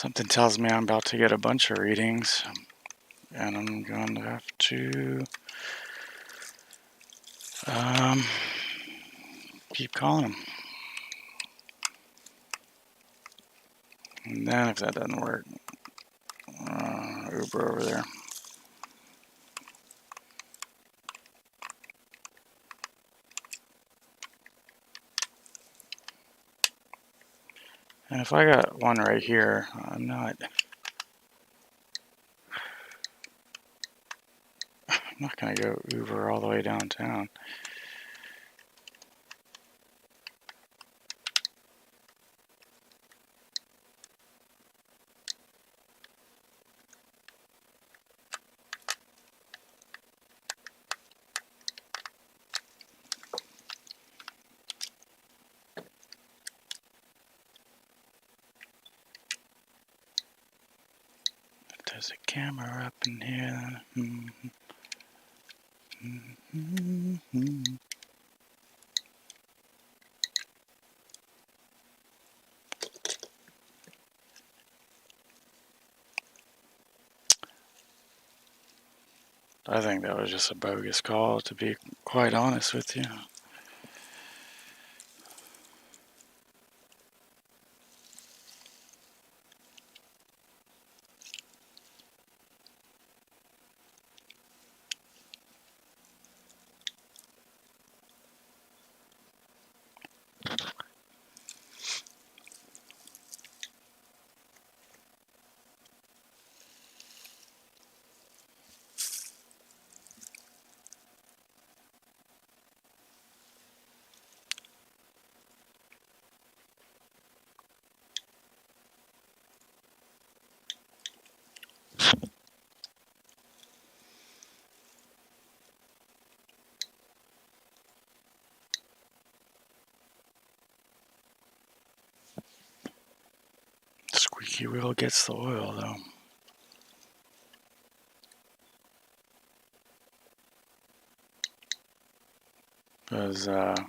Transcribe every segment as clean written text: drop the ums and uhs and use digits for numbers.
Something tells me I'm about to get a bunch of readings, and I'm going to have to keep calling them. And then if that doesn't work, Uber over there. And if I got one right here, I'm not going to go Uber all the way downtown. There's a camera up in here. I think that was just a bogus call, to be quite honest with you. Squeaky wheel gets the oil, though. Because I'm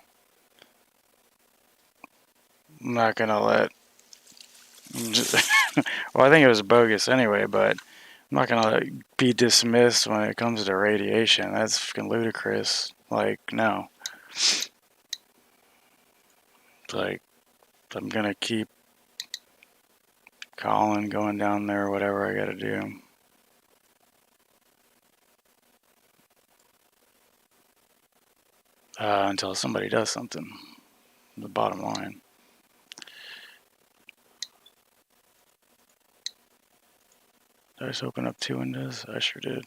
not going to let... well, I think it was bogus anyway, but I'm not going to let it be dismissed when it comes to radiation. That's fucking ludicrous. Like, no. It's like, I'm going to keep calling, going down there, whatever I got to do. Until somebody does something. The bottom line. Did I just open up 2 windows? I sure did.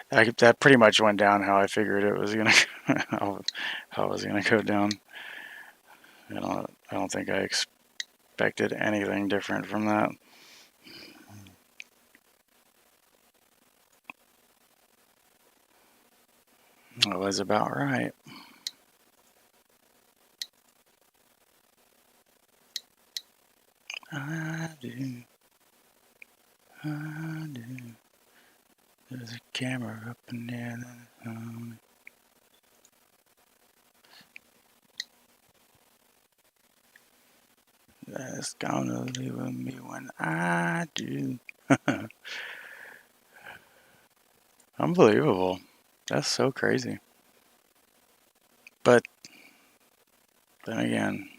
That pretty much went down how I figured it was gonna how it was gonna go down. I don't think I expected anything different from that. It was about right. I do. There's a camera up in there. That's gonna live with me when I do. Unbelievable. That's so crazy. But then again,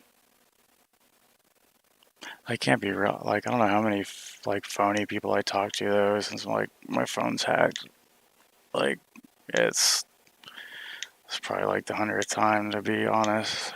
I can't be real. Like, I don't know how many phony people I talk to though, since my phone's hacked. Like, it's probably like the 100th time, to be honest.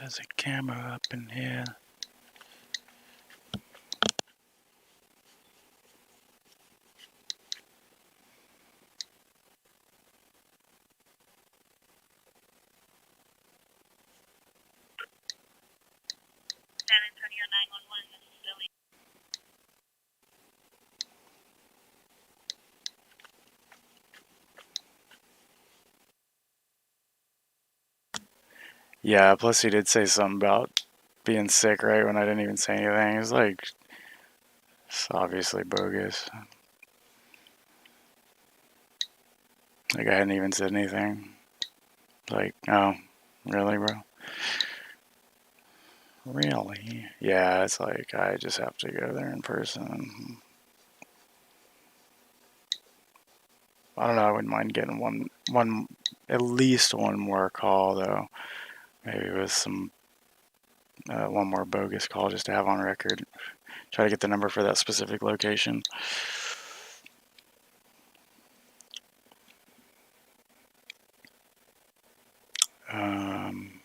There's a camera up in here. San Antonio 911, this is Billy. Yeah, plus he did say something about being sick right when I didn't even say anything. It's like, it's obviously bogus. Like, I hadn't even said anything. Like, oh, really, bro? Really? Yeah, it's like, I just have to go there in person. I don't know, I wouldn't mind getting at least one more call, though. Maybe with some, one more bogus call just to have on record. Try to get the number for that specific location. Um,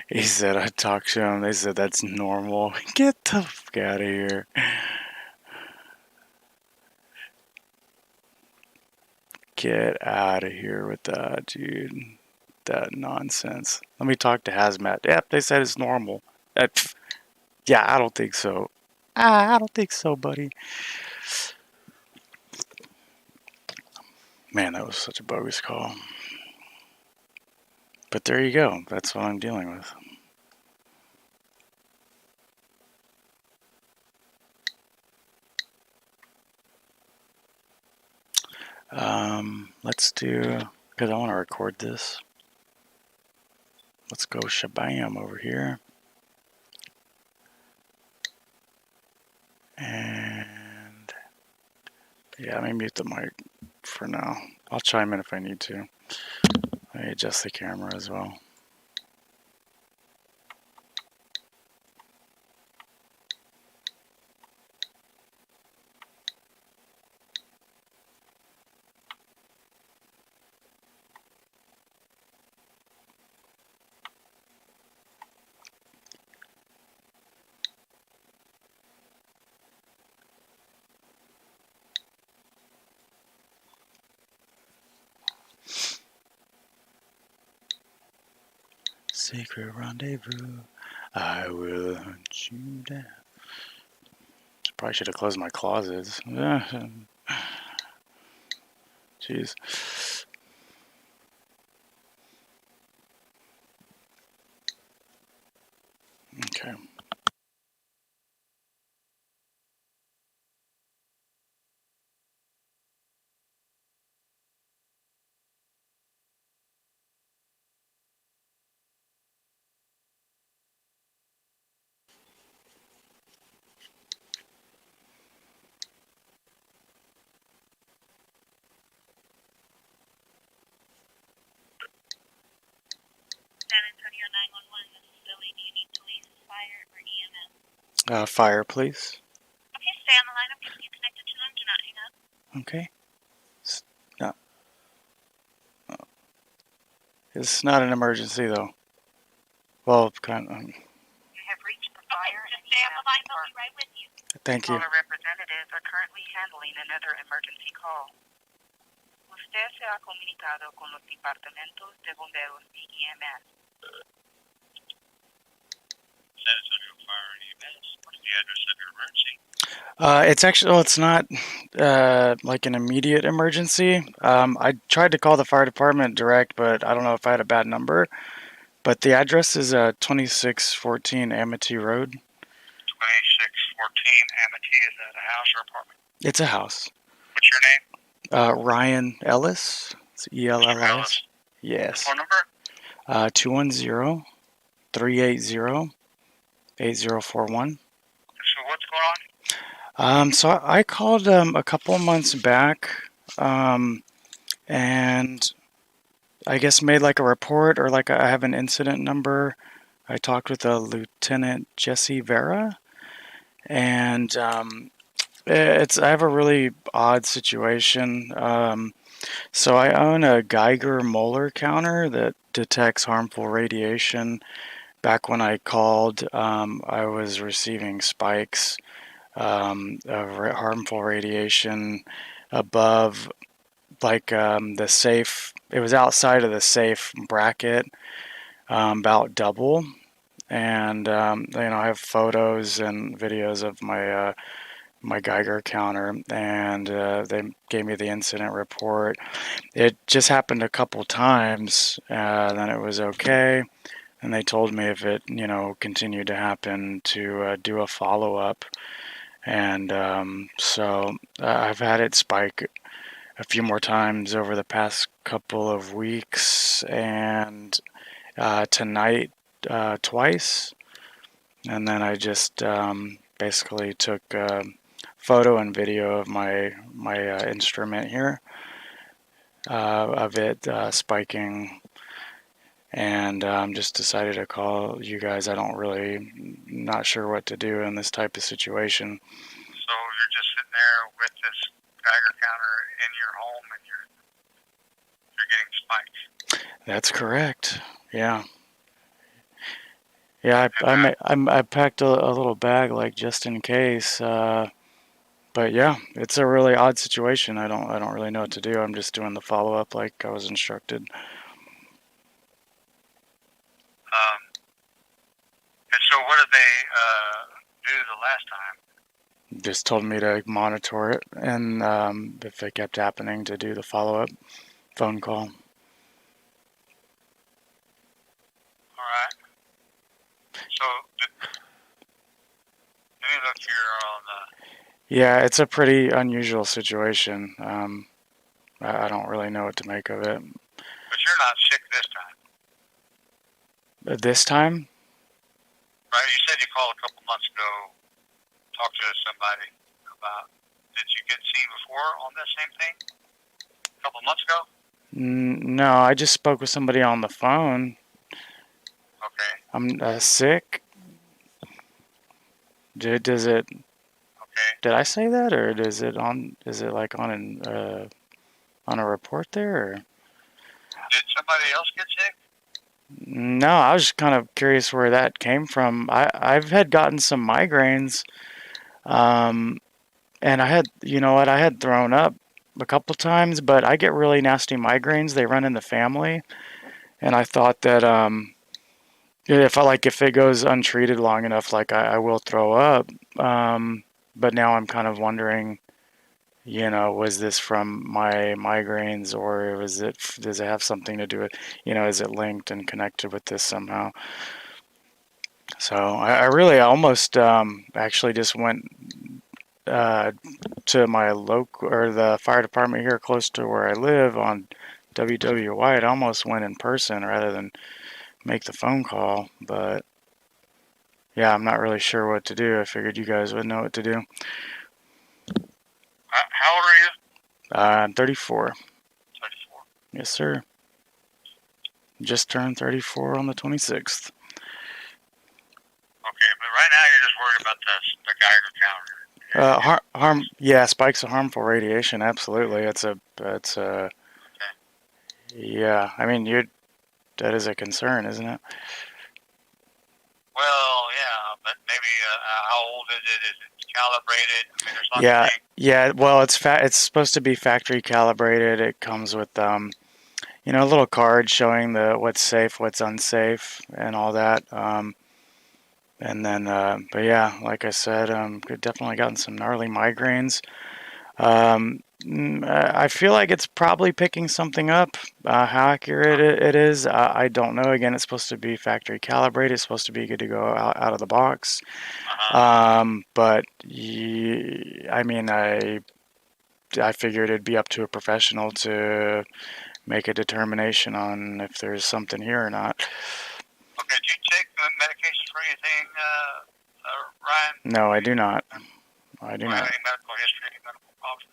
he said I talked to him. They said that's normal. Get the fuck out of here. Get out of here with that, dude. That nonsense. Let me talk to Hazmat. Yep, they said it's normal. Yeah, I don't think so. I don't think so, buddy. Man, that was such a bogus call. But there you go. That's what I'm dealing with. Let's do, because I want to record this. Let's go shabam over here. And yeah, let me mute the mic for now. I'll chime in if I need to. Let me adjust the camera as well. Secret rendezvous. I will hunt you down. Probably should have closed my closets. Jeez. Okay. San Antonio 911, this is Billy. Do you need police, fire, or EMS? Fire, please. Okay, stay on the line. I'm getting you connected to them. Do not hang up. Okay. No. It's not an emergency, though. Well, kind of. You have reached the fire and stay on the line. They'll be right with you. Thank you. All the representatives are currently handling another emergency call. Usted se ha comunicado con los departamentos de bomberos y EMS. San Antonio Fire and EMS. What's the address of your emergency? It's actually, well, it's not like an immediate emergency. I tried to call the fire department direct, but I don't know if I had a bad number. But the address is 2614 Amity Road. 2614 Amity, is that a house or apartment? It's a house. What's your name? Ryan Ellis. It's E-L-L-I-S. Mr. Ellis. Yes. Phone number? 210-380-8041. So what's going on? So I called a couple of months back, and I guess made like a report, or like I have an incident number. I talked with Lieutenant Jesse Vera, and I have a really odd situation. So I own a Geiger-Muller counter that detects harmful radiation. Back when I called, I was receiving spikes of harmful radiation above the safe. It was outside of the safe bracket, about double. And I have photos and videos of my Geiger counter, and they gave me the incident report. It just happened a couple times, then it was okay. And they told me if it, continued to happen to do a follow up. And so I've had it spike a few more times over the past couple of weeks, and tonight twice. And then I just basically took a photo and video of my instrument here, of it spiking, and just decided to call you guys. Not sure what to do in this type of situation. So you're just sitting there with this Geiger counter in your home, and you're getting spikes. That's correct. Yeah. Yeah, I packed a little bag just in case. But yeah, it's a really odd situation. I don't really know what to do. I'm just doing the follow up like I was instructed. And so what did they do the last time? Just told me to monitor it, and if it kept happening, to do the follow up phone call. All right. So let me look here on the. Yeah, it's a pretty unusual situation. I don't really know what to make of it. But you're not sick this time. This time? Right. You said you called a couple months ago, talked to somebody about. Did you get seen before on this same thing? A couple months ago? No, I just spoke with somebody on the phone. Okay. I'm sick. Does it? Okay. Did I say that, or is it on? Is it like on a report there? Or? Did somebody else get sick? No, I was just kind of curious where that came from. I've had gotten some migraines, and I had thrown up a couple times, but I get really nasty migraines. They run in the family, and I thought that if it goes untreated long enough, I will throw up. But now I'm kind of wondering, was this from my migraines, or does it have something to do with, is it linked and connected with this somehow? So I really almost actually just went to my local, or the fire department here close to where I live on WWY. It almost went in person rather than make the phone call, but yeah, I'm not really sure what to do. I figured you guys would know what to do. How old are you? I'm 34. 34. Yes, sir. Just turned 34 on the 26th. Okay, but right now you're just worried about the Geiger counter. Yeah, spikes of harmful radiation. Absolutely, okay. Yeah. I mean, that is a concern, isn't it? Well, yeah, but maybe how old is it? Is it calibrated? I mean, there's lots of things. Yeah. Well, it's supposed to be factory calibrated. It comes with a little card showing what's safe, what's unsafe, and all that. And then, but yeah, like I said, I've definitely gotten some gnarly migraines. I feel like it's probably picking something up. How accurate it is, I don't know. Again, it's supposed to be factory calibrated. It's supposed to be good to go out of the box. But I mean, I figured it'd be up to a professional to make a determination on if there's something here or not. Okay, do you take medications for anything, Ryan? No, I do not. I do not. Any medical history, any medical problems?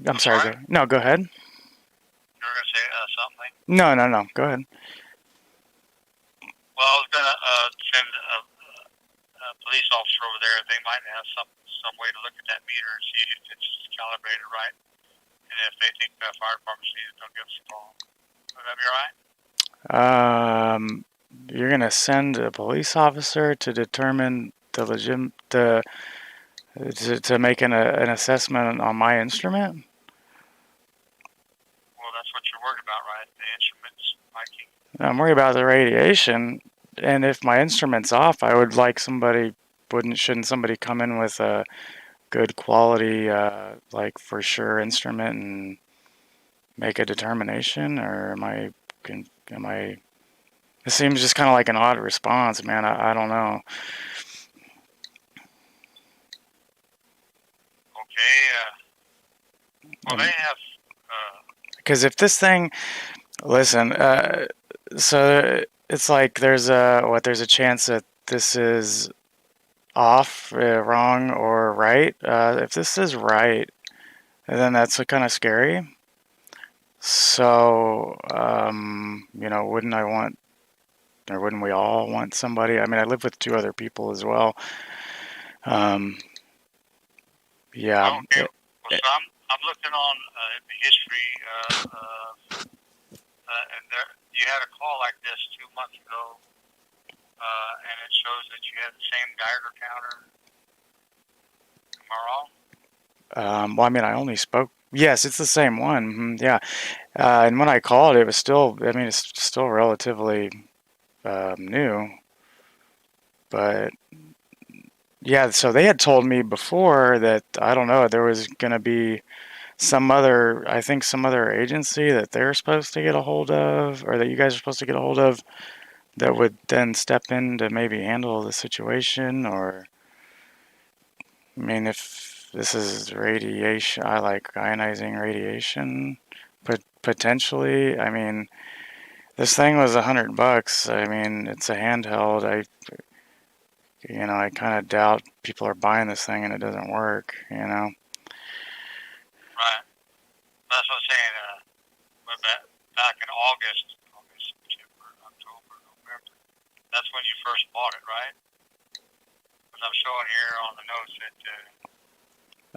I'm sorry. No, go ahead. You were going to say something? No. Go ahead. Well, I was going to send a police officer over there. They might have some way to look at that meter and see if it's calibrated right. And if they think the fire department sees it, they'll give us a call. Would that be all right? you're gonna send a police officer to determine to make an assessment on my instrument? Well, that's what you're worried about, right? The instruments spiking. I'm worried about the radiation, and if my instrument's off, I would like shouldn't somebody come in with a good quality, like for sure instrument and make a determination, or am I, it seems just kind of like an odd response, man. I don't know. Okay. Well, they have. Because if this thing, listen, so it's like there's a chance that this is off, wrong, or right. If this is right, then that's kind of scary. So, wouldn't I want, or wouldn't we all want somebody? I mean, I live with two other people as well. Yeah. Oh, okay. Well, so I'm looking on the history, and there you had a call like this 2 months ago, and it shows that you had the same Geiger counter. Am I wrong? Well, I mean, I only spoke. Yes, it's the same one. Yeah. And when I called, it was still. I mean, it's still relatively new, but yeah. So they had told me before that I don't know. There was gonna be I think some other agency that they're supposed to get a hold of, or that you guys are supposed to get a hold of, that would then step in to maybe handle the situation. Or, I mean, if this is radiation, I like ionizing radiation, but potentially, I mean, this thing was $100. I mean, it's a handheld. I kind of doubt people are buying this thing and it doesn't work. Right. That's what I'm saying. Back in August, September, October, November. That's when you first bought it, right? Because I'm showing here on the notes that.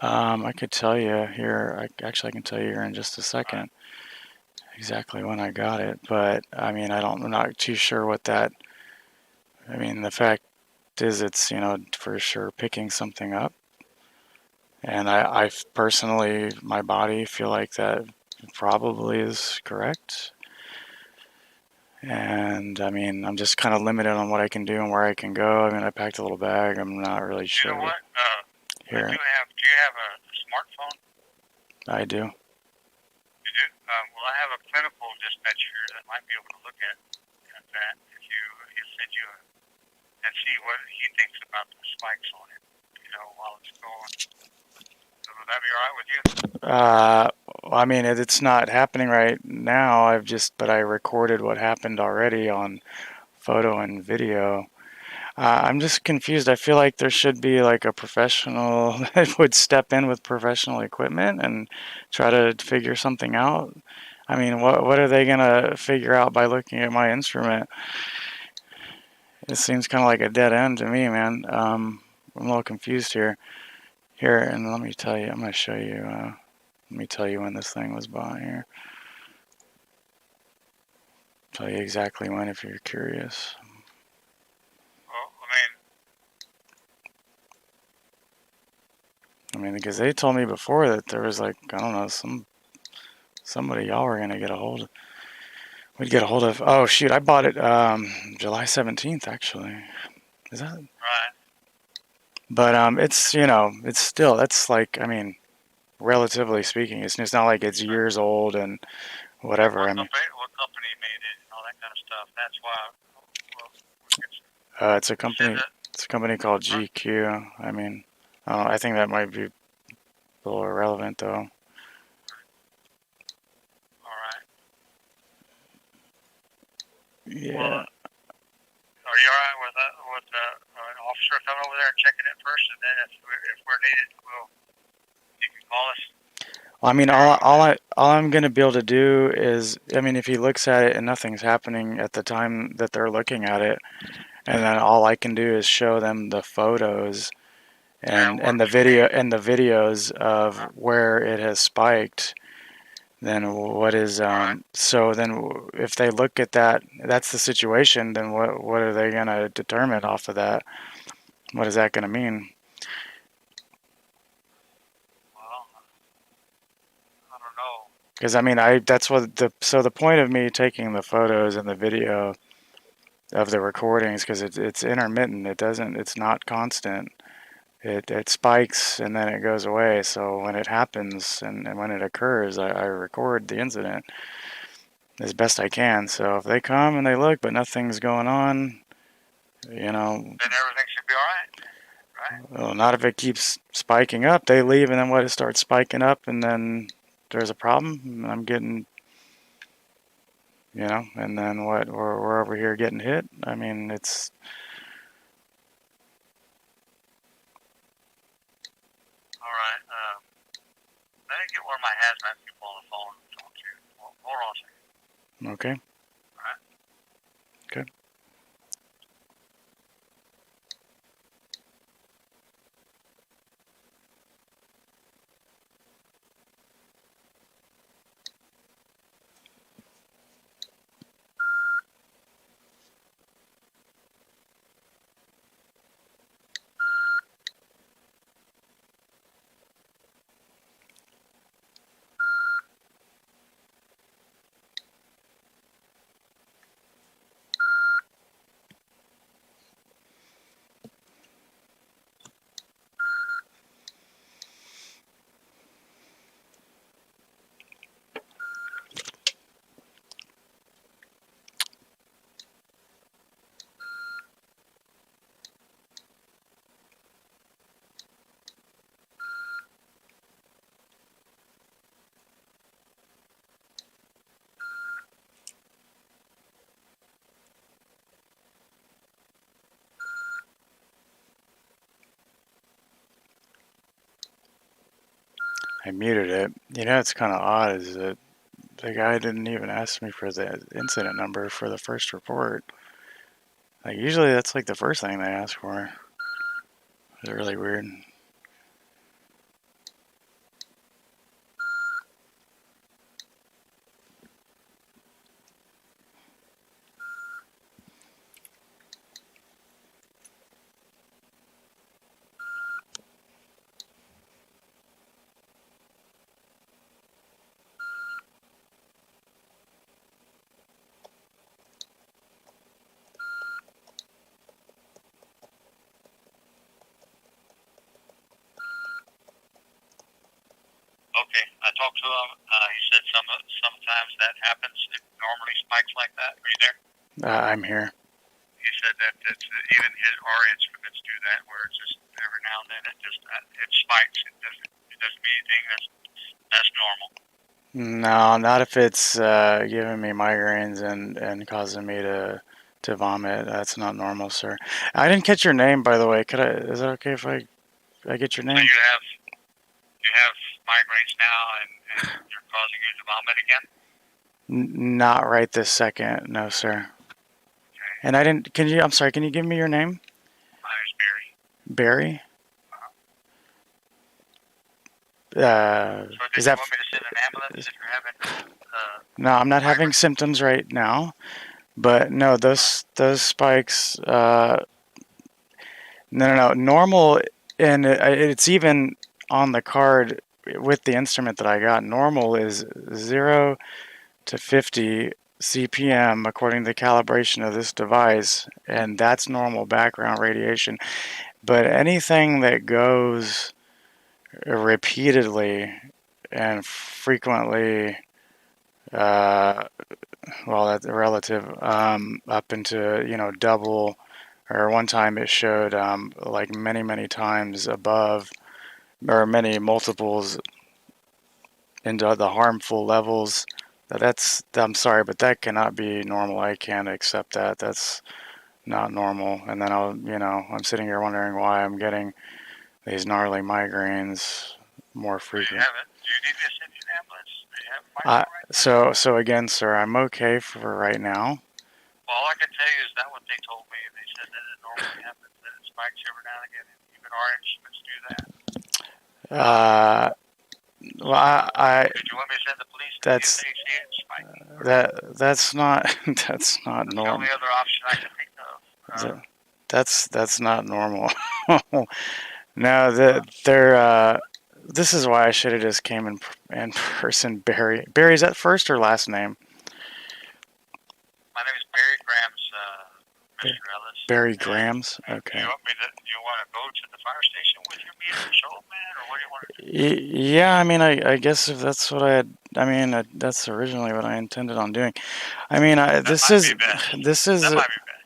I could tell you here. I can tell you here in just a second exactly when I got it. But I mean, I'm not too sure what that. I mean, the fact is, it's for sure picking something up, and I personally, my body feel like that probably is correct. And I mean, I'm just kind of limited on what I can do and where I can go. I mean, I packed a little bag. I'm not really sure. You know what? Here. Do you have a smartphone? I do. You do? Well, I have a clinical dispatcher that might be able to look at that if he'll send you and see what he thinks about the spikes on it, while it's going. So would that be all right with you? I mean, it's not happening right now. But I recorded what happened already on photo and video. I'm just confused. I feel like there should be like a professional that would step in with professional equipment and try to figure something out. I mean, what are they gonna figure out by looking at my instrument? It seems kind of like a dead end to me, man. I'm a little confused here. Here, and let me tell you. I'm gonna show you. Let me tell you when this thing was bought here. Tell you exactly when if you're curious. Well, I mean, because they told me before that there was like, I don't know, somebody y'all were gonna get a hold of. We'd get a hold of. Oh shoot, I bought it July 17th actually. Is that right? But it's still, that's like, I mean, relatively speaking, it's not like it's years old and whatever. I mean, What company made it and all that kind of stuff. That's why. it's a company called GQ. I mean, I think that might be a little irrelevant though. All right. Yeah. Well, are you all right with an officer coming over there and checking it first, and then if we're needed, you can call us? Well, I mean, all I'm gonna be able to do is, I mean, if he looks at it and nothing's happening at the time that they're looking at it, and then all I can do is show them the photos and the videos of where it has spiked, then what is Right. so then if they look at that, that's the situation, then what are they going to determine off of that? What is that going to mean? Well, I don't know. Because I mean, that's what the point of me taking the photos and the video of the recordings, because it's intermittent. It's not constant. It spikes and then it goes away. So when it happens and when it occurs, I record the incident as best I can. So if they come and they look, but nothing's going on, you know, Then everything should be all right. Right. well, not if it keeps spiking up. They leave and then what? It starts spiking up and then there's a problem. I'm getting, and then what? We're over here getting hit. I mean, it's. All right. Let me get one of my hazmat people on the phone and talk to you. Hold on a second. Okay. All right. Okay. I muted it. It's kind of odd is that the guy didn't even ask me for the incident number for the first report. Like usually that's like the first thing they ask for. It's really weird. Okay. I talked to him. He said sometimes that happens. It normally spikes like that. Are you there? I'm here. He said that even our instruments do that, where it's just every now and then it spikes. It doesn't mean anything. That's normal. No, not if it's giving me migraines and causing me to vomit. That's not normal, sir. I didn't catch your name, by the way. Is it okay if I get your So name? you have migraines now, and you're causing you to vomit again? Not right this second, no, sir. Okay. And I didn't. I'm sorry. Can you give me your name? My name's Barry. Barry. So did Is you that? want me to send an ambulance if you're having? No, I'm not having migraines? symptoms right now. But no, those spikes. No. Normal, and it's even on the card with the instrument that I got. Normal is 0 to 50 CPM according to the calibration of this device, and that's normal background radiation. But anything that goes repeatedly and frequently, well, that's relative, up into double, or one time it showed like many times above, or many multiples into the harmful levels. I'm sorry, but that cannot be normal. I can't accept that. That's not normal. And then I'm sitting here wondering why I'm getting these gnarly migraines more Do you frequent. have it? Do you need me to send you an ambulance? Do you have a migraine right now? So again, sir, I'm okay for right now. Well, all I can tell you is that what they told me. They said that it normally happens, that it spikes every now and again, and even our instruments do that. Well, I Did you want me to send the police to see if that's they see it spiking? that's not that's not That's the normal. only other option I can think of. That's not normal. No, they're. This is why I should have just came in person. Barry. Barry, is that first or last name? My name is Barry Grams, Mr. Ellis. Barry And Grams. do Okay. you want me to? Do you want to go to the fire station with your meter and show up, man, or what do you want to do? Yeah, I mean, I guess if that's what I had, I mean, that's originally what I intended on doing. I mean, That might be best. this is, That might be best.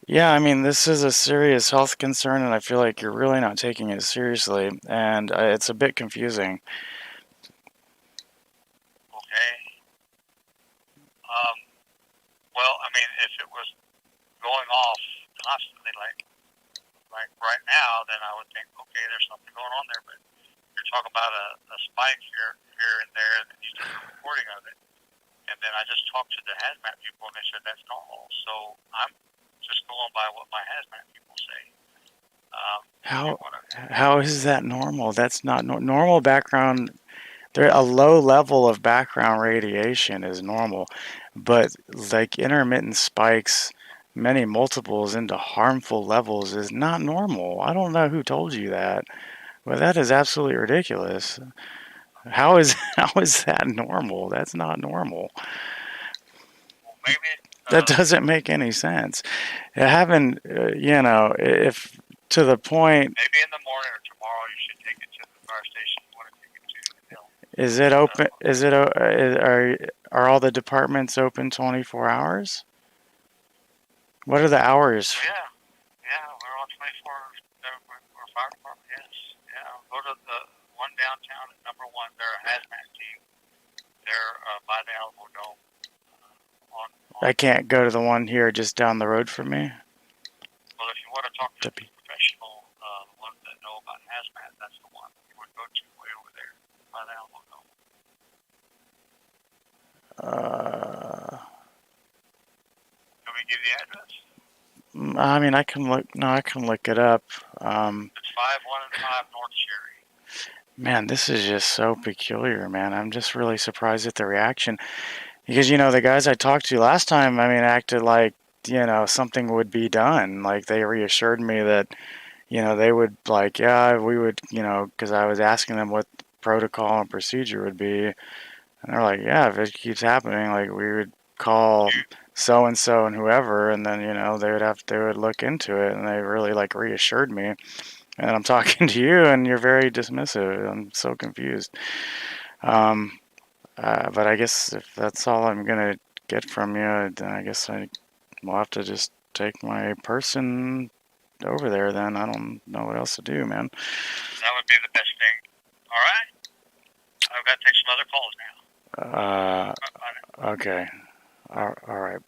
yeah, I mean, this is a serious health concern, and I feel like you're really not taking it seriously, and it's a bit confusing. Okay. Um. Well, I mean, if it was going off constantly, like right now, then I would think, okay, there's something going on there. But you're talking about a spike here and there, and you took a recording of it. And then I just talked to the hazmat people, and they said that's normal. So I'm just going by what my hazmat people say. How is that normal? That's not normal background. A low level of background radiation is normal, but like intermittent spikes, many multiples into harmful levels is not normal. I don't know who told you that, but that is absolutely ridiculous. How is how is that normal? That's not normal. Well, maybe That doesn't make any sense. Having, if to the point, maybe in the morning or tomorrow you should take it to the fire station you want to take it to. is it open? Is it are all the departments open 24 hours? What are the hours? Yeah, we're on 24. We're a fire department. Yes, yeah. Go to the one downtown at number one. They're a hazmat team. They're by the Alamo Dome. I can't go to the one here just down the road from me. Well, if you want to talk to the professional, ones that know about hazmat, that's the one you would go to way over there by the Alamo Dome. Can we give you the address? I mean, I can look. No, I can look it up. It's 5105 North Cherry. Man, this is just so peculiar, man. I'm just really surprised at the reaction because the guys I talked to last time, I mean, acted like something would be done. Like they reassured me that they would like, yeah, we would, because I was asking them what the protocol and procedure would be, and they're like, yeah, if it keeps happening, like we would call so and so and whoever, and then they would look into it, and they really like reassured me. And I'm talking to you, and you're very dismissive. I'm so confused. Um, but I guess if that's all I'm gonna get from you, then I guess I will have to just take my person over there. Then I don't know what else to do, man. That would be the best thing. All right. I've got to take some other calls now. Okay. All right.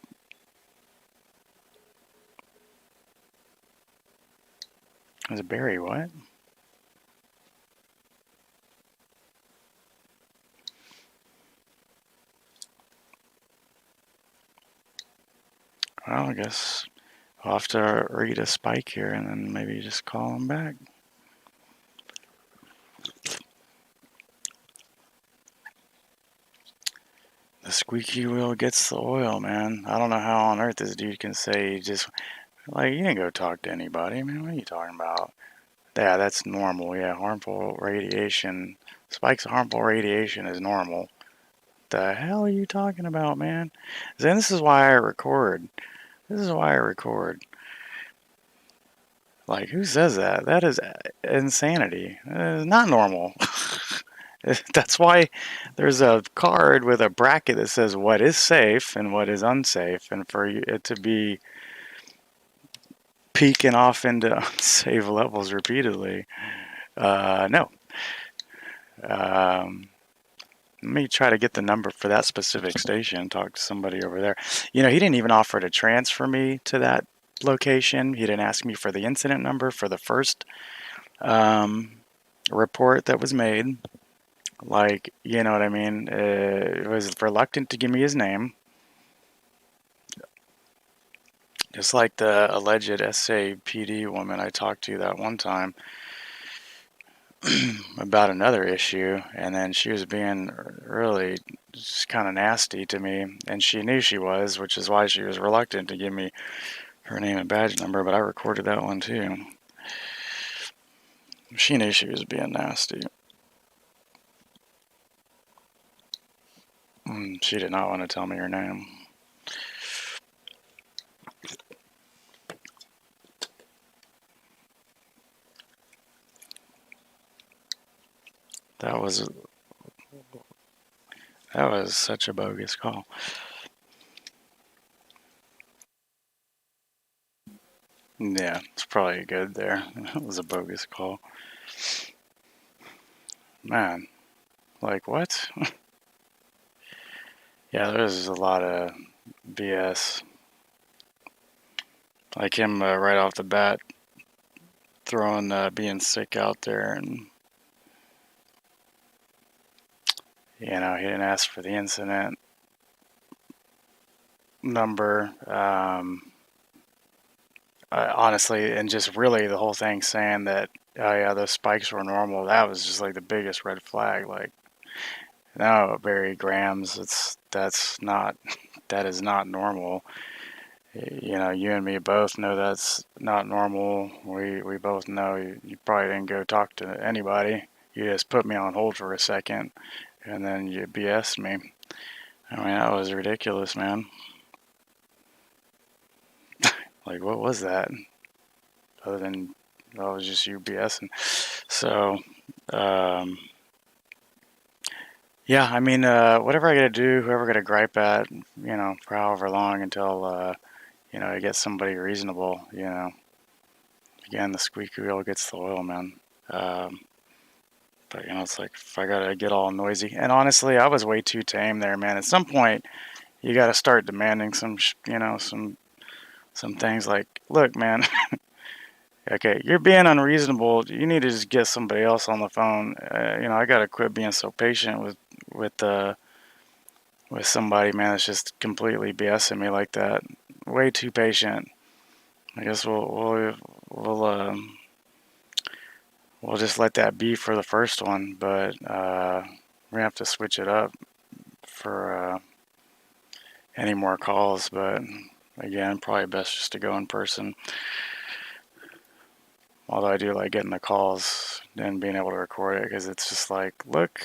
Is it Barry? What? Well, I guess I'll have to read a spike here and then maybe just call him back. The squeaky wheel gets the oil, man. I don't know how on earth this dude can say just like you didn't go talk to anybody, man. What are you talking about? Yeah, that's normal. Yeah, harmful radiation. Spikes of harmful radiation is normal. The hell are you talking about, man? Then this is why I record. This is why I record. Like, who says that? That is insanity. That is not normal. That's why there's a card with a bracket that says what is safe and what is unsafe, and for it to be peaking off into unsafe levels repeatedly. No. Let me try to get the number for that specific station. Talk to somebody over there. He didn't even offer to transfer me to that location. He didn't ask me for the incident number for the first report that was made. Like, you know what I mean? It was reluctant to give me his name. Just like the alleged SAPD woman I talked to that one time. about another issue, and then she was being really just kind of nasty to me, and she knew she was, which is why she was reluctant to give me her name and badge number, but I recorded that one too. She knew she was being nasty. She did not want to tell me her name. That was such a bogus call. Yeah, it's probably good there. It was a bogus call. Man, like what? Yeah, there's a lot of BS. Like him right off the bat throwing being sick out there, and he didn't ask for the incident number. Honestly, and just really the whole thing saying that, oh yeah, those spikes were normal. That was just like the biggest red flag. Like, no, Barry Grams, that is not normal. You and me both know that's not normal. We both know you probably didn't go talk to anybody. You just put me on hold for a second, and then you BS'd me. I mean, that was ridiculous, man. Like, what was that? Other than, well, it was just you BSing. So, yeah, I mean, whatever I gotta do, whoever I gotta gripe at, for however long until, I get somebody reasonable, Again, the squeaky wheel gets the oil, man. But, it's like if I gotta get all noisy. And honestly, I was way too tame there, man. At some point, you gotta start demanding some things like, look, man, okay, you're being unreasonable. You need to just get somebody else on the phone. I gotta quit being so patient with somebody, man, that's just completely BSing me like that. Way too patient. I guess we'll just let that be for the first one, but we're gonna have to switch it up for any more calls. But again, probably best just to go in person. Although I do like getting the calls and being able to record it, because it's just like, look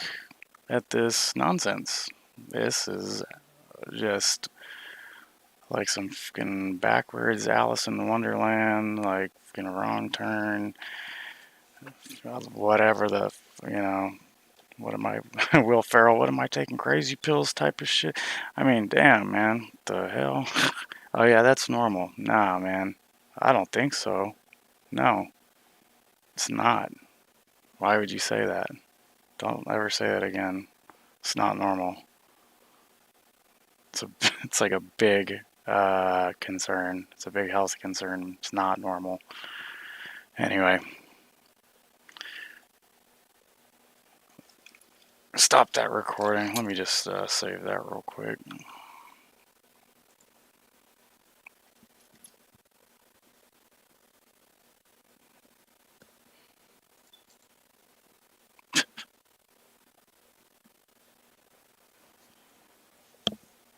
at this nonsense. This is just like some fucking backwards Alice in Wonderland, like fucking wrong turn, whatever what am I, Will Ferrell, what am I taking crazy pills type of shit. I mean, damn, man, the hell? Oh yeah, that's normal. Nah, man, I don't think so. No, it's not. Why would you say that? Don't ever say that again. It's not normal. It's a, it's like a big concern. It's a big health concern. It's not normal. Anyway, stop that recording. Let me just save that real quick.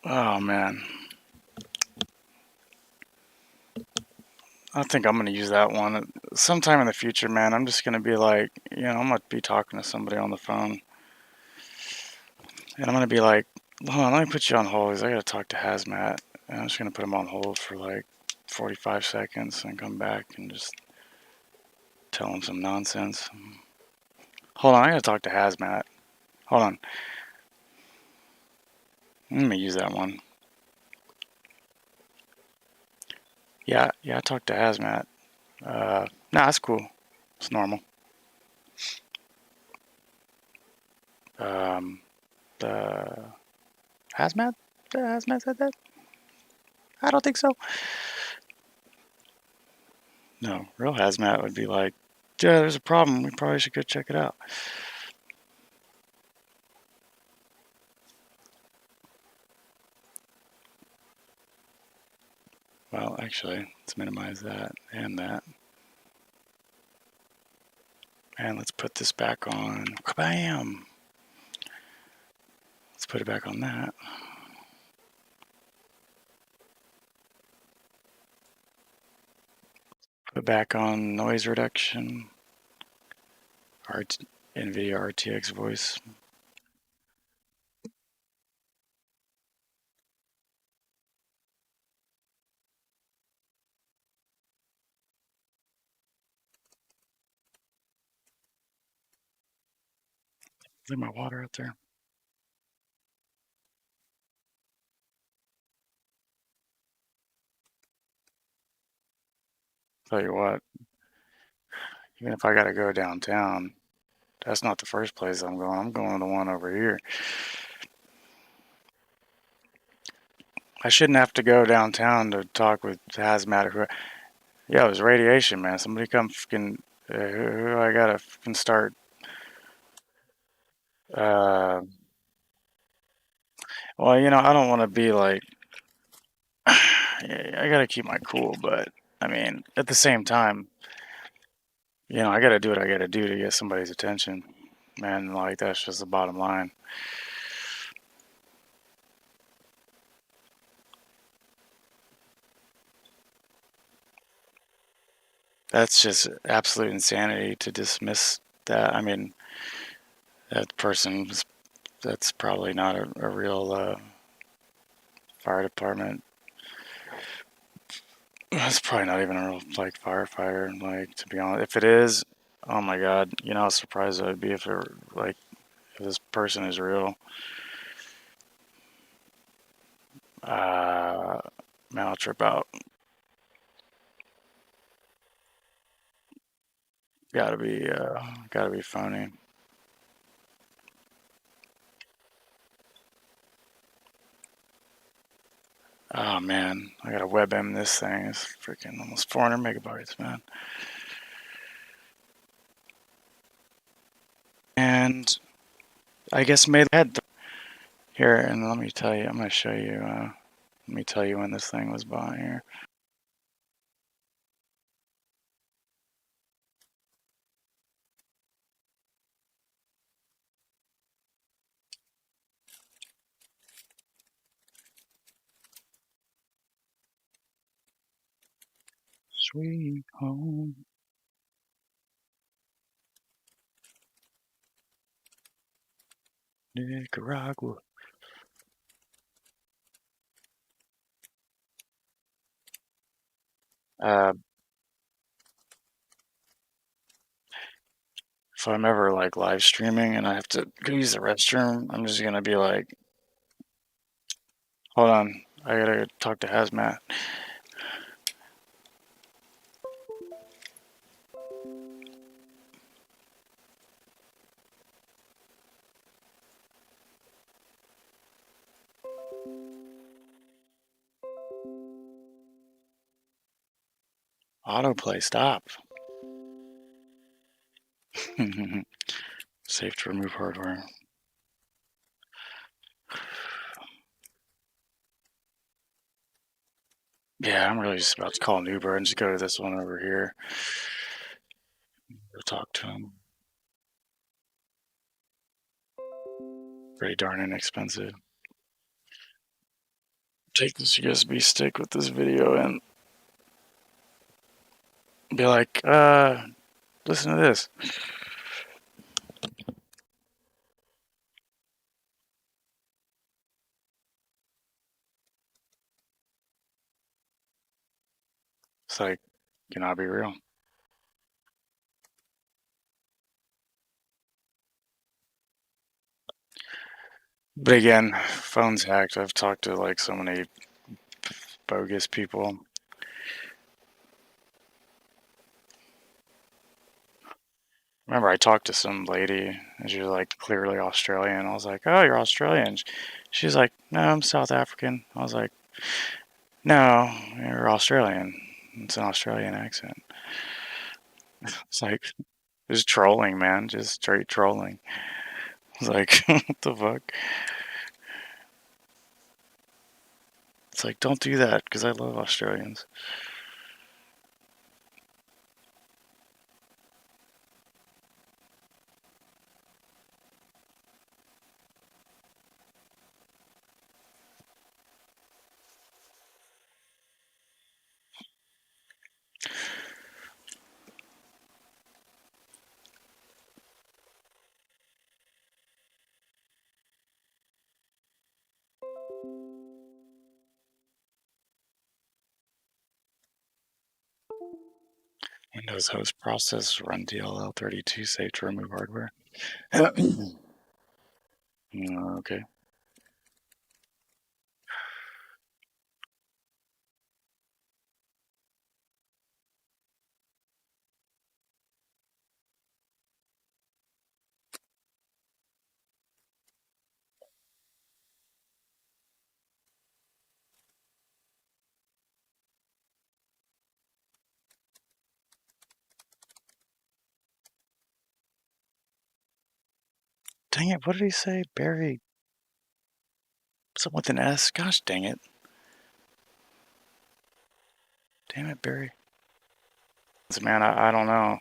Oh man, I think I'm gonna use that one sometime in the future, man. I'm just gonna be like, I'm gonna be talking to somebody on the phone, and I'm gonna be like, hold on, let me put you on hold because I gotta talk to Hazmat. And I'm just gonna put him on hold for like 45 seconds and come back and just tell him some nonsense. Hold on, I gotta talk to Hazmat. Hold on. Let me use that one. Yeah, I talked to Hazmat. Nah, that's cool. It's normal. The Hazmat? The Hazmat said that? I don't think so. No, real Hazmat would be like, yeah, there's a problem. We probably should go check it out. Well, actually, let's minimize that and that. And let's put this back on. Kabam! Let's put it back on that. Put back on noise reduction. NVIDIA RTX voice. Leave my water out there. Tell you what, even if I gotta go downtown, that's not the first place I'm going. I'm going to the one over here. I shouldn't have to go downtown to talk with hazmat or who. Yeah, it was radiation, man. Somebody come fucking. Who I gotta fucking start. Uh, well, I don't want to be like. I gotta keep my cool, but I mean, at the same time, I gotta do what I gotta do to get somebody's attention, man. Like that's just the bottom line. That's just absolute insanity to dismiss that. I mean, that person, that's probably not a real fire department. That's probably not even a real like firefighter. Like to be honest, if it is, oh my god, how surprised I'd be if if this person is real. Uh, Man, I'll trip out. Gotta be phony. Oh man, I gotta WebM this thing. It's freaking almost 400 megabytes, man. And I guess maybe I had here, and let me tell you, I'm gonna show you. Let me tell you when this thing was bought here. Sweet home. Nicaragua. Uh, if I'm ever like live streaming and I have to go use the restroom, I'm just gonna be like, hold on, I gotta talk to Hazmat. Autoplay, stop. Safe to remove hardware. Yeah, I'm really just about to call an Uber and just go to this one over here. Go talk to him. Pretty darn inexpensive. Take this USB stick with this video and be like, listen to this. It's like, can I be real? But again, phone's hacked. I've talked to like so many bogus people. Remember, I talked to some lady and she was like clearly Australian. I was like, oh, you're Australian. She's like, no, I'm South African. I was like, no, you're Australian. It's an Australian accent. It's like, just trolling, man. Just straight trolling. It's like, what the fuck? It's like, don't do that because I love Australians. Windows host process run DLL32 safe to remove hardware. Okay. Dang it, what did he say? Barry. Something with an S? Gosh dang it. Damn it, Barry. Man, I don't know.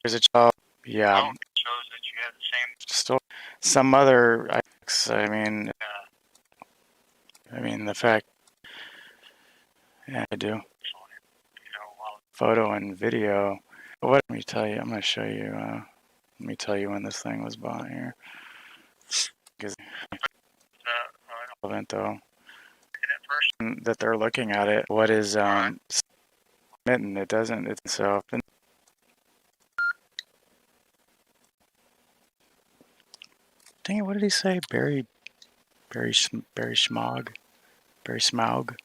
There's a job. Yeah. Well, it shows that you have the same. Still, some other. I mean, the fact. Yeah, I do. You know, while Photo and video. What? Let me tell you. I'm going to show you. Let me tell you when this thing was bought here. Because relevant though. That they're looking at it. What is submitting? It doesn't. It's so. Dang it! What did he say? Barry Schmog. Barry Smaug.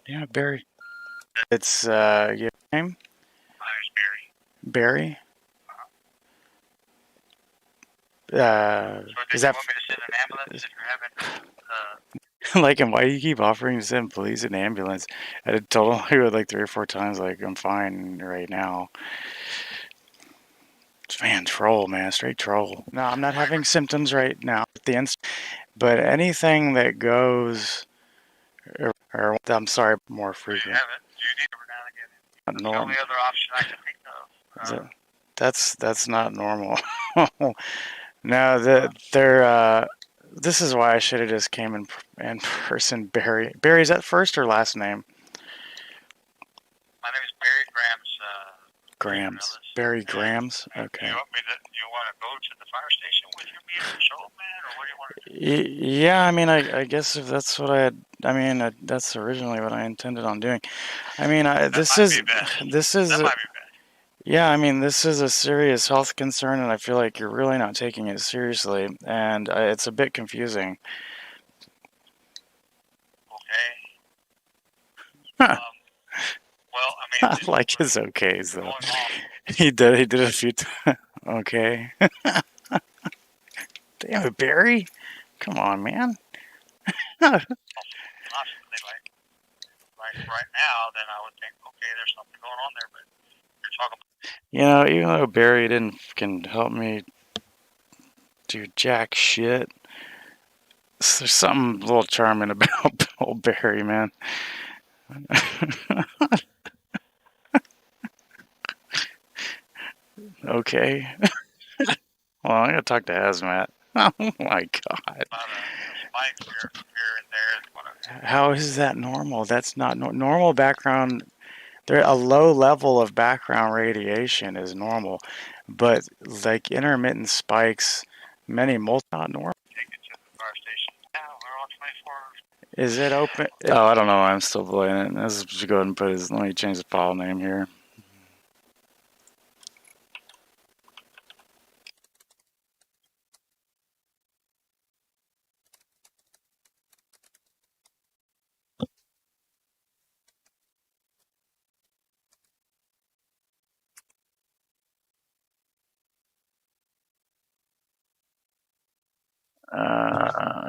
Yeah, Barry. It's your name? my name's Barry. Barry. So Is did that you want me to send an ambulance if you're having? like, and why do you keep offering to send police and ambulance? I told him like 3 or 4 times, like I'm fine right now. Man, troll, man, straight troll. No, I'm not having symptoms right now. But anything that goes, or I'm sorry, more frequent. You haven't. You need every now and again. That's the only other option I can think of. That's not normal. No, they're. This is why I should have just came in person. Barry. Barry, is that first or last name? My name is Barry Grams. Grams. Barry Grams. Okay. Do you want to go to the fire station with your being patrol man, or what do you want to do? Yeah, I mean, I guess if that's what I had. I mean, that's originally what I intended on doing. I mean, this is. That might be bad. Yeah, I mean, this is a serious health concern, and I feel like you're really not taking it seriously, and it's a bit confusing. Okay. Well, I mean, I like his okays though. He did a few times. Okay. Damn it, Barry! Come on, man. Possibly like right now, then I would think, okay, there's something going on there, but you're talking. You know, even though Barry didn't can help me do jack shit, there's something a little charming about old Barry, man. Okay. Well, I gotta talk to Hazmat. Oh my god. How is that normal? That's not normal background. A low level of background radiation is normal, but like intermittent spikes, not normal. Take it to the fire station. Yeah, we're on 24. Is it open? Oh, I don't know. I'm still playing it. Let's just go ahead and put his. Let me change the file name here.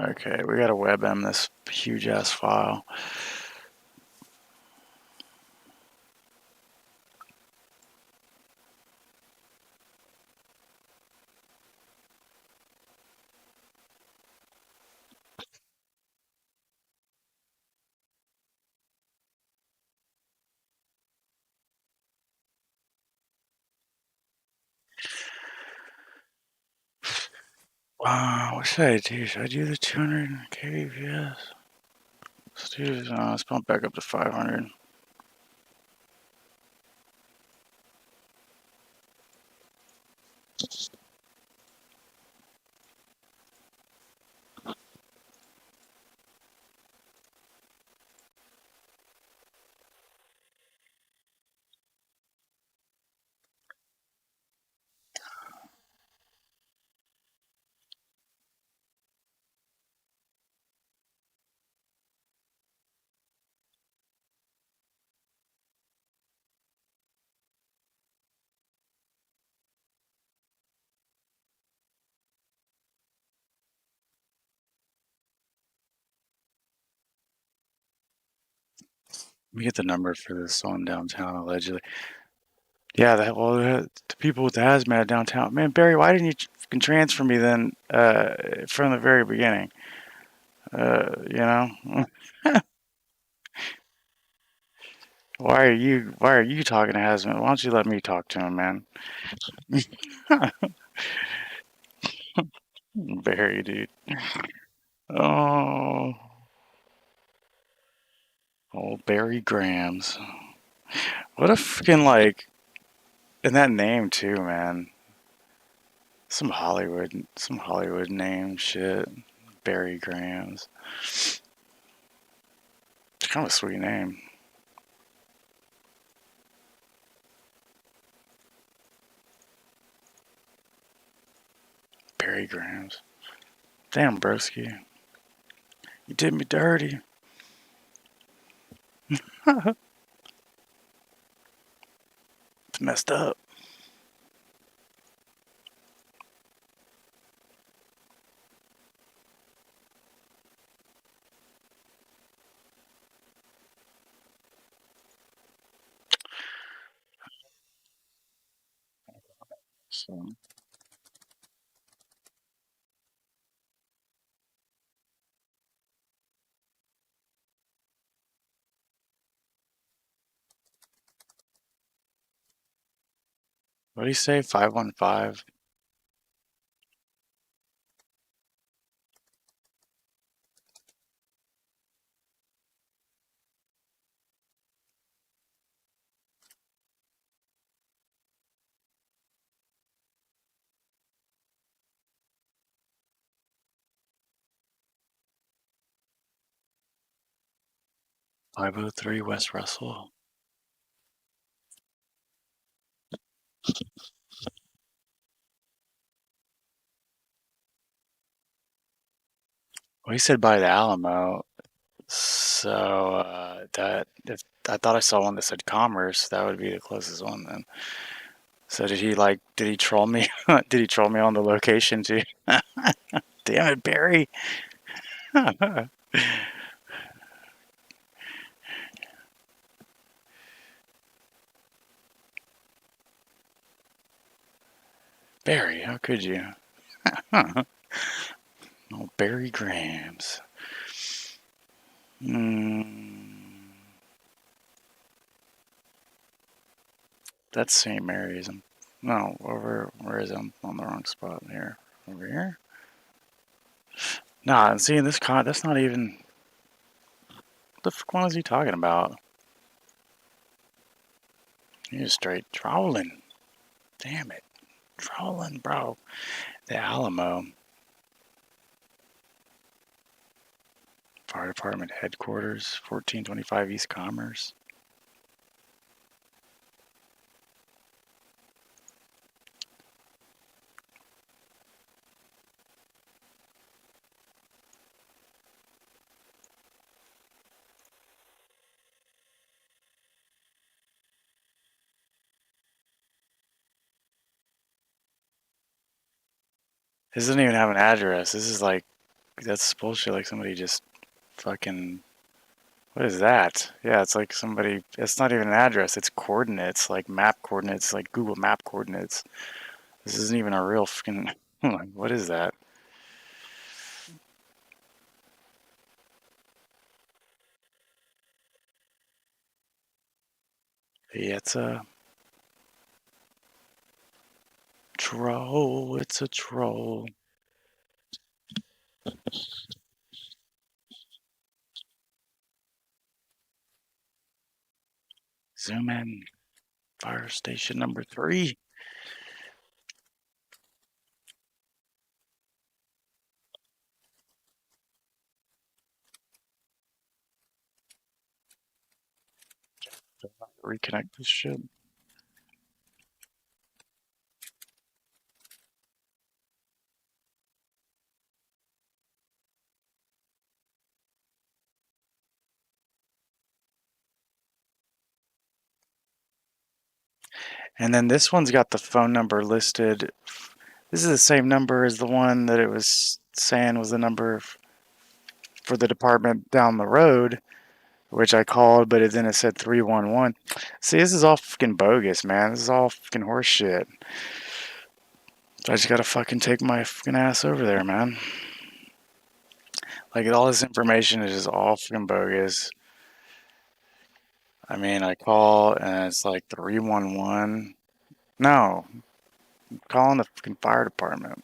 Okay, we gotta WebM this huge ass file. What should I do? Should I do the 200 kbps? Let's do this. Let's bump back up to 500. me get the number for this one downtown, allegedly. Yeah, the people with the hazmat downtown. Man, Barry, why didn't you fucking transfer me then from the very beginning? You know, why are you talking to hazmat? Why don't you let me talk to him, man? Barry, dude. Oh, old Barry Grams. What a freaking like, and that name too, man. Some Hollywood name shit. Barry Grams. It's kind of a sweet name. Barry Grams. Damn, broski. You did me dirty. It's messed up. So, what do you say? 515? $503 West Russell. Well, he said by the Alamo. So that if I thought I saw one that said Commerce, that would be the closest one then. So did he troll me? Did he troll me on the location too? Damn it, Barry. Barry, how could you? Oh, Barry Grams. Mm, that's St. Mary's. No, where is it? I'm on the wrong spot here. Over here? Nah, and seeing this that's not even. What the fuck one is he talking about? He's straight trolling. Damn it. Trolling, bro. The Alamo. Fire Department Headquarters, 1425 East Commerce. This doesn't even have an address. This is like, that's bullshit. Like somebody just fucking. What is that? Yeah, it's like somebody. It's not even an address. It's coordinates, like map coordinates, like Google Map coordinates. This isn't even a real fucking. Like, what is that? Yeah, it's a troll. It's a troll. Zoom in. Fire station number 3. Reconnect this shit. And then this one's got the phone number listed. This is the same number as the one that it was saying was the number for the department down the road. which I called, but then it said 311. See, this is all fucking bogus, man. This is all fucking horse shit. So I just gotta fucking take my fucking ass over there, man. Like, all this information is just all fucking bogus. I mean, I call and it's like 311. No, I'm calling the fucking fire department.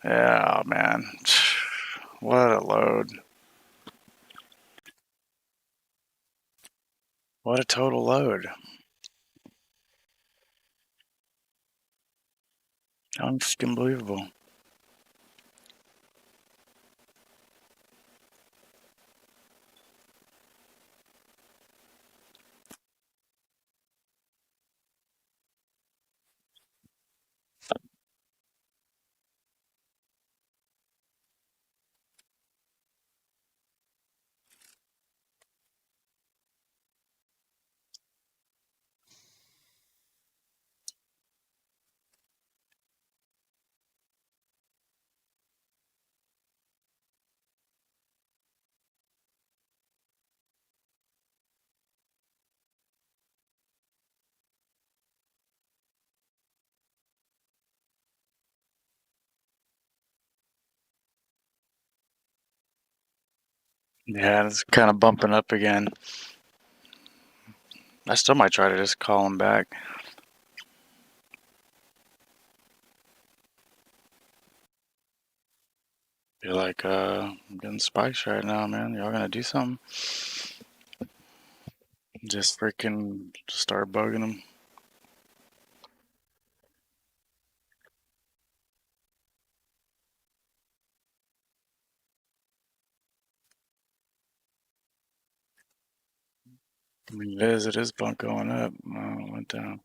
Yeah, man. What a load. What a total load. Unbelievable. Yeah, it's kind of bumping up again. I still might try to just call him back. Be like, I'm getting spikes right now, man. Y'all gonna do something? Just freaking start bugging them. I mean, it is bunk going up. It went down.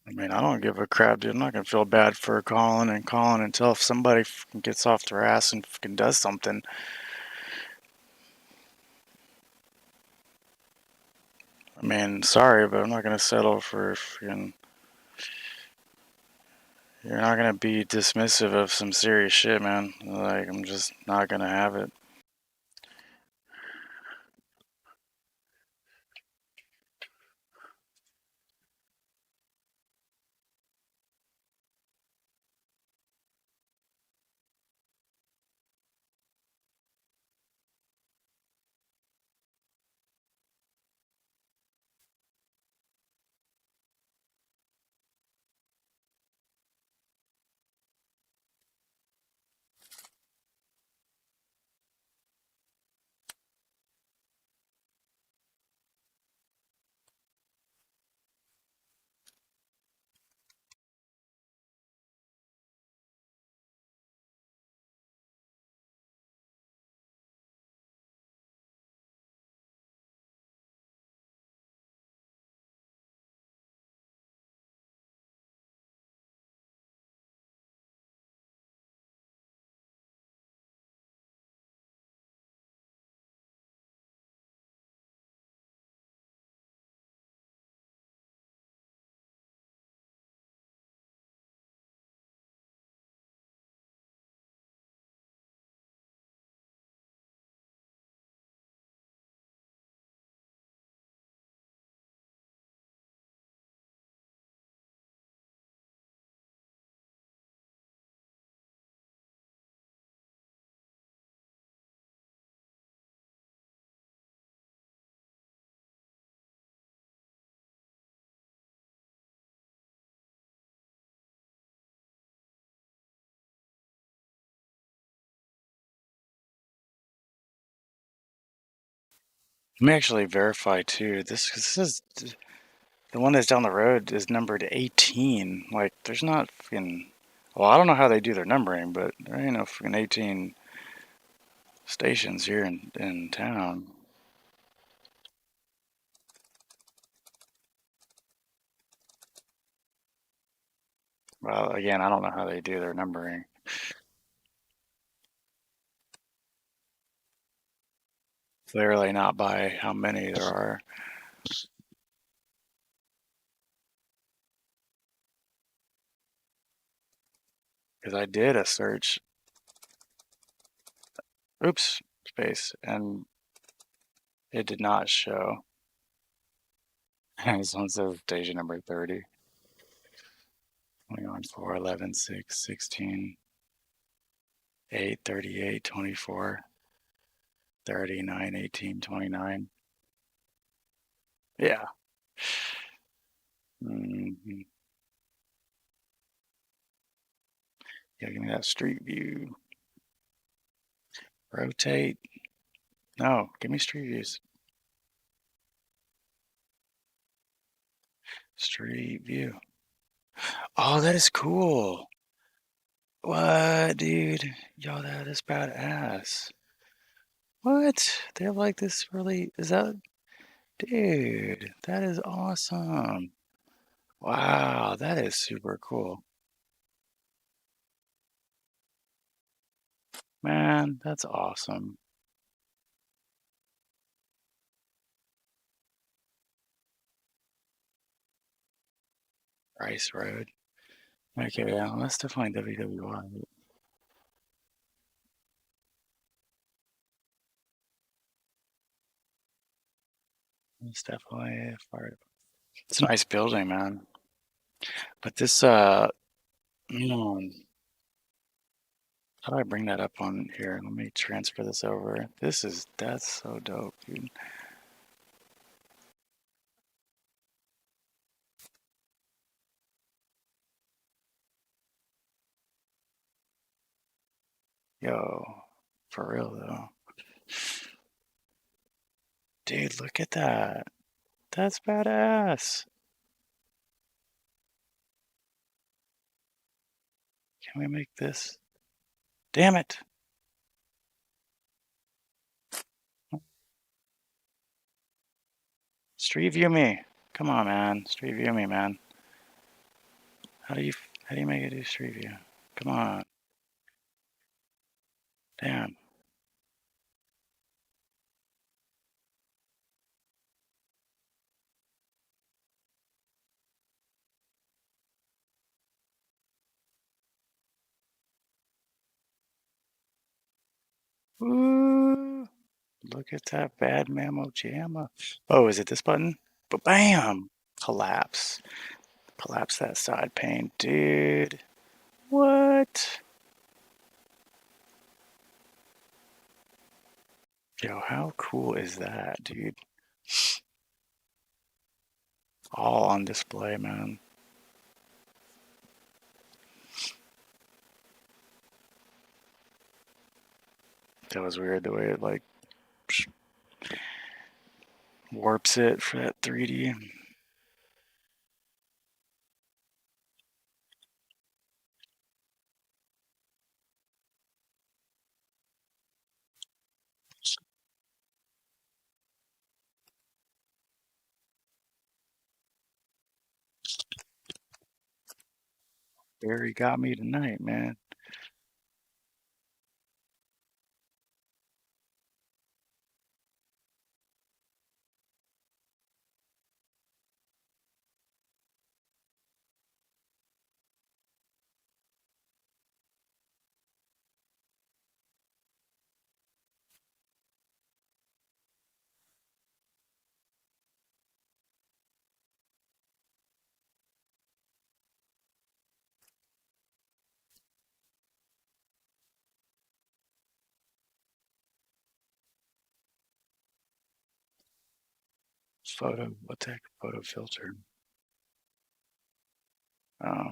I mean, I don't give a crap, dude. I'm not gonna feel bad for calling and calling until if somebody fucking gets off their ass and fucking does something. I mean, sorry, but I'm not gonna settle for fucking. You're not gonna be dismissive of some serious shit, man. Like, I'm just not gonna have it. Let me actually verify too. This is the one that's down the road is numbered 18. Like, there's not fucking. Well, I don't know how they do their numbering, but there ain't no fucking 18 stations here in town. Well, again, I don't know how they do their numbering. Clearly not by how many there are. Because I did a search. Oops. space, and it did not show. And this one says station number 30. 21, 4, 11, 6, 16, 8, 38, 24, 39, 18, 29. Yeah. Mm-hmm. Yeah, give me that street view. Rotate. No, give me street views. Street view. Oh, that is cool. What, dude? Yo, that is badass. What? They have like this really, is that, dude, that is awesome. Wow, that is super cool. Man, that's awesome. Rice Road. Okay, yeah, that's definitely WWI. It's definitely a Fire Dept. It's a nice building, man. But this, how do I bring that up on here? Let me transfer this over. That's so dope, dude. Yo, for real though. Dude, look at that. That's badass. Can we make this? Damn it. Street view me. Come on, man. Street view me, man. How do you make it do street view? Come on. Damn. Ooh. Look at that bad mammo jamma. Oh, is it this button? But bam! Collapse. Collapse that side pane. Dude. What? Yo, how cool is that, dude? All on display, man. That was weird the way it like warps it for that 3D. Barry got me tonight, man. Photo, what's that photo filter? Oh,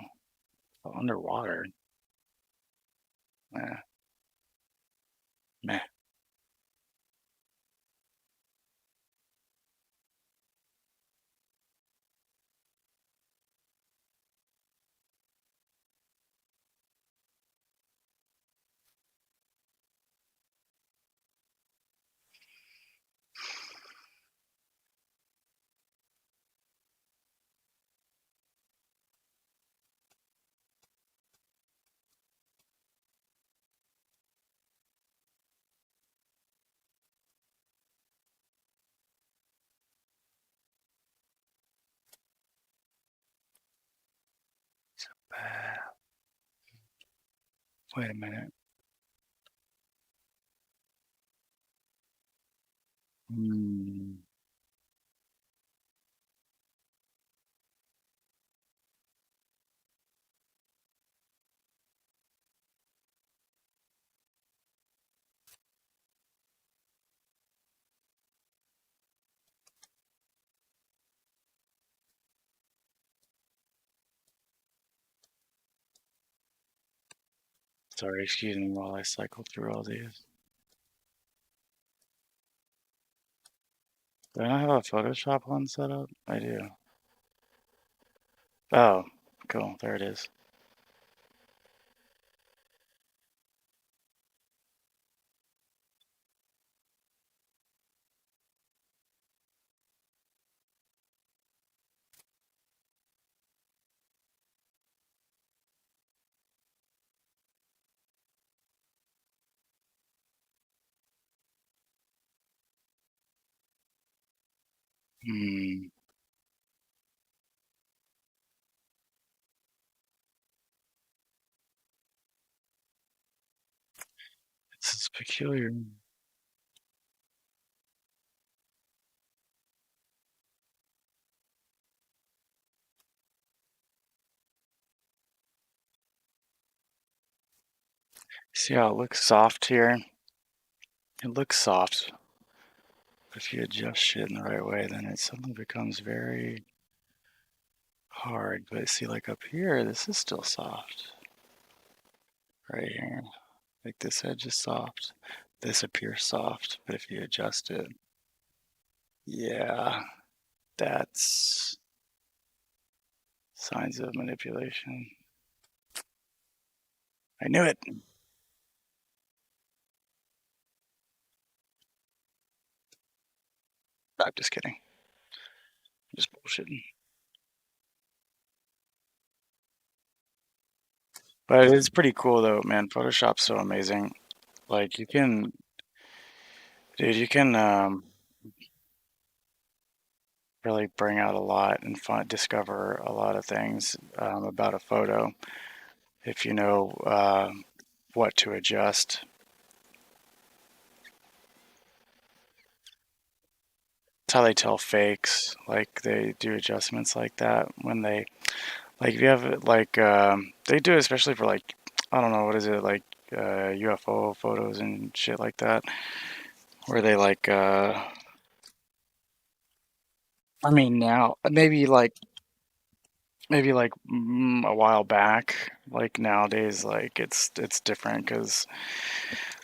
underwater. Meh, meh. Wait a minute. Hmm. Sorry, excuse me while I cycle through all these. Do I not have a Photoshop one set up? I do. Oh, cool. There it is. Hmm. It's peculiar. See how it looks soft here? It looks soft. If you adjust shit in the right way, then it suddenly becomes very hard. But see, like up here, this is still soft. Right here. Like this edge is soft. This appears soft, but if you adjust it, yeah, that's signs of manipulation. I knew it. I'm just kidding. Just bullshitting. But it's pretty cool though, man. Photoshop's so amazing. Like you can, dude, you can really bring out a lot and discover a lot of things about a photo if you know what to adjust. It's how they tell fakes. Like they do adjustments like that when they like if you have it like they do it especially for like I don't know what is it like UFO photos and shit like that where they like I mean now maybe like a while back like nowadays like it's different because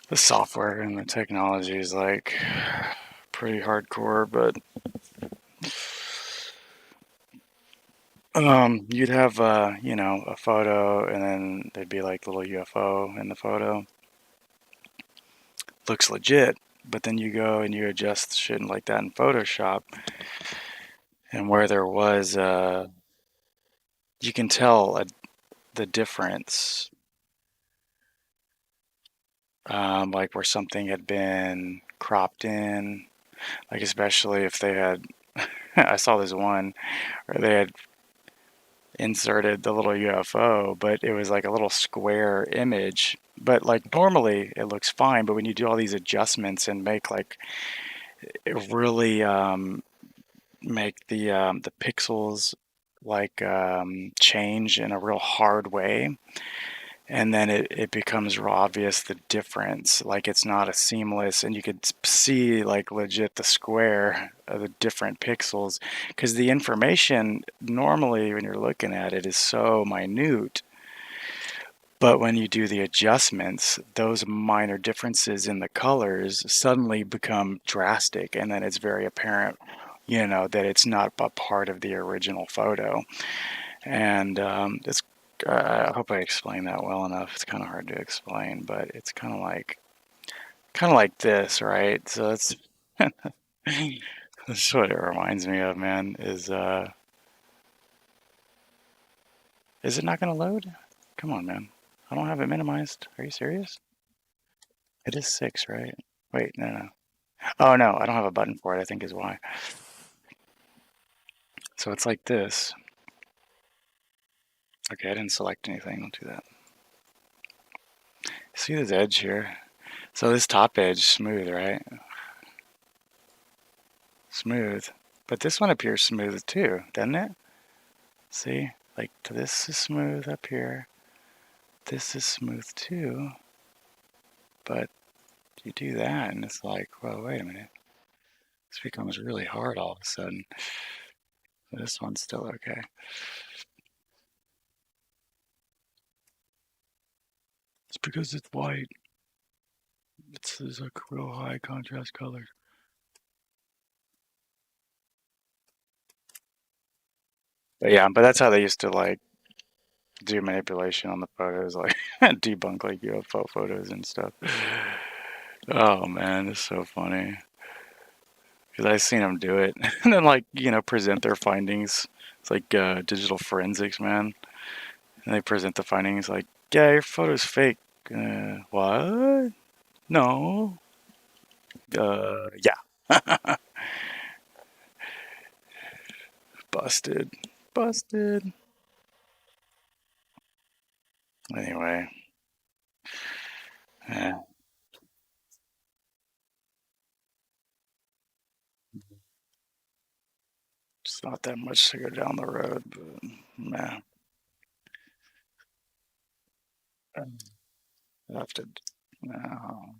the software and the technology is like pretty hardcore but you'd have you know a photo and then there'd be like little UFO in the photo looks legit but then you go and you adjust shit like that in Photoshop and where there was you can tell the difference like where something had been cropped in like especially if they had I saw this one where they had inserted the little UFO, but it was like a little square image. But like normally it looks fine, but when you do all these adjustments and make like it really make the pixels like change in a real hard way, and then it becomes real obvious the difference. Like it's not a seamless, and you could see like legit the square of the different pixels because the information normally when you're looking at it is so minute. But when you do the adjustments, those minor differences in the colors suddenly become drastic, and then it's very apparent, you know, that it's not a part of the original photo. And it's I hope I explained that well enough. It's kind of hard to explain, but it's kind of like this, right? So that's that's what it reminds me of, man. Is it not going to load? Come on, man. I don't have it minimized. Are you serious? It is 6, right? Wait, no, no. Oh no, I don't have a button for it, I think is why. So it's like this. Okay, I didn't select anything. I'll do that. See this edge here? So this top edge smooth, right? smooth. But this one appears smooth too, doesn't it? See? Like this is smooth up here. This is smooth too. But you do that and it's like, well, wait a minute. This becomes really hard all of a sudden. This one's still okay. It's because it's white. It's a real high contrast color. But yeah, but that's how they used to like do manipulation on the photos, like debunk like UFO photos and stuff. Oh man, it's so funny. Because I've seen them do it and then like, present their findings. It's like digital forensics, man. And they present the findings like, yeah, your photo's fake. What? No. Yeah. Busted. Busted. Anyway. Yeah. It's not that much to go down the road, but man. I have to. No.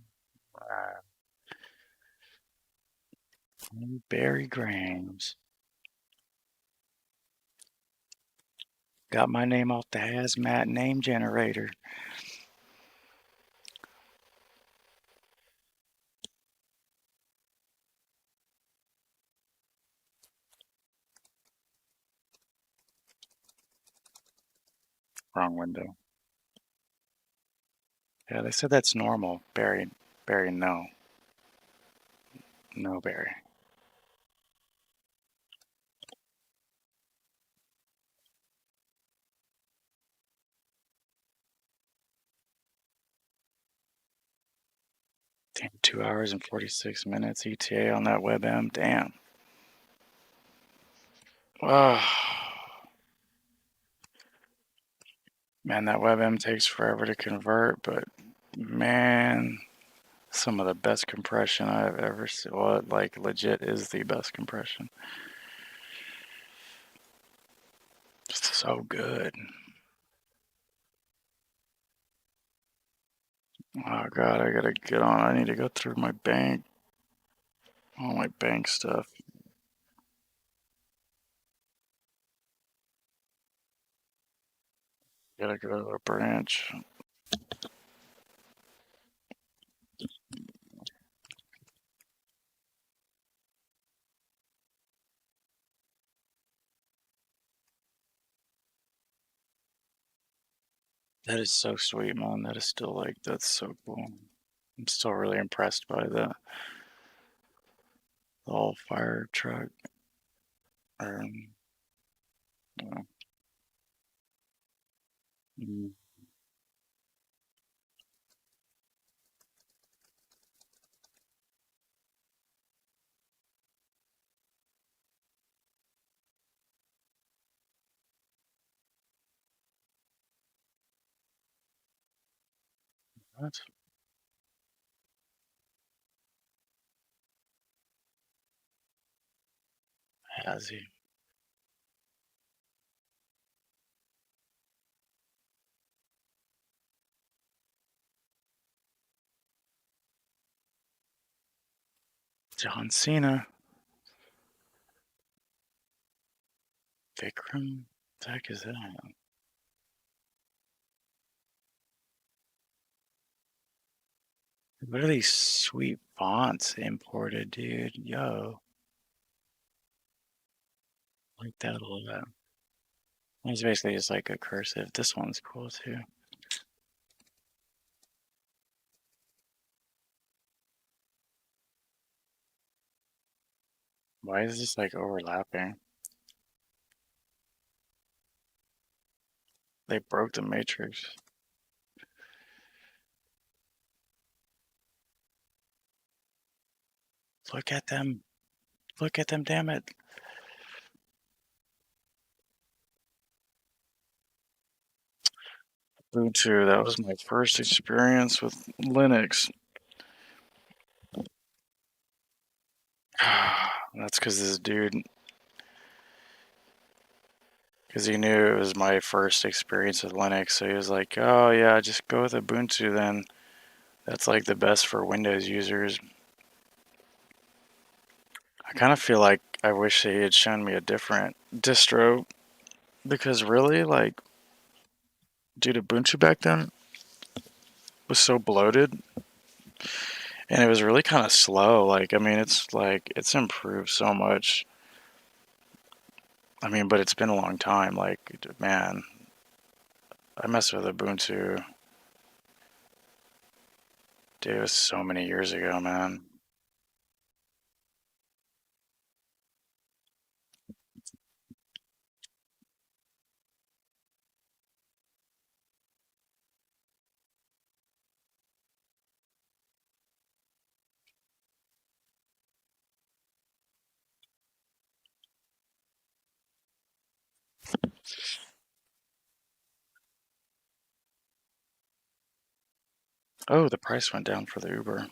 Barry Grams. Got my name off the hazmat name generator. Wrong window. Yeah, they said that's normal. Barry, no. No, Barry. Damn, 2 hours and 46 minutes ETA on that WebM. Damn. Oh, man, that WebM takes forever to convert, but man, some of the best compression I've ever seen. Well, like legit is the best compression. Just so good. Oh god, I gotta get on. I need to go through my bank. All my bank stuff. Gotta go to a branch. That is so sweet, man. That is still like, that's so cool. I'm still really impressed by the all fire truck. Yeah. Mm, what? Has he? John Cena. Vikram? What the heck is that? What are these sweet fonts imported, dude? Yo, like that a lot. It's basically just like a cursive. This one's cool too. Why is this like overlapping? They broke the matrix. Look at them. Look at them, damn it. Ubuntu, that was my first experience with Linux. That's because this dude, because he knew it was my first experience with Linux, so he was like, "Oh yeah, just go with Ubuntu then. That's like the best for Windows users." I kind of feel like I wish he had shown me a different distro because really, like, dude, Ubuntu back then was so bloated and it was really kind of slow. Like, I mean, it's improved so much. I mean, but it's been a long time. Like, man, I messed with Ubuntu. Dude, it was so many years ago, man. Oh, the price went down for the Uber.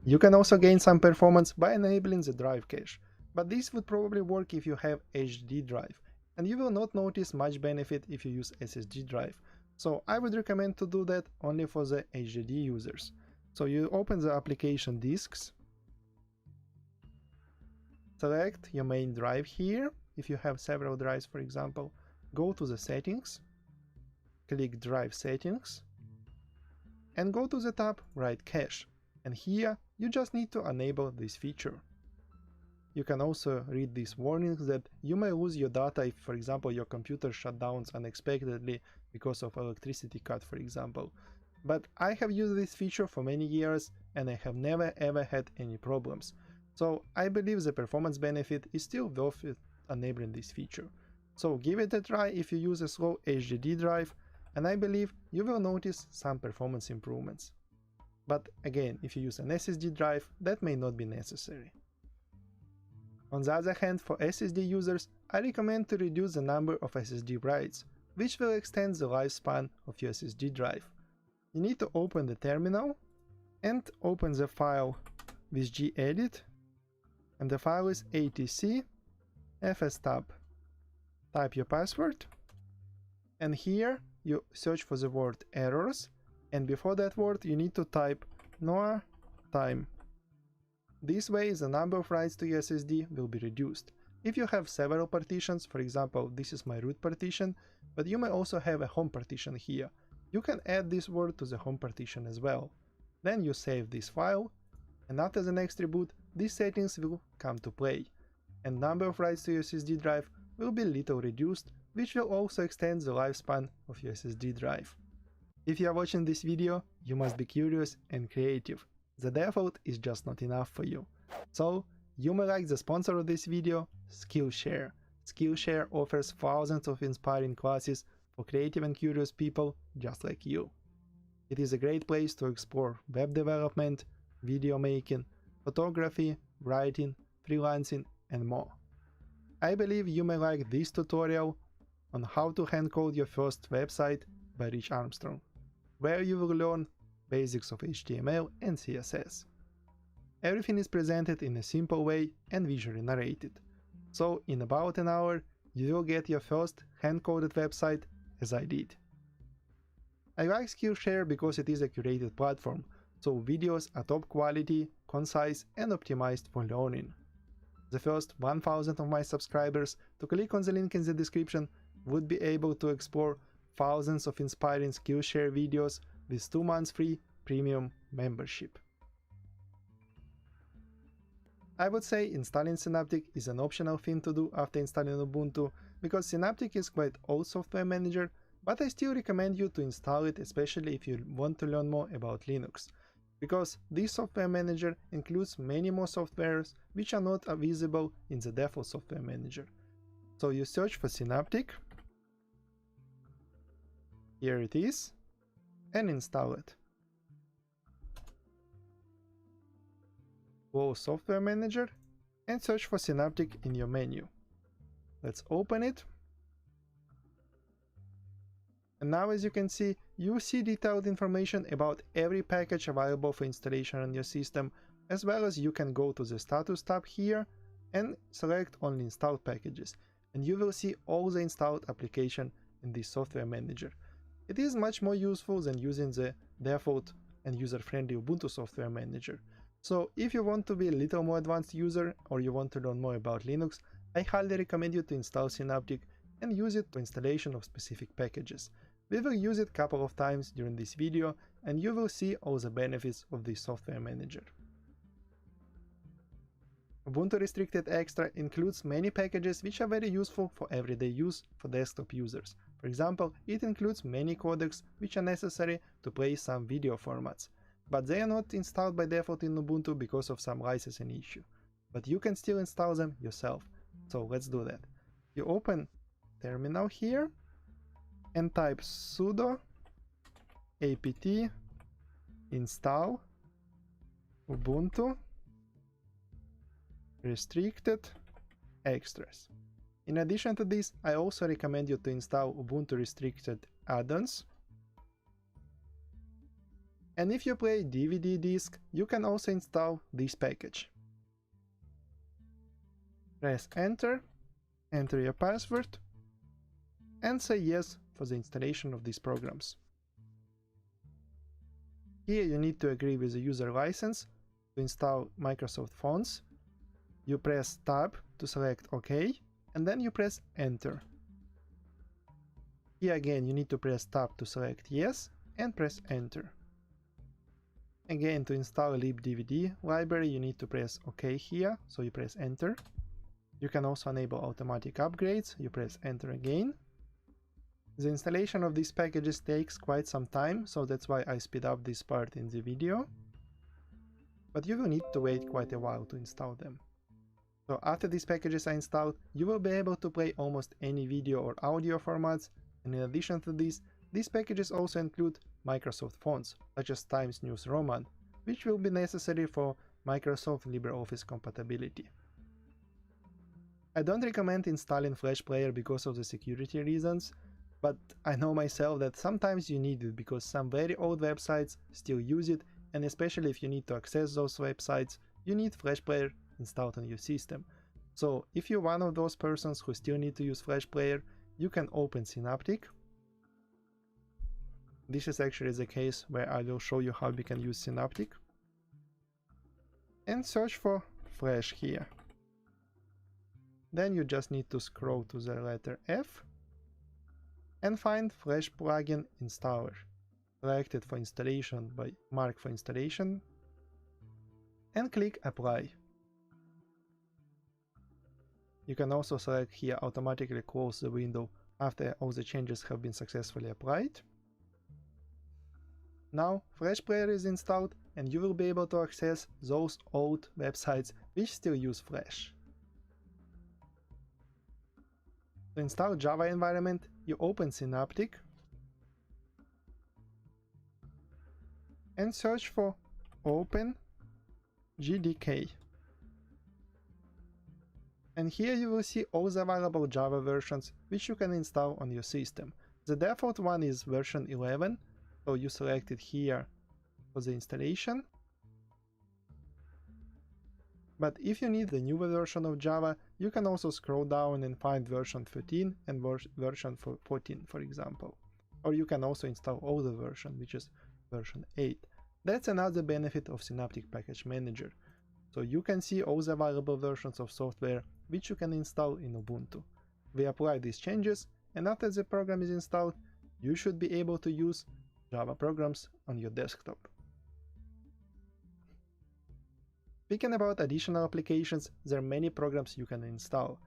You can also gain some performance by enabling the drive cache, but this would probably work if you have HDD drive, and you will not notice much benefit if you use SSD drive. So I would recommend to do that only for the HDD users. So you open the application disks, select your main drive here, if you have several drives for example, go to the settings, click drive settings, and go to the tab write cache, and here you just need to enable this feature. You can also read these warnings that you may lose your data if, for example, your computer shut down unexpectedly because of electricity cut, for example. But I have used this feature for many years and I have never ever had any problems. So I believe the performance benefit is still worth it enabling this feature. So give it a try if you use a slow HDD drive, and I believe you will notice some performance improvements. But again, if you use an SSD drive, that may not be necessary. On the other hand, for SSD users, I recommend to reduce the number of SSD writes, which will extend the lifespan of your SSD drive. You need to open the terminal and open the file with gedit, and the file is atc fstab. Type your password, and here you search for the word errors, and before that word you need to type noah time. This way the number of writes to your SSD will be reduced. If you have several partitions, for example this is my root partition, but you may also have a home partition here, you can add this word to the home partition as well. Then you save this file, and after the next reboot these settings will come to play, and number of writes to your SSD drive will be little reduced, which will also extend the lifespan of your SSD drive. If you are watching this video, you must be curious and creative. The default is just not enough for you. So, you may like the sponsor of this video, Skillshare. Skillshare offers thousands of inspiring classes for creative and curious people just like you. It is a great place to explore web development, video making, photography, writing, freelancing, and more. I believe you may like this tutorial on how to handcode your first website by Rich Armstrong, where you will learn basics of HTML and CSS. Everything is presented in a simple way and visually narrated. So in about an hour you will get your first hand-coded website as I did. I like Skillshare because it is a curated platform, so videos are top quality, concise and optimized for learning. The first 1000 of my subscribers to click on the link in the description would be able to explore thousands of inspiring Skillshare videos with 2 months free premium membership. I would say installing Synaptic is an optional thing to do after installing Ubuntu, because Synaptic is quite old software manager, but I still recommend you to install it, especially if you want to learn more about Linux, because this software manager includes many more softwares which are not visible in the default software manager. So you search for Synaptic, here it is, and install it. Close Software Manager and search for Synaptic in your menu. Let's open it. And now, as you can see, you see detailed information about every package available for installation on your system, as well as you can go to the Status tab here and select only installed packages, and you will see all the installed application in this software manager. It is much more useful than using the default and user-friendly Ubuntu software manager. So if you want to be a little more advanced user, or you want to learn more about Linux, I highly recommend you to install Synaptic and use it for installation of specific packages. We will use it a couple of times during this video, and you will see all the benefits of this software manager. Ubuntu Restricted Extra includes many packages which are very useful for everyday use for desktop users. For example, it includes many codecs which are necessary to play some video formats, but they are not installed by default in Ubuntu because of some licensing issue. But you can still install them yourself. So let's do that. You open terminal here and type sudo apt install ubuntu restricted extras. In addition to this, I also recommend you to install Ubuntu restricted add-ons. And if you play DVD disc, you can also install this package. Press enter, enter your password, and say yes for the installation of these programs. Here you need to agree with the user license to install Microsoft Fonts. You press Tab to select OK, and then you press enter. Here again you need to press Tab to select yes, and press enter. Again, to install libDVD library, you need to press OK here, so you press enter. You can also enable automatic upgrades, you press enter again. The installation of these packages takes quite some time, so that's why I speed up this part in the video. But you will need to wait quite a while to install them. So after these packages are installed, you will be able to play almost any video or audio formats, and in addition to this, these packages also include Microsoft fonts, such as Times News Roman, which will be necessary for Microsoft LibreOffice compatibility. I don't recommend installing Flash Player because of the security reasons, but I know myself that sometimes you need it because some very old websites still use it, and especially if you need to access those websites, you need Flash Player installed on your system. So if you're one of those persons who still need to use Flash Player, you can open Synaptic. This is actually the case where I will show you how we can use Synaptic. And search for Flash here. Then you just need to scroll to the letter F and find Flash Plugin Installer. Select it for installation by Mark for installation and click Apply. You can also select here automatically close the window after all the changes have been successfully applied. Now Flash Player is installed and you will be able to access those old websites which still use Flash. To install Java environment, you open Synaptic and search for Open GDK. And here you will see all the available Java versions which you can install on your system. The default one is version 11, so you select it here for the installation. But if you need the newer version of Java, you can also scroll down and find version 13 and version 14, for example. Or you can also install older version, which is version 8. That's another benefit of Synaptic Package Manager. So you can see all the available versions of software which you can install in Ubuntu. We apply these changes, and after the program is installed, you should be able to use Java programs on your desktop. Speaking about additional applications, there are many programs you can install.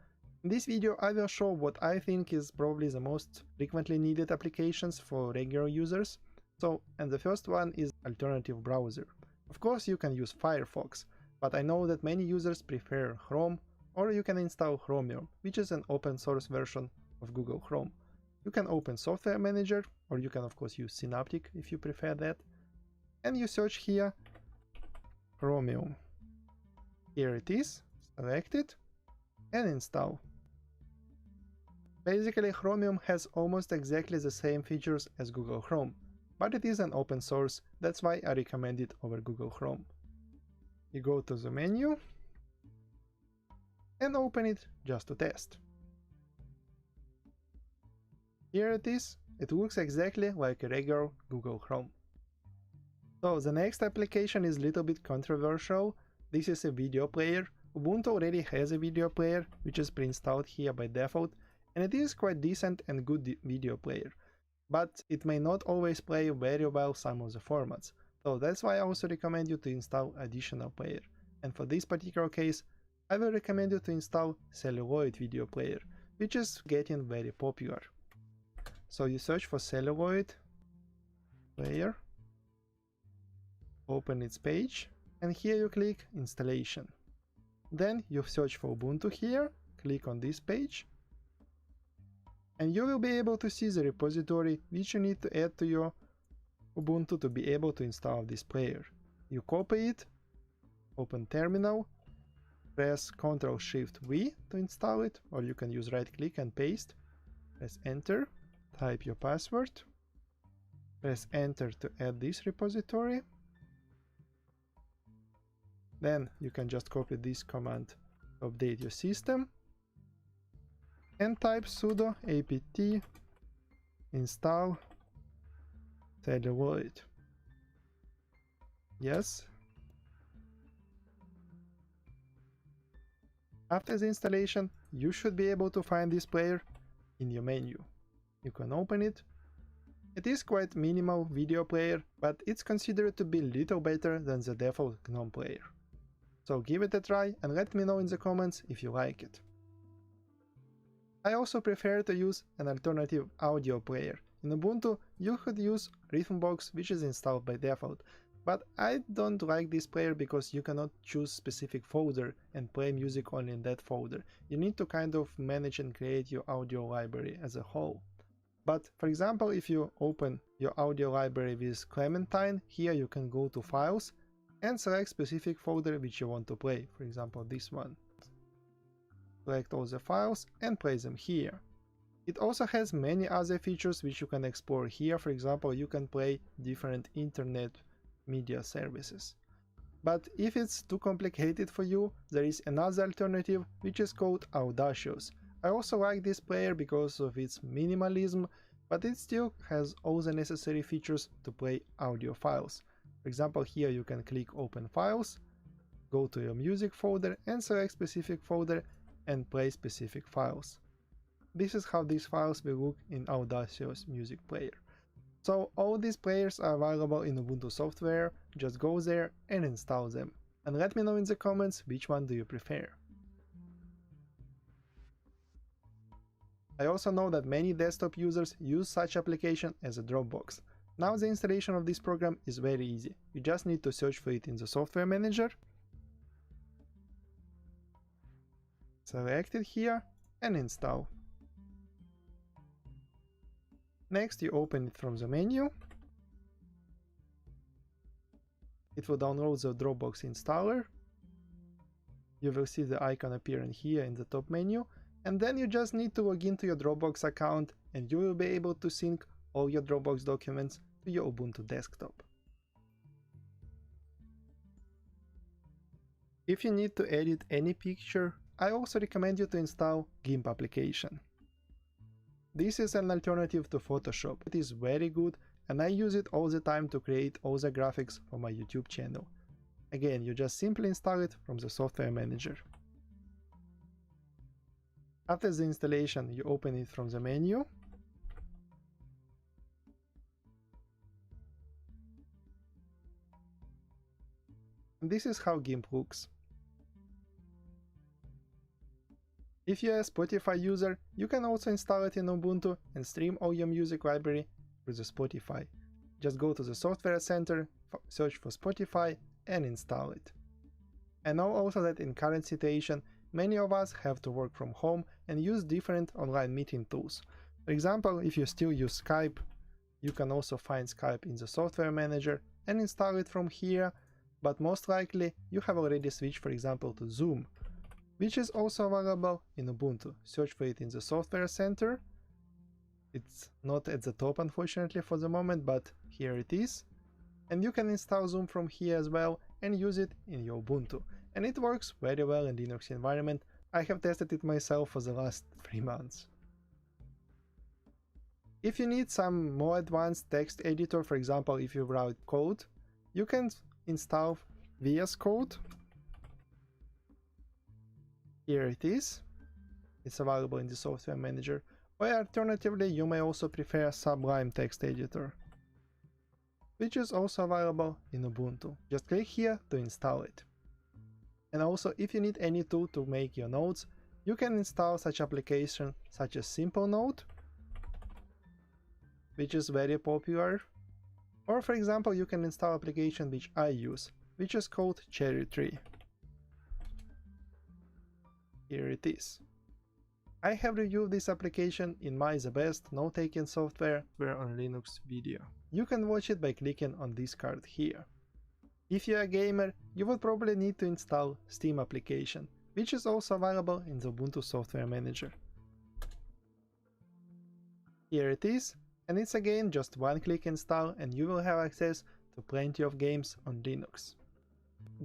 In this video I will show what I think is probably the most frequently needed applications for regular users. And the first one is alternative browser. Of course you can use Firefox, but I know that many users prefer Chrome, or you can install Chromium, which is an open source version of Google Chrome. You can open Software Manager, or you can of course use Synaptic if you prefer that, and you search here Chromium. Here it is, select it, and install. Basically, Chromium has almost exactly the same features as Google Chrome, but it is an open source, that's why I recommend it over Google Chrome. You go to the menu and open it just to test. Here it is, it looks exactly like a regular Google Chrome. So the next application is a little bit controversial. This is a video player. Ubuntu already has a video player, which is pre-installed here by default, and it is quite decent and good video player. But it may not always play very well some of the formats. So that's why I also recommend you to install additional player. And for this particular case, I will recommend you to install Celluloid video player, which is getting very popular. So you search for Celluloid player, open its page, and here you click installation. Then you search for Ubuntu here, click on this page, and you will be able to see the repository which you need to add to your Ubuntu to be able to install this player. You copy it, open terminal, press Ctrl+Shift+V to install it, or you can use right click and paste, press enter, type your password, press enter to add this repository. Then you can just copy this command to update your system and type sudo apt install celluloid. Yes. After the installation, you should be able to find this player in your menu. You can open it. It is quite minimal video player, but it's considered to be little better than the default GNOME player. So give it a try and let me know in the comments if you like it. I also prefer to use an alternative audio player. In Ubuntu, you could use Rhythmbox, which is installed by default, but I don't like this player because you cannot choose specific folder and play music only in that folder. You need to kind of manage and create your audio library as a whole. But for example, if you open your audio library with Clementine, here you can go to Files and select specific folder which you want to play, for example this one. Select all the files and play them here. It also has many other features which you can explore here. For example, you can play different internet media services. But if it's too complicated for you, there is another alternative which is called Audacious. I also like this player because of its minimalism, but it still has all the necessary features to play audio files. For example, here you can click Open Files, go to your music folder and select specific folder and play specific files. This is how these files will look in Audacious music player. So all these players are available in Ubuntu software, just go there and install them. And let me know in the comments which one do you prefer. I also know that many desktop users use such application as a Dropbox. Now the installation of this program is very easy. You just need to search for it in the software manager, select it here and install. Next you open it from the menu. It will download the Dropbox installer. You will see the icon appearing here in the top menu, and then you just need to log into your Dropbox account and you will be able to sync all your Dropbox documents to your Ubuntu desktop. If you need to edit any picture, I also recommend you to install GIMP application. This is an alternative to Photoshop. It is very good and I use it all the time to create all the graphics for my YouTube channel. Again, you just simply install it from the software manager. After the installation, you open it from the menu. And this is how GIMP looks. If you're a Spotify user, you can also install it in Ubuntu and stream all your music library through the Spotify. Just go to the Software Center, search for Spotify and install it. I know also that in current situation, many of us have to work from home and use different online meeting tools. For example, if you still use Skype, you can also find Skype in the software manager and install it from here, but most likely you have already switched, for example, to Zoom, which is also available in Ubuntu. Search for it in the Software Center. It's not at the top, unfortunately, for the moment, but here it is. And you can install Zoom from here as well and use it in your Ubuntu. And it works very well in Linux environment. I have tested it myself for the last 3 months. If you need some more advanced text editor, for example, if you write code, you can install VS Code. Here it is. It's available in the software manager. Or alternatively, you may also prefer Sublime text editor, which is also available in Ubuntu. Just click here to install it. And also, if you need any tool to make your notes, you can install such application such as Simple Note, which is very popular. Or for example, you can install application which I use, which is called Cherry Tree. Here it is. I have reviewed this application in my The Best Note-taking software on Linux video. You can watch it by clicking on this card here. If you're a gamer, you would probably need to install Steam application, which is also available in the Ubuntu Software Manager. Here it is, and it's again just one-click install and you will have access to plenty of games on Linux.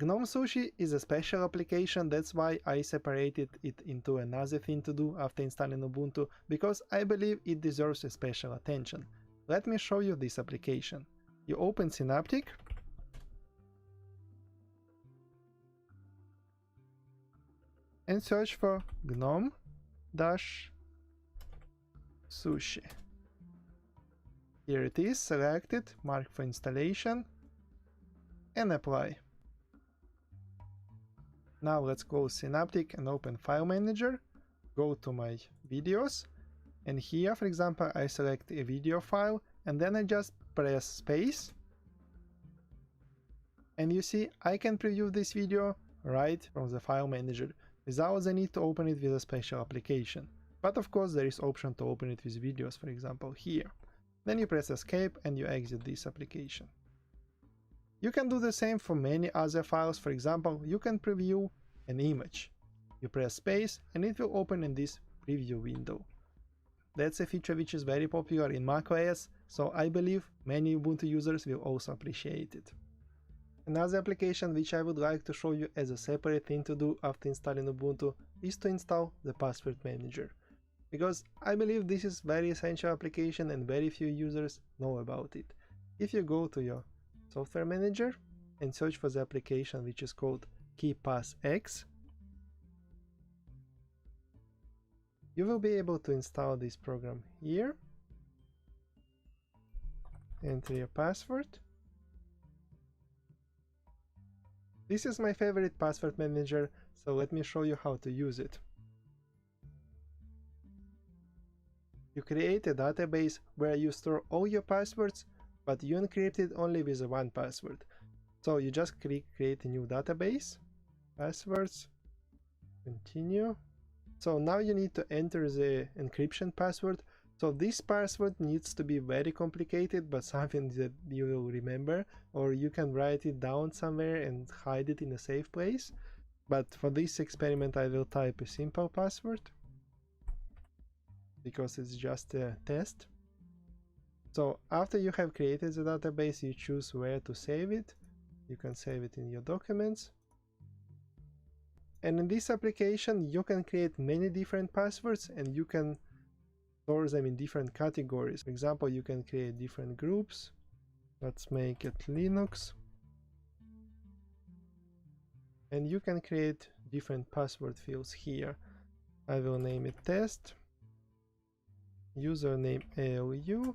GNOME Sushi is a special application, that's why I separated it into another thing to do after installing Ubuntu, because I believe it deserves a special attention. Let me show you this application. You open Synaptic, and search for GNOME-Sushi. Here it is, select it, mark for installation, and apply. Now let's close Synaptic and open File Manager, go to my videos, and here, for example, I select a video file, and then I just press space, and you see I can preview this video right from the File Manager, without the need to open it with a special application. But of course there is option to open it with videos, for example here. Then you press escape and you exit this application. You can do the same for many other files. For example, you can preview an image. You press space and it will open in this preview window. That's a feature which is very popular in macOS, so I believe many Ubuntu users will also appreciate it. Another application which I would like to show you as a separate thing to do after installing Ubuntu is to install the password manager, because I believe this is very essential application and very few users know about it. If you go to your software manager and search for the application which is called KeePassX, you will be able to install this program here. Enter your password. This is my favorite password manager, so let me show you how to use it. You create a database where you store all your passwords, but you encrypt it only with one password. So you just click create a new database, passwords, continue. So now you need to enter the encryption password. So this password needs to be very complicated, but something that you will remember, or you can write it down somewhere and hide it in a safe place. But for this experiment I will type a simple password, because it's just a test. So after you have created the database, you choose where to save it. You can save it in your documents. And in this application you can create many different passwords, and you can store them in different categories. For example, you can create different groups. Let's make it Linux. And you can create different password fields here. I will name it test, username ALU,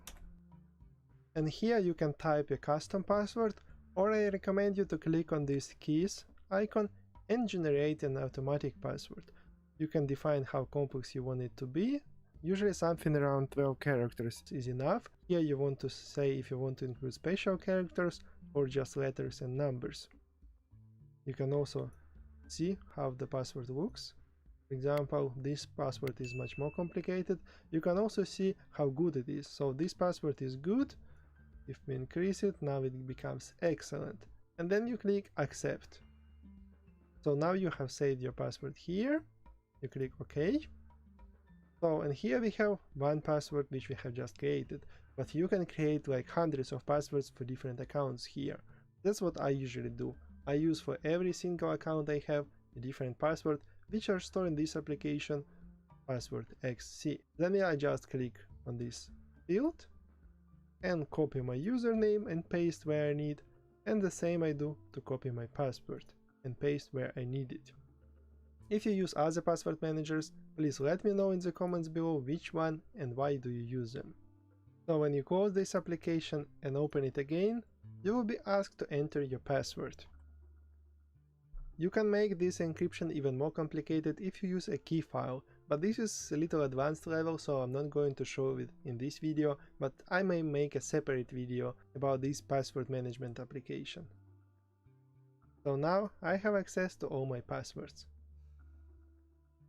and here you can type a custom password, or I recommend you to click on this keys icon and generate an automatic password. You can define how complex you want it to be. Usually something around 12 characters is enough. Here you want to say if you want to include special characters or just letters and numbers. You can also see how the password looks. For example, this password is much more complicated. You can also see how good it is. So this password is good. If we increase it, now it becomes excellent. And then you click accept. So now you have saved your password here. You click OK. So, and here we have one password which we have just created, but you can create like hundreds of passwords for different accounts here. That's what I usually do. I use for every single account I have a different password, which are stored in this application, password XC. Then I just click on this field and copy my username and paste where I need, and the same I do to copy my password and paste where I need it. If you use other password managers, please let me know in the comments below which one and why do you use them. So when you close this application and open it again, you will be asked to enter your password. You can make this encryption even more complicated if you use a key file, but this is a little advanced level, so I'm not going to show it in this video, but I may make a separate video about this password management application. So now I have access to all my passwords.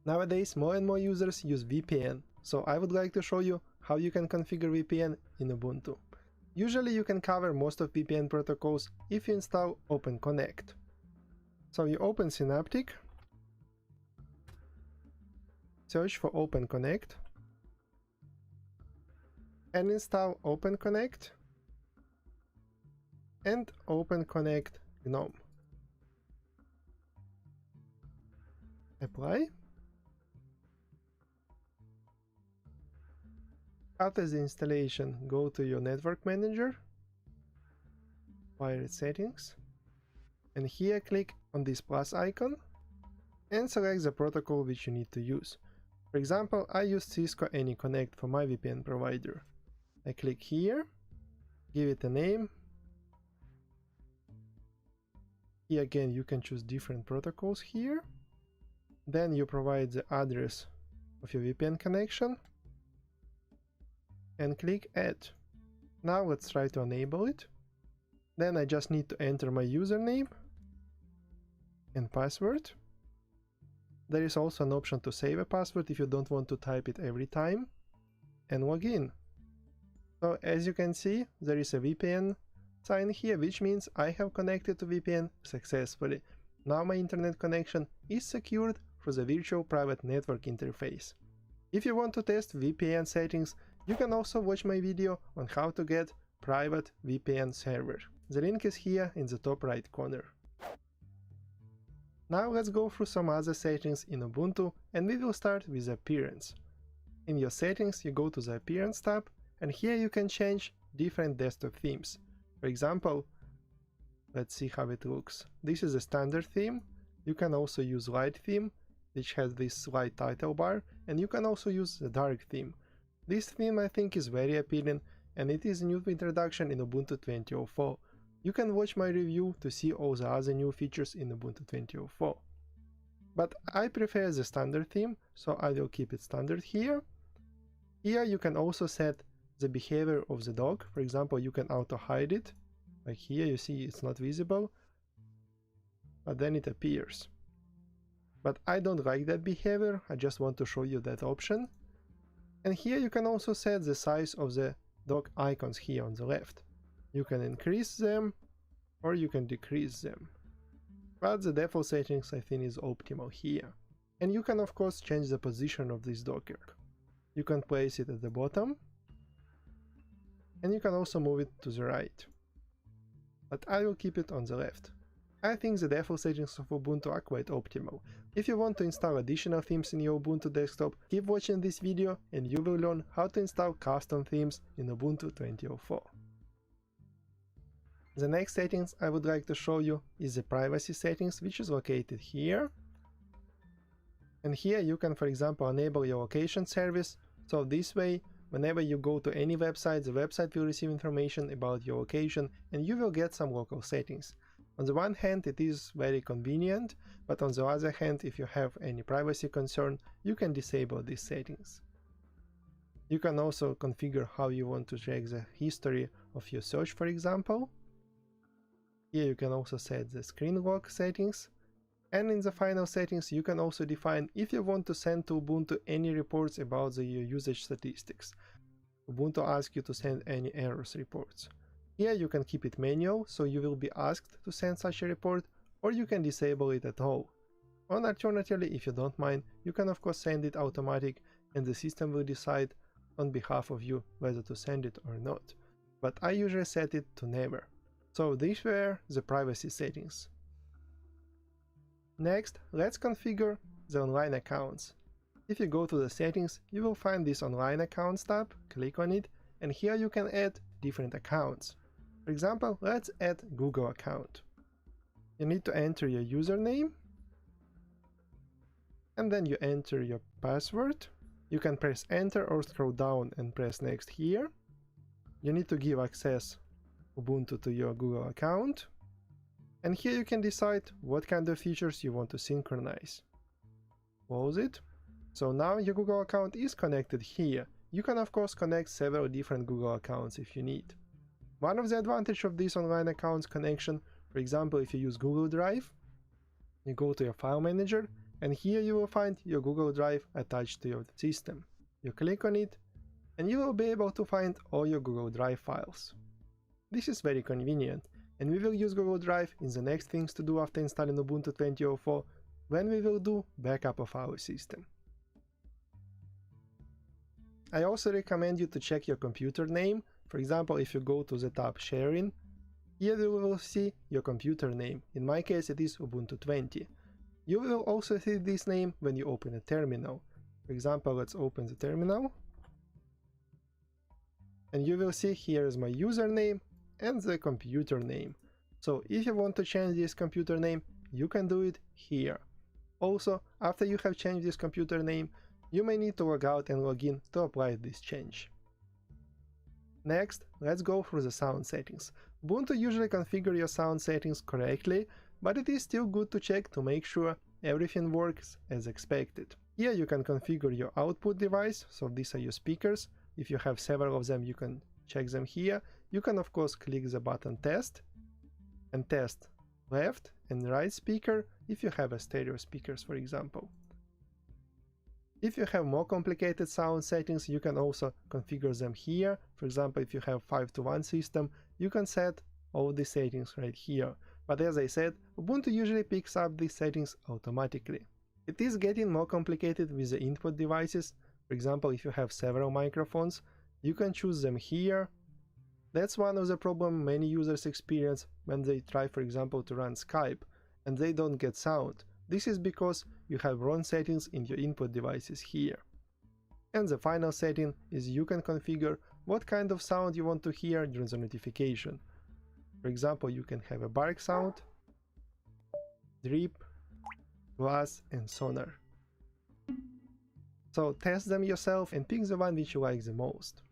Nowadays more and more users use VPN, so I would like to show you how you can configure VPN in Ubuntu. Usually you can cover most of VPN protocols if you install OpenConnect. So you open Synaptic, search for OpenConnect, and install OpenConnect and OpenConnect GNOME. Apply. After the installation, go to your network manager, Fire settings, and here click on this plus icon and select the protocol which you need to use. For example, I use Cisco AnyConnect for my VPN provider. I click here, give it a name. Here again you can choose different protocols here. Then you provide the address of your VPN connection and click add. Now let's try to enable it. Then I just need to enter my username and password. There is also an option to save a password if you don't want to type it every time, and log in. So as you can see, there is a VPN sign here, which means I have connected to VPN successfully. Now my internet connection is secured through the virtual private network interface. If you want to test VPN settings, you can also watch my video on how to get private VPN server. The link is here in the top right corner. Now let's go through some other settings in Ubuntu, and we will start with appearance. In your settings you go to the appearance tab, and here you can change different desktop themes. For example, let's see how it looks. This is a standard theme. You can also use light theme, which has this light title bar, and you can also use the dark theme. This theme I think is very appealing, and it is a new introduction in Ubuntu 20.04. You can watch my review to see all the other new features in Ubuntu 20.04. But I prefer the standard theme, so I will keep it standard here. Here you can also set the behavior of the dog. For example, you can auto hide it. Like here you see it's not visible, but then it appears. But I don't like that behavior, I just want to show you that option. And here you can also set the size of the dog icons here on the left. You can increase them or you can decrease them. But the default settings I think is optimal here. And you can of course change the position of this docker. You can place it at the bottom, and you can also move it to the right. But I will keep it on the left. I think the default settings of Ubuntu are quite optimal. If you want to install additional themes in your Ubuntu desktop, keep watching this video and you will learn how to install custom themes in Ubuntu 20.04. The next settings I would like to show you is the privacy settings, which is located here. And here you can, for example, enable your location service, so this way whenever you go to any website, the website will receive information about your location and you will get some local settings. On the one hand it is very convenient, but on the other hand, if you have any privacy concern, you can disable these settings. You can also configure how you want to check the history of your search, for example. Here you can also set the screen lock settings. And in the final settings you can also define if you want to send to Ubuntu any reports about your usage statistics. Ubuntu asks you to send any errors reports. Here you can keep it manual, so you will be asked to send such a report, or you can disable it at all. Or alternatively, if you don't mind, you can of course send it automatic and the system will decide on behalf of you whether to send it or not. But I usually set it to never. So these were the privacy settings. Next, let's configure the online accounts. If you go to the settings, you will find this online accounts tab, click on it, and here you can add different accounts. For example, let's add Google account. You need to enter your username, and then you enter your password. You can press enter or scroll down and press next here. You need to give access Ubuntu to your Google account. And here you can decide what kind of features you want to synchronize. Close it. So now your Google account is connected here. You can of course connect several different Google accounts if you need. One of the advantages of this online accounts connection, for example, if you use Google Drive, you go to your file manager and here you will find your Google Drive attached to your system. You click on it and you will be able to find all your Google Drive files. This is very convenient, and we will use Google Drive in the next things to do after installing Ubuntu 20.04 when we will do backup of our system. I also recommend you to check your computer name. For example, if you go to the tab Sharing, here you will see your computer name. In my case it is Ubuntu 20. You will also see this name when you open a terminal. For example, let's open the terminal. And you will see here is my username and the computer name. So if you want to change this computer name, you can do it here. Also, after you have changed this computer name, you may need to log out and log in to apply this change. Next, let's go through the sound settings. Ubuntu usually configures your sound settings correctly, but it is still good to check to make sure everything works as expected. Here you can configure your output device, so these are your speakers. If you have several of them, you can check them here. You can of course click the button test and test left and right speaker if you have a stereo speakers, for example. If you have more complicated sound settings, you can also configure them here. For example, if you have 5:1 system, you can set all the settings right here. But as I said, Ubuntu usually picks up these settings automatically. It is getting more complicated with the input devices. For example, if you have several microphones, you can choose them here. That's one of the problems many users experience when they try, for example, to run Skype and they don't get sound. This is because you have wrong settings in your input devices here. And the final setting is you can configure what kind of sound you want to hear during the notification. For example, you can have a bark sound, drip, glass and sonar. So test them yourself and pick the one which you like the most.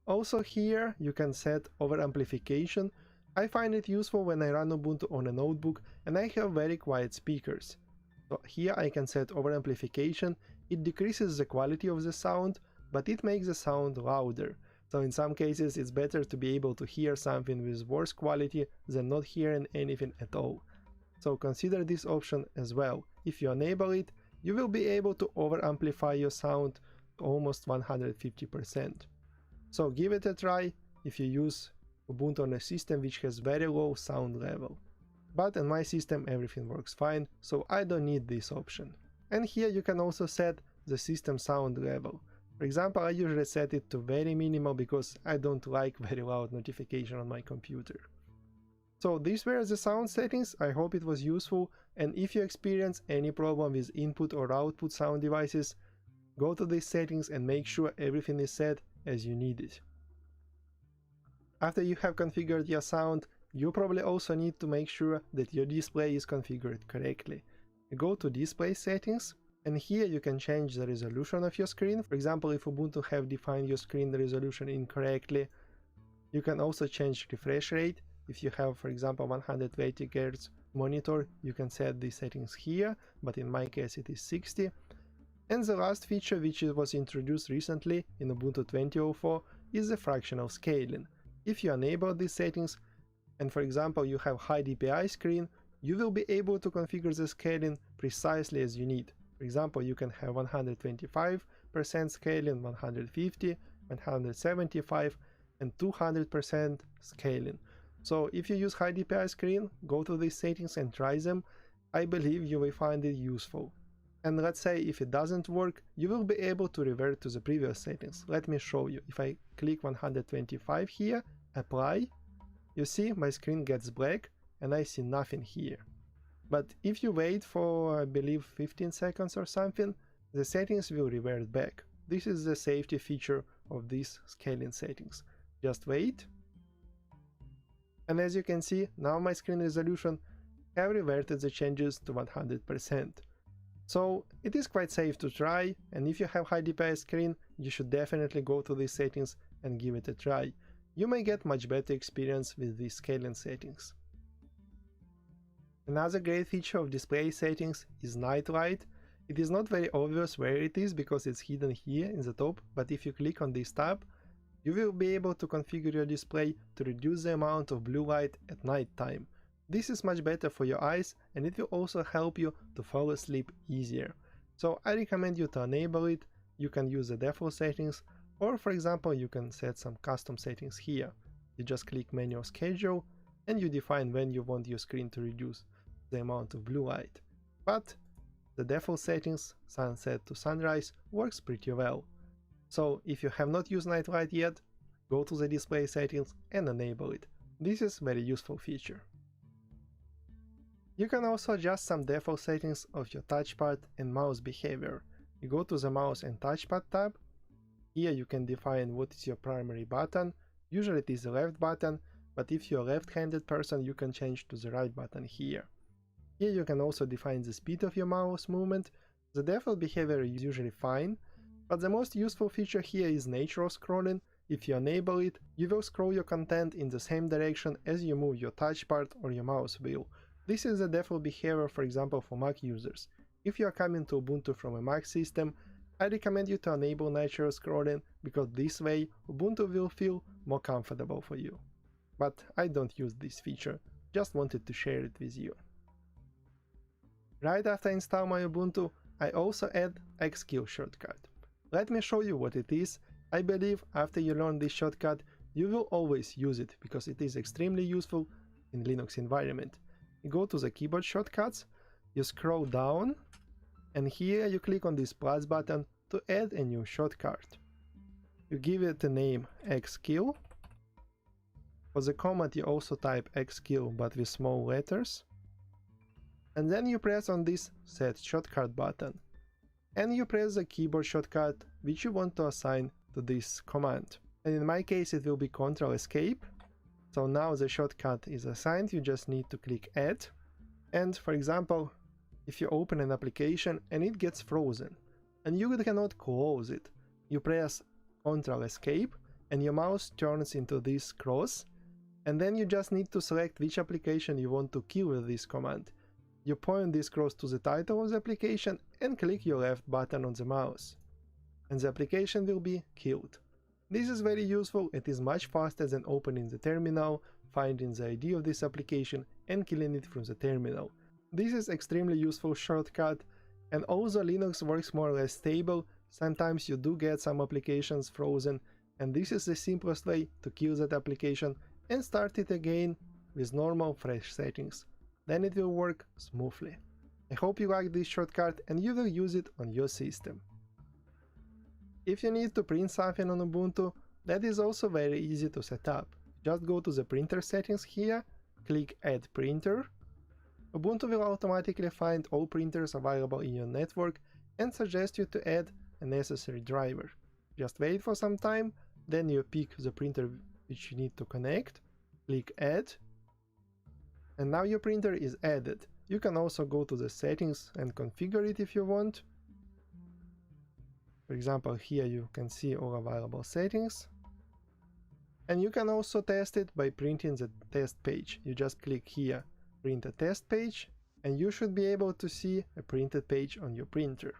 Also here you can set overamplification. I find it useful when I run Ubuntu on a notebook and I have very quiet speakers. So here I can set overamplification. It decreases the quality of the sound, but it makes the sound louder. So in some cases it's better to be able to hear something with worse quality than not hearing anything at all. So consider this option as well. If you enable it, you will be able to overamplify your sound to almost 150%. So give it a try if you use Ubuntu on a system which has very low sound level. But in my system everything works fine, so I don't need this option. And here you can also set the system sound level. For example, I usually set it to very minimal because I don't like very loud notification on my computer. So these were the sound settings. I hope it was useful, and if you experience any problem with input or output sound devices, go to these settings and make sure everything is set as you need it. After you have configured your sound, you probably also need to make sure that your display is configured correctly. Go to display settings, and here you can change the resolution of your screen. For example, if Ubuntu have defined your screen resolution incorrectly, you can also change refresh rate. If you have, for example, 120 Hz monitor, you can set these settings here, but in my case it is 60. And the last feature, which was introduced recently in Ubuntu 20.04, is the fractional scaling. If you enable these settings, and for example you have high DPI screen, you will be able to configure the scaling precisely as you need. For example, you can have 125% scaling, 150, 175, and 200% scaling. So if you use high DPI screen, go to these settings and try them. I believe you will find it useful. And let's say if it doesn't work, you will be able to revert to the previous settings. Let me show you. If I click 125 here, apply, you see my screen gets black and I see nothing here. But if you wait for, I believe, 15 seconds or something, the settings will revert back. This is the safety feature of these scaling settings. Just wait. And as you can see, now my screen resolution have reverted the changes to 100%. So it is quite safe to try, and if you have high DPI screen, you should definitely go to these settings and give it a try. You may get much better experience with these scaling settings. Another great feature of display settings is night light. It is not very obvious where it is because it's hidden here in the top, but if you click on this tab, you will be able to configure your display to reduce the amount of blue light at night time. This is much better for your eyes, and it will also help you to fall asleep easier. So I recommend you to enable it. You can use the default settings, or for example you can set some custom settings here. You just click manual schedule and you define when you want your screen to reduce the amount of blue light. But the default settings, sunset to sunrise, works pretty well. So if you have not used night light yet, go to the display settings and enable it. This is a very useful feature. You can also adjust some default settings of your touchpad and mouse behavior. You go to the mouse and touchpad tab. Here you can define what is your primary button. Usually it is the left button, but if you're a left-handed person, you can change to the right button here. Here you can also define the speed of your mouse movement. The default behavior is usually fine, but the most useful feature here is natural scrolling. If you enable it, you will scroll your content in the same direction as you move your touchpad or your mouse wheel. This is the default behavior, for example, for Mac users. If you are coming to Ubuntu from a Mac system, I recommend you to enable natural scrolling, because this way Ubuntu will feel more comfortable for you. But I don't use this feature, just wanted to share it with you. Right after I install my Ubuntu, I also add Xkill shortcut. Let me show you what it is. I believe after you learn this shortcut, you will always use it, because it is extremely useful in Linux environment. You go to the keyboard shortcuts, you scroll down, and here you click on this plus button to add a new shortcut. You give it a name Xkill. For the command you also type Xkill but with small letters. And then you press on this set shortcut button. And you press the keyboard shortcut which you want to assign to this command. And in my case it will be Ctrl Escape. So now the shortcut is assigned, you just need to click Add. And for example, if you open an application and it gets frozen, and you cannot close it, you press Ctrl Escape and your mouse turns into this cross, and then you just need to select which application you want to kill with this command. You point this cross to the title of the application and click your left button on the mouse, and the application will be killed. This is very useful. It is much faster than opening the terminal, finding the ID of this application and killing it from the terminal. This is extremely useful shortcut, and although Linux works more or less stable, sometimes you do get some applications frozen, and this is the simplest way to kill that application and start it again with normal fresh settings. Then it will work smoothly. I hope you like this shortcut and you will use it on your system. If you need to print something on Ubuntu, that is also very easy to set up. Just go to the printer settings here, click Add Printer. Ubuntu will automatically find all printers available in your network and suggest you to add a necessary driver. Just wait for some time, then you pick the printer which you need to connect, click Add, and now your printer is added. You can also go to the settings and configure it if you want. For example, here you can see all available settings. And you can also test it by printing the test page. You just click here, print a test page, and you should be able to see a printed page on your printer.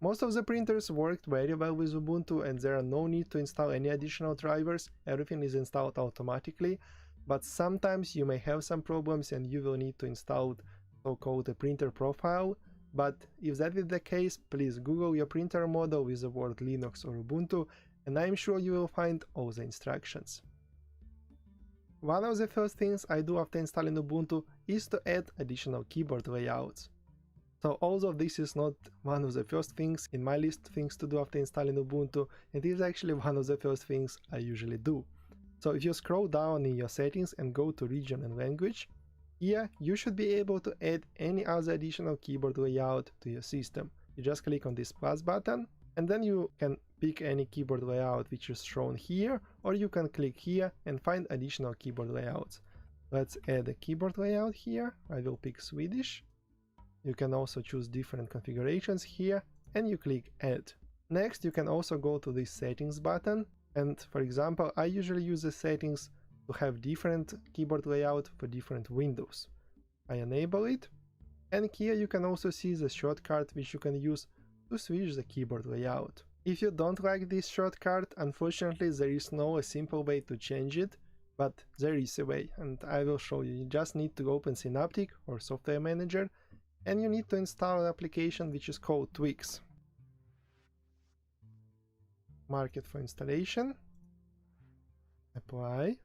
Most of the printers worked very well with Ubuntu and there are no need to install any additional drivers, everything is installed automatically, but sometimes you may have some problems and you will need to install so-called a printer profile. But if that is the case, please Google your printer model with the word Linux or Ubuntu, and I'm sure you will find all the instructions. One of the first things I do after installing Ubuntu is to add additional keyboard layouts. So although this is not one of the first things in my list of things to do after installing Ubuntu, it is actually one of the first things I usually do. So if you scroll down in your settings and go to region and language, here you should be able to add any other additional keyboard layout to your system. You just click on this plus button and then you can pick any keyboard layout which is shown here, or you can click here and find additional keyboard layouts. Let's add a keyboard layout here. I will pick Swedish. You can also choose different configurations here and you click Add. Next you can also go to this settings button, and for example I usually use the settings to have different keyboard layout for different windows. I enable it, and here you can also see the shortcut which you can use to switch the keyboard layout. If you don't like this shortcut, unfortunately there is no simple way to change it, but there is a way and I will show you. You just need to open Synaptic or Software Manager and you need to install an application which is called Twix. Mark it for installation, apply,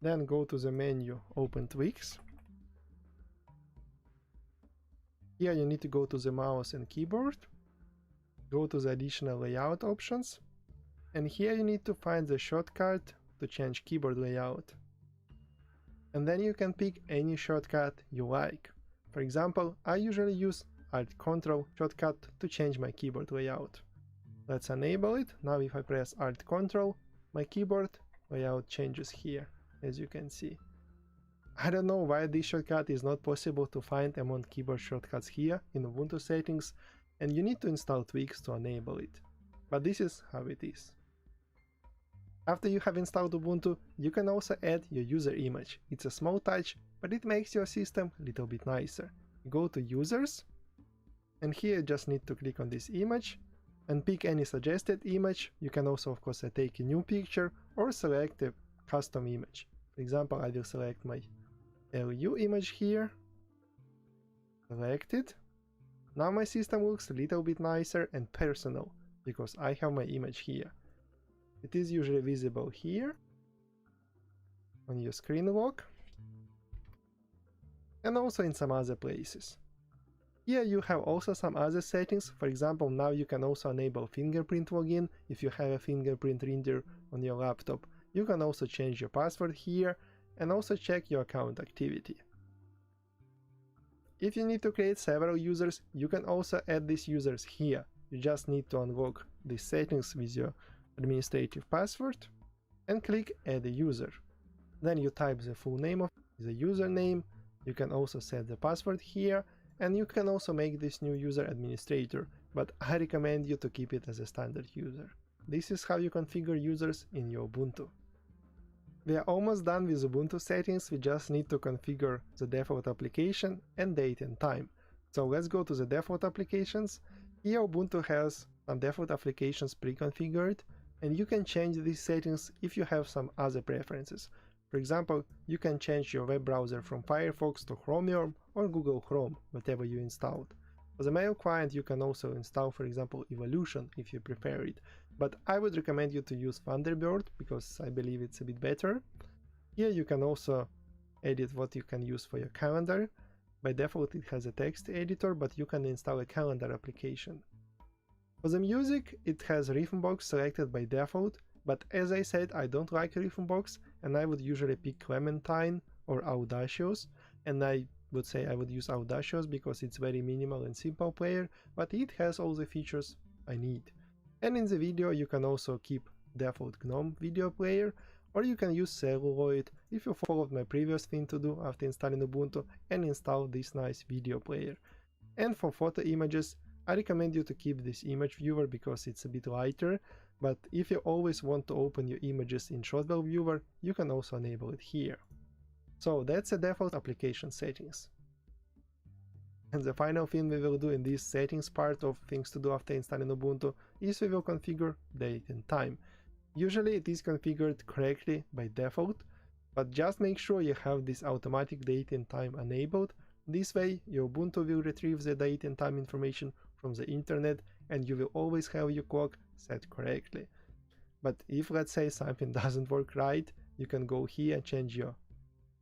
then go to the menu, open Twix. Here you need to go to the mouse and keyboard, go to the additional layout options, and here you need to find the shortcut to change keyboard layout. And then you can pick any shortcut you like. For example, I usually use Alt-Ctrl shortcut to change my keyboard layout. Let's enable it. Now if I press Alt-Ctrl, my keyboard layout changes here, as you can see. I don't know why this shortcut is not possible to find among keyboard shortcuts here in Ubuntu settings, and you need to install Twix to enable it. But this is how it is. After you have installed Ubuntu, you can also add your user image. It's a small touch, but it makes your system a little bit nicer. You go to Users, and here you just need to click on this image and pick any suggested image. You can also of course take a new picture or select a custom image. For example, I will select my LU image here, select it. Now my system looks a little bit nicer and personal because I have my image here. It is usually visible here on your screen lock and also in some other places. Here you have also some other settings. For example, now you can also enable fingerprint login if you have a fingerprint reader on your laptop. You can also change your password here and also check your account activity. If you need to create several users, you can also add these users here. You just need to unlock these settings with your administrative password and click Add a user. Then you type the full name of the username. You can also set the password here, and you can also make this new user administrator, but I recommend you to keep it as a standard user. This is how you configure users in your Ubuntu. We are almost done with Ubuntu settings. We just need to configure the default application and date and time. So let's go to the default applications. Here Ubuntu has some default applications pre-configured, and you can change these settings if you have some other preferences. For example, you can change your web browser from Firefox to Chromium or Google Chrome, whatever you installed. For the mail client you can also install, for example, Evolution if you prefer it, but I would recommend you to use Thunderbird because I believe it's a bit better. Here you can also edit what you can use for your calendar. By default it has a text editor, but you can install a calendar application. For the music, it has Rhythmbox selected by default, But as I said, I don't like Rhythmbox, and I would usually pick Clementine or Audacious, and I would say I would use Audacious because it's very minimal and simple player, but it has all the features I need. And in the video you can also keep default GNOME video player, or you can use Celluloid if you followed my previous thing to do after installing Ubuntu and install this nice video player. And for photo images, I recommend you to keep this image viewer because it's a bit lighter, but if you always want to open your images in Shotwell viewer, you can also enable it here. So that's the default application settings. And the final thing we will do in this settings part of things to do after installing Ubuntu is we will configure date and time. Usually it is configured correctly by default, but just make sure you have this automatic date and time enabled. This way your Ubuntu will retrieve the date and time information from the internet and you will always have your clock set correctly. But if, let's say, something doesn't work right, you can go here and change your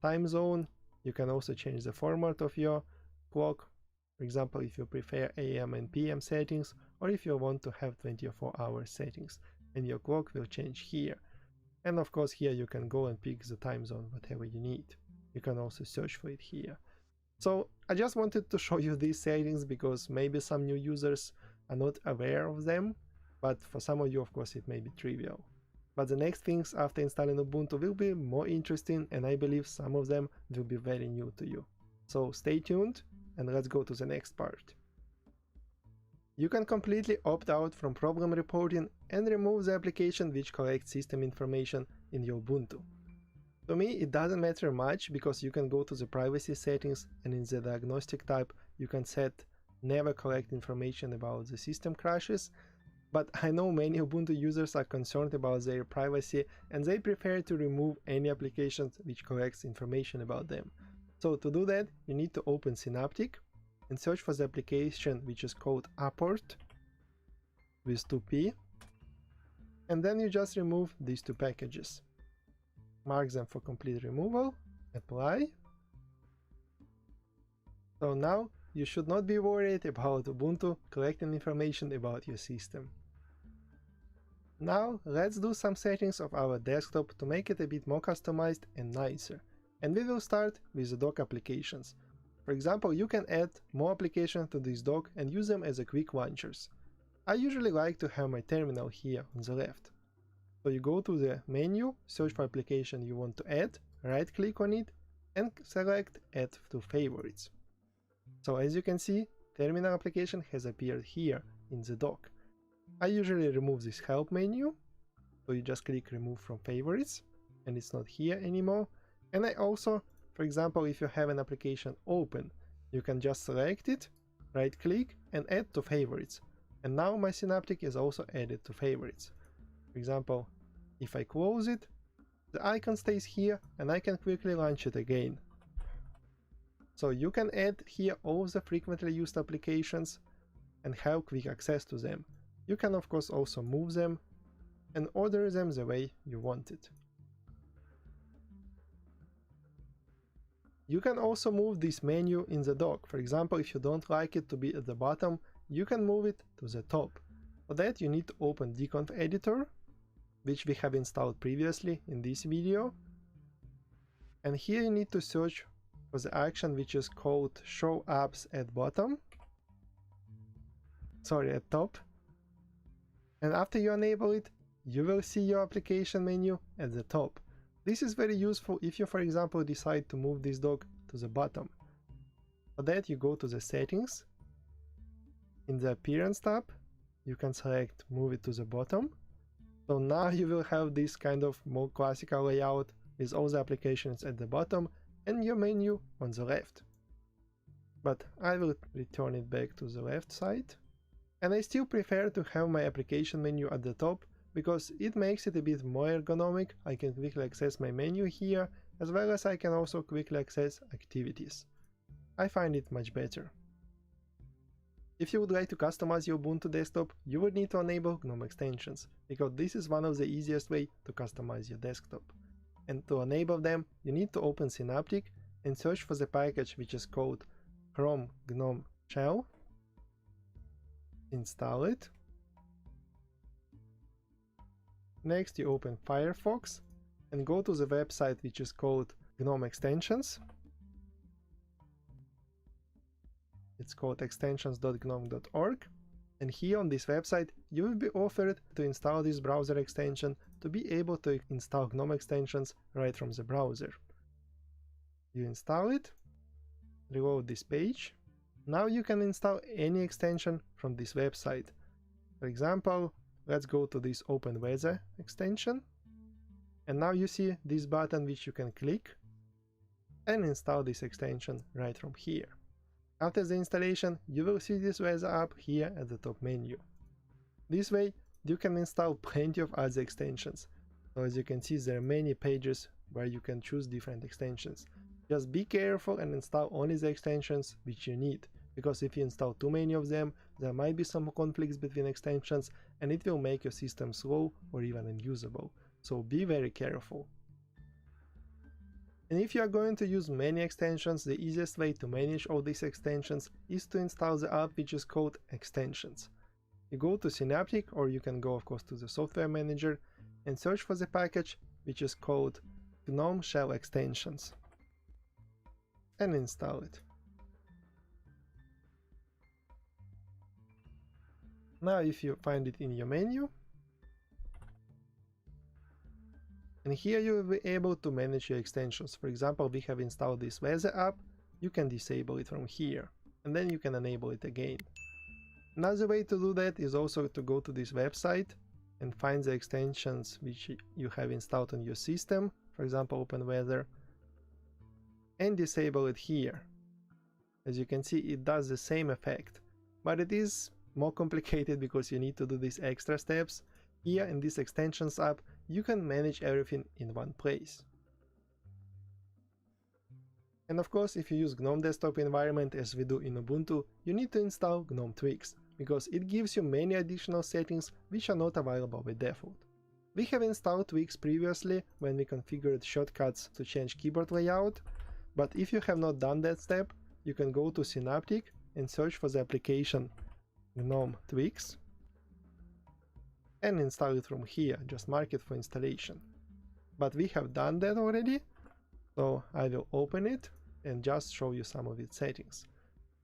time zone. You can also change the format of your clock. For example, if you prefer AM and PM settings, or if you want to have 24-hour settings, and your clock will change here. And of course here you can go and pick the time zone, whatever you need. You can also search for it here. So I just wanted to show you these settings because maybe some new users are not aware of them, but for some of you of course it may be trivial. But the next things after installing Ubuntu will be more interesting, and I believe some of them will be very new to you. So stay tuned and let's go to the next part. You can completely opt out from problem reporting and remove the application which collects system information in your Ubuntu. To me it doesn't matter much because you can go to the privacy settings and in the diagnostic tab you can set never collect information about the system crashes, but I know many Ubuntu users are concerned about their privacy and they prefer to remove any applications which collects information about them. So to do that you need to open Synaptic and search for the application which is called Apport with 2p, and then you just remove these two packages. Mark them for complete removal, apply. So now you should not be worried about Ubuntu collecting information about your system. Now let's do some settings of our desktop to make it a bit more customized and nicer, and we will start with the dock applications. For example, you can add more applications to this dock and use them as a quick launchers. I usually like to have my terminal here on the left. So you go to the menu, search for application you want to add, right click on it and select Add to Favorites. So as you can see, terminal application has appeared here in the dock. I usually remove this help menu, so you just click remove from favorites and it's not here anymore. And I also, for example, if you have an application open, you can just select it, right click and add to favorites. And now my Synaptic is also added to favorites. For example, if I close it, the icon stays here and I can quickly launch it again. So you can add here all the frequently used applications and have quick access to them. You can of course also move them and order them the way you want it. You can also move this menu in the dock. For example, if you don't like it to be at the bottom, you can move it to the top. For that you need to open dconf editor, which we have installed previously in this video. And here you need to search for the action which is called show apps at bottom. Sorry, at top. And after you enable it, you will see your application menu at the top. This is very useful if you, for example, decide to move this dock to the bottom. For that you go to the settings. In the appearance tab, you can select move it to the bottom. So now you will have this kind of more classical layout with all the applications at the bottom and your menu on the left. But I will return it back to the left side. And I still prefer to have my application menu at the top because it makes it a bit more ergonomic. I can quickly access my menu here, as well as I can also quickly access activities. I find it much better. If you would like to customize your Ubuntu desktop, you would need to enable GNOME extensions, because this is one of the easiest way to customize your desktop. And to enable them, you need to open Synaptic and search for the package which is called Chrome GNOME Shell. Install it. Next you open Firefox and go to the website which is called GNOME Extensions. It's called extensions.gnome.org, and here on this website you will be offered to install this browser extension to be able to install GNOME extensions right from the browser. You install it, reload this page. Now you can install any extension from this website. For example, let's go to this Open Weather extension, and now you see this button which you can click and install this extension right from here. After the installation, you will see this weather app here at the top menu. This way, you can install plenty of other extensions. So as you can see, there are many pages where you can choose different extensions. Just be careful and install only the extensions which you need, because if you install too many of them, there might be some conflicts between extensions and it will make your system slow or even unusable. So be very careful. And if you are going to use many extensions, the easiest way to manage all these extensions is to install the app which is called Extensions. You go to Synaptic, or you can go of course to the software manager and search for the package which is called GNOME Shell Extensions and install it. Now if you find it in your menu, and here you will be able to manage your extensions. For example, we have installed this weather app, you can disable it from here, and then you can enable it again. Another way to do that is also to go to this website and find the extensions which you have installed on your system, for example Open Weather, and disable it here. As you can see, it does the same effect, but it is more complicated because you need to do these extra steps. Here in this Extensions app, you can manage everything in one place. And of course, if you use GNOME desktop environment as we do in Ubuntu, you need to install GNOME Tweaks, because it gives you many additional settings which are not available by default. We have installed Tweaks previously when we configured shortcuts to change keyboard layout, but if you have not done that step, you can go to Synaptic and search for the application GNOME Tweaks and install it from here, just mark it for installation. But we have done that already, so I will open it and just show you some of its settings.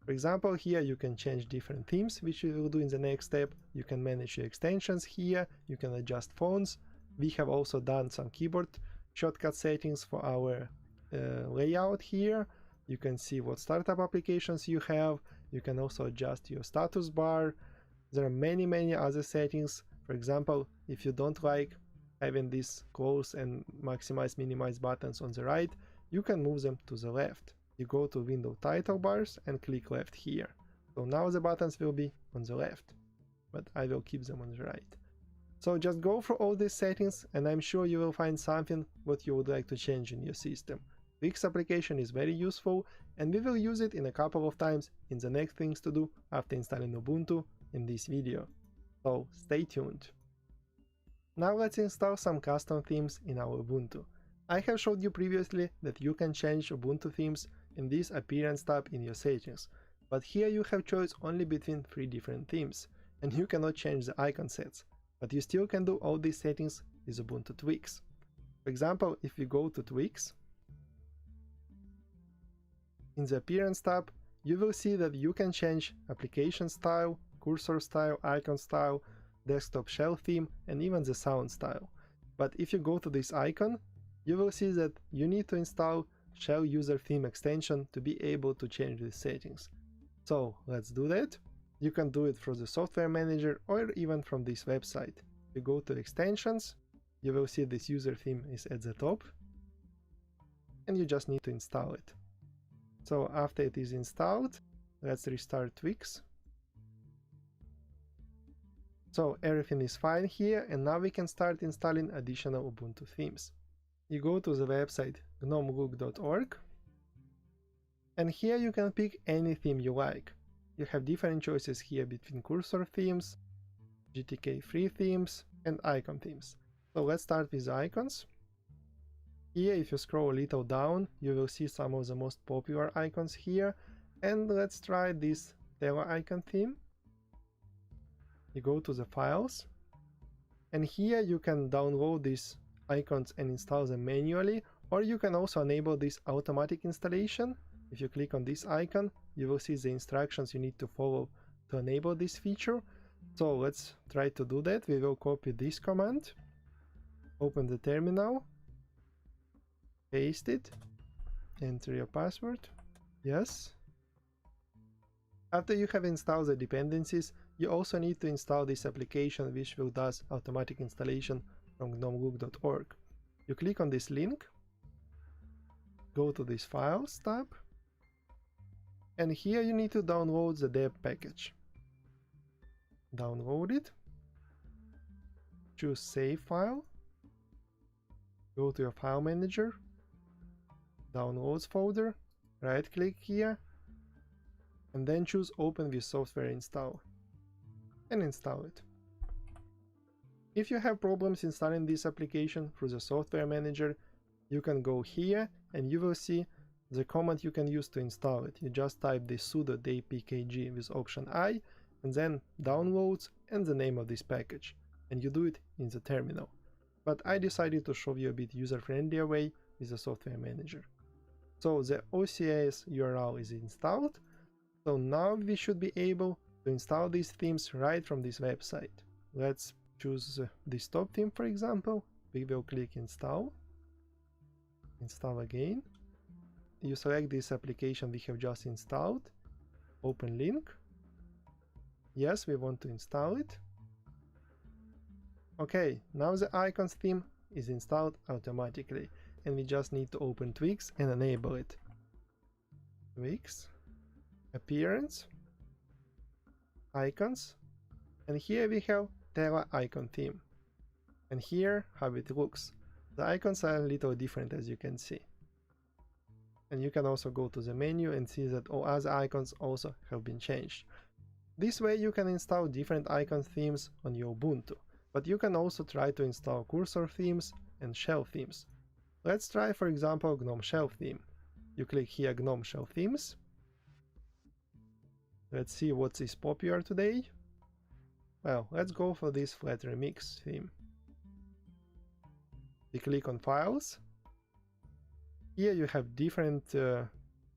For example, here you can change different themes, which we will do in the next step. You can manage your extensions here, you can adjust fonts. We have also done some keyboard shortcut settings for our layout here. You can see what startup applications you have. You can also adjust your status bar. There are many other settings. For example, if you don't like having these close and maximize minimize buttons on the right, you can move them to the left. You go to window title bars and click left here. So now the buttons will be on the left, but I will keep them on the right. So just go through all these settings and I'm sure you will find something what you would like to change in your system. Tweaks application is very useful and we will use it in a couple of times in the next things to do after installing Ubuntu in this video. So stay tuned. Now let's install some custom themes in our Ubuntu. I have showed you previously that you can change Ubuntu themes in this Appearance tab in your settings, but here you have choice only between 3 different themes, and you cannot change the icon sets, but you still can do all these settings with Ubuntu Tweaks. For example, if we go to Tweaks, in the Appearance tab, you will see that you can change application style, cursor style, icon style, desktop shell theme, and even the sound style. But if you go to this icon, you will see that you need to install Shell User Theme extension to be able to change these settings. So let's do that. You can do it through the software manager or even from this website. You go to Extensions, you will see this user theme is at the top, and you just need to install it. So after it is installed, let's restart Tweaks. So everything is fine here, and now we can start installing additional Ubuntu themes. You go to the website gnomelook.org, and here you can pick any theme you like. You have different choices here between cursor themes, GTK free themes, and icon themes. So let's start with icons. Here, if you scroll a little down, you will see some of the most popular icons here, and let's try this Tela icon theme. You go to the files, And here you can download these icons and install them manually, or you can also enable this automatic installation. If you click on this icon, you will see the instructions you need to follow to enable this feature. So let's try to do that. We will copy this command, open the terminal, paste it, enter your password, yes. After you have installed the dependencies, you also need to install this application which will do automatic installation from gnomelook.org. You click on this link, go to this Files tab, and here you need to download the dept package. Download it, choose Save File, go to your file manager, Downloads folder, right click here, and then choose Open with Software Install, and install it. If you have problems installing this application through the software manager, you can go here and you will see the command you can use to install it. You just type the sudo dpkg with option I, and then downloads and the name of this package, and you do it in the terminal. But I decided to show you a bit user-friendlier way with the software manager. So the OCS URL is installed, so now we should be able to install these themes right from this website. Let's choose this top theme, for example. We will click install, install again. You select this application we have just installed, open link. Yes, we want to install it. Okay, now the icons theme is installed automatically, and we just need to open Twix and enable it. Twix, appearance, icons, and here we have Terra icon theme. And here how it looks. The icons are a little different, as you can see. And you can also go to the menu and see that all other icons also have been changed. This way you can install different icon themes on your Ubuntu, but you can also try to install cursor themes and shell themes. Let's try, for example, GNOME Shell theme. You click here GNOME Shell themes. Let's see what is popular today. Well, let's go for this flat remix theme. We click on Files. Here you have different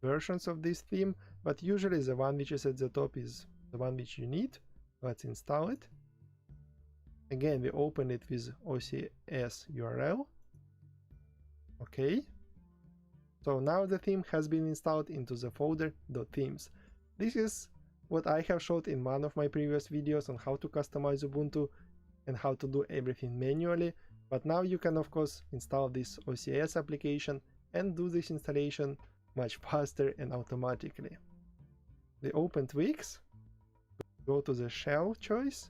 versions of this theme, but usually the one which is at the top is the one which you need. Let's install it. Again, we open it with OCS URL. Okay. So now the theme has been installed into the folder .themes. This is what I have showed in one of my previous videos on how to customize Ubuntu and how to do everything manually, but now you can of course install this OCS application and do this installation much faster and automatically. We open Twix, go to the shell choice,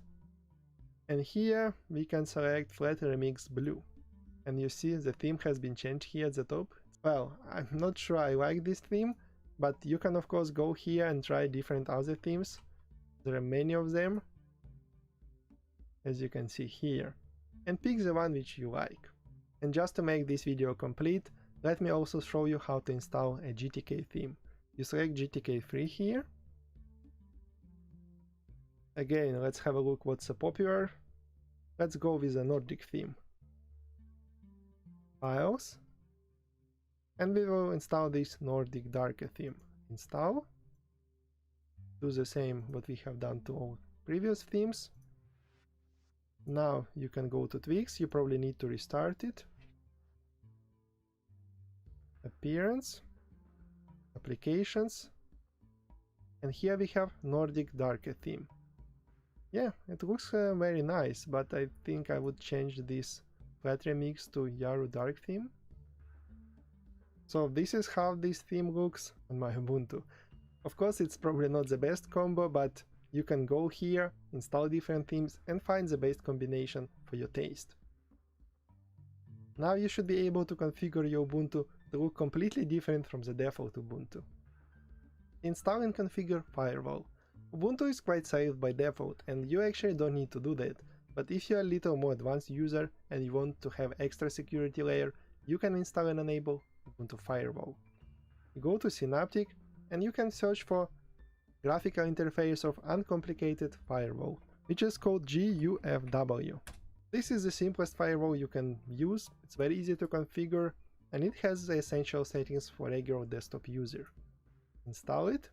and here we can select Flat Remix Blue. And you see the theme has been changed here at the top. Well, I'm not sure I like this theme, but you can of course go here and try different other themes. There are many of them, as you can see here, and pick the one which you like. And just to make this video complete, let me also show you how to install a GTK theme. You select GTK3 here. Again, let's have a look what's popular. Let's go with a Nordic theme. Files, and we will install this Nordic Darker theme. Install. Do the same what we have done to all previous themes. Now you can go to Twix, you probably need to restart it. Appearance, applications, and here we have Nordic Darker theme. Yeah, it looks very nice, but I think I would change this Flat Remix to Yaru Dark theme. So this is how this theme looks on my Ubuntu. Of course it's probably not the best combo, but you can go here, install different themes and find the best combination for your taste. Now you should be able to configure your Ubuntu to look completely different from the default Ubuntu. Install and configure Firewall. Ubuntu is quite safe by default and you actually don't need to do that, but if you're a little more advanced user and you want to have extra security layer, you can install and enable Ubuntu Firewall. You go to Synaptic and you can search for graphical interface of uncomplicated firewall, which is called GUFW. This is the simplest firewall you can use, it's very easy to configure, and it has the essential settings for regular desktop user. Install it.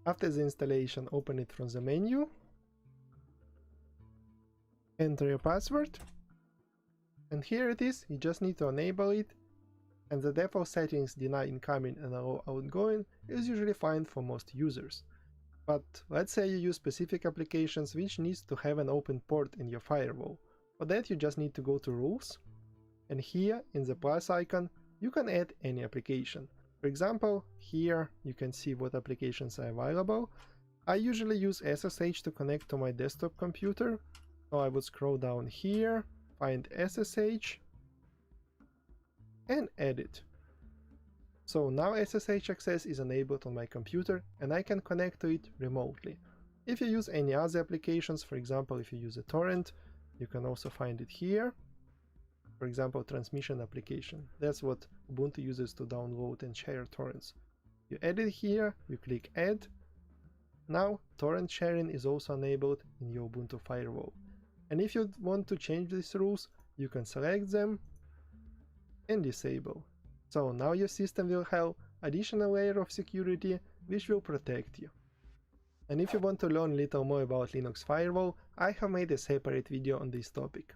After the installation, open it from the menu. Enter your password. And here it is, you just need to enable it. And the default settings deny incoming and allow outgoing is usually fine for most users. But let's say you use specific applications which needs to have an open port in your firewall. For that you just need to go to Rules, and here in the plus icon you can add any application. For example, here you can see what applications are available. I usually use SSH to connect to my desktop computer, so I would scroll down here, find SSH, and add it. So now SSH access is enabled on my computer and I can connect to it remotely. If you use any other applications, for example if you use a torrent, you can also find it here. For example, transmission application, that's what Ubuntu uses to download and share torrents. You add it here, you click add. Now torrent sharing is also enabled in your Ubuntu firewall. And if you want to change these rules, you can select them and disable. So now your system will have additional layer of security which will protect you. And if you want to learn a little more about Linux firewall, I have made a separate video on this topic.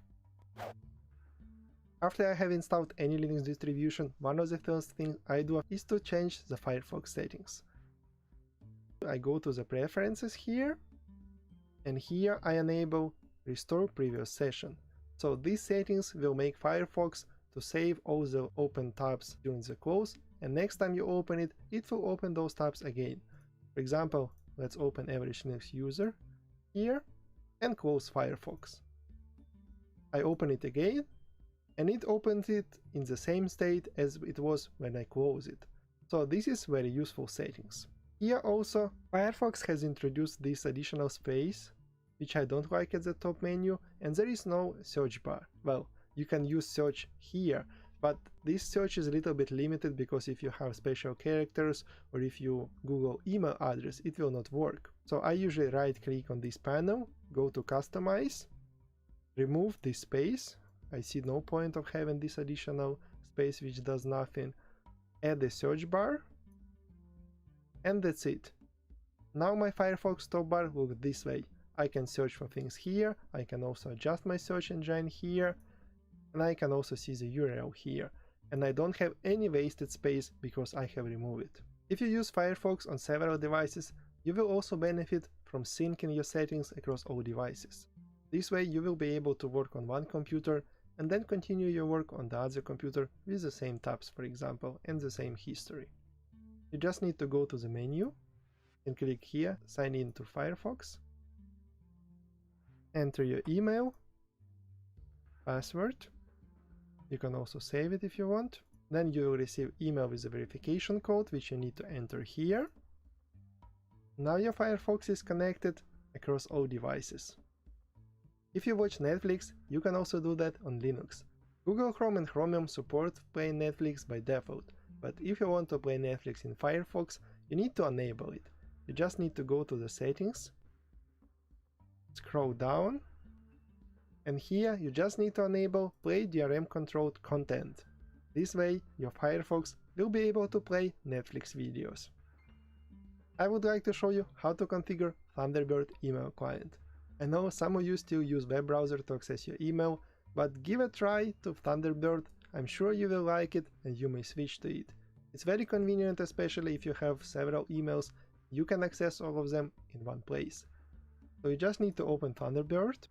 After I have installed any Linux distribution, one of the first things I do is to change the Firefox settings. I go to the preferences here, and here I enable restore previous session. So these settings will make Firefox to save all the open tabs during the close, and next time you open it, it will open those tabs again. For example, let's open average Linux user here and close Firefox. I open it again and it opens it in the same state as it was when I close it. So this is very useful settings. Here also Firefox has introduced this additional space, which I don't like at the top menu, and there is no search bar. Well, you can use search here, but this search is a little bit limited because if you have special characters or if you Google email address, it will not work. So I usually right click on this panel, go to customize, remove this space. I see no point of having this additional space which does nothing. Add the search bar, and that's it. Now my Firefox top bar looks this way. I can search for things here, I can also adjust my search engine here, and I can also see the URL here, and I don't have any wasted space because I have removed it. If you use Firefox on several devices, you will also benefit from syncing your settings across all devices. This way you will be able to work on one computer and then continue your work on the other computer with the same tabs, for example, and the same history. You just need to go to the menu and click here, sign in to Firefox, enter your email, password. You can also save it if you want. Then you will receive email with a verification code which you need to enter here. Now your Firefox is connected across all devices. If you watch Netflix, you can also do that on Linux. Google Chrome and Chromium support playing Netflix by default, but if you want to play Netflix in Firefox, you need to enable it. You just need to go to the settings, scroll down, and here you just need to enable play DRM controlled content. This way your Firefox will be able to play Netflix videos. I would like to show you how to configure Thunderbird email client. I know some of you still use web browser to access your email, but give a try to Thunderbird. I'm sure you will like it and you may switch to it. It's very convenient, especially if you have several emails, you can access all of them in one place. So you just need to open Thunderbird,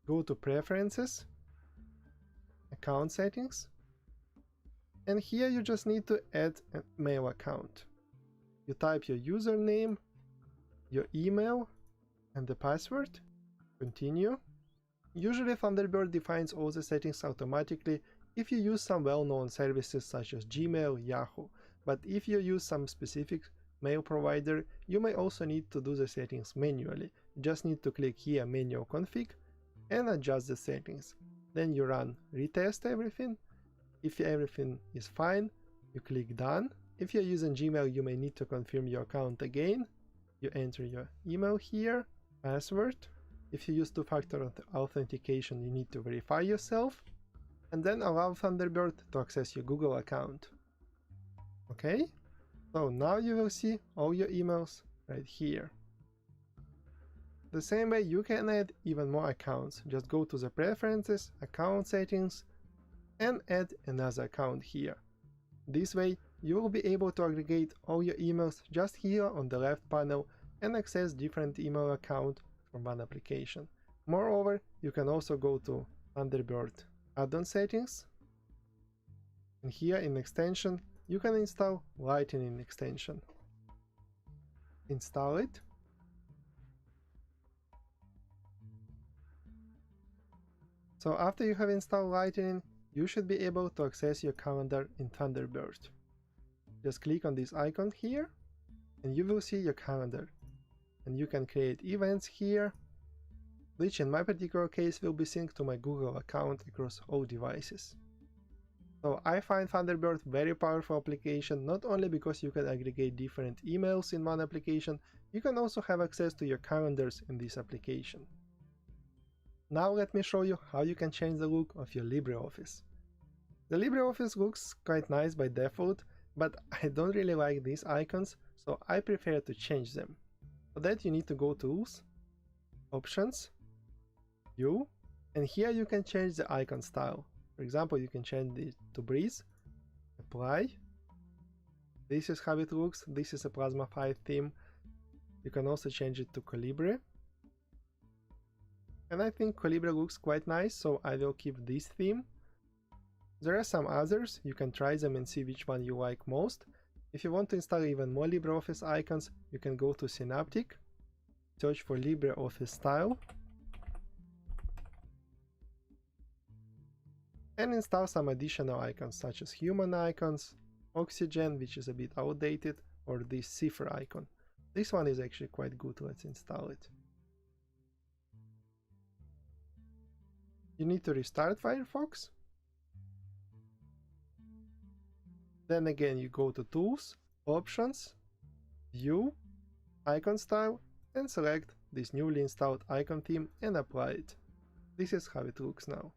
go to Preferences, Account Settings, and here you just need to add a mail account. You type your username, your email, and the password, continue. Usually Thunderbird defines all the settings automatically if you use some well-known services such as Gmail, Yahoo, but if you use some specific mail provider, you may also need to do the settings manually. You just need to click here Manual Config and adjust the settings. Then you run retest everything. If everything is fine, you click Done. If you're using Gmail, you may need to confirm your account again. You enter your email here, password. if you use two-factor authentication, you need to verify yourself, and then allow Thunderbird to access your Google account. Okay? So now you will see all your emails right here. The same way you can add even more accounts. Just go to the Preferences, Account Settings, and add another account here. This way you will be able to aggregate all your emails just here on the left panel and access different email accounts from one application. Moreover, you can also go to Thunderbird add-on settings, and here in extension you can install Lightning extension. Install it. So after you have installed Lightning, you should be able to access your calendar in Thunderbird. Just click on this icon here and you will see your calendar. And you can create events here, which in my particular case will be synced to my Google account across all devices. So I find Thunderbird very powerful application, not only because you can aggregate different emails in one application, you can also have access to your calendars in this application. Now let me show you how you can change the look of your LibreOffice. The LibreOffice looks quite nice by default, but I don't really like these icons, so I prefer to change them. For that you need to go to Tools, Options, View, and here you can change the icon style. For example, you can change it to Breeze, Apply. This is how it looks. This is a Plasma 5 theme. You can also change it to Colibri. And I think Colibri looks quite nice, so I will keep this theme. There are some others, you can try them and see which one you like most. If you want to install even more LibreOffice icons, you can go to Synaptic, search for LibreOffice Style, and install some additional icons such as human icons, oxygen, which is a bit outdated, or this cipher icon. This one is actually quite good, let's install it. You need to restart Firefox. Then again you go to Tools, Options, View, Icon Style, and select this newly installed icon theme and apply it. This is how it looks now.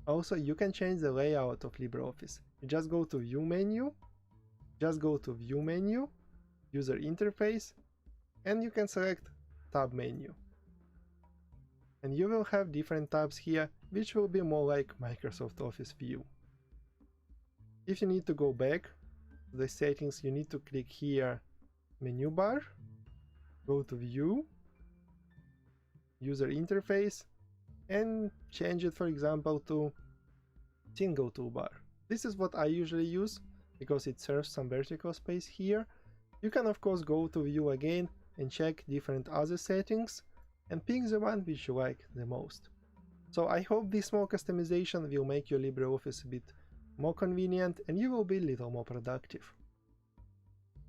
Also, you can change the layout of LibreOffice. You just go to View menu, User Interface, and you can select Tab menu. And you will have different tabs here, which will be more like Microsoft Office view. If you need to go back to the settings, you need to click here, Menu bar, go to View, User Interface, and change it, for example, to Single Toolbar. This is what I usually use, because it serves some vertical space here. You can of course go to View again and check different other settings, and pick the one which you like the most. So I hope this small customization will make your LibreOffice a bit more convenient and you will be a little more productive.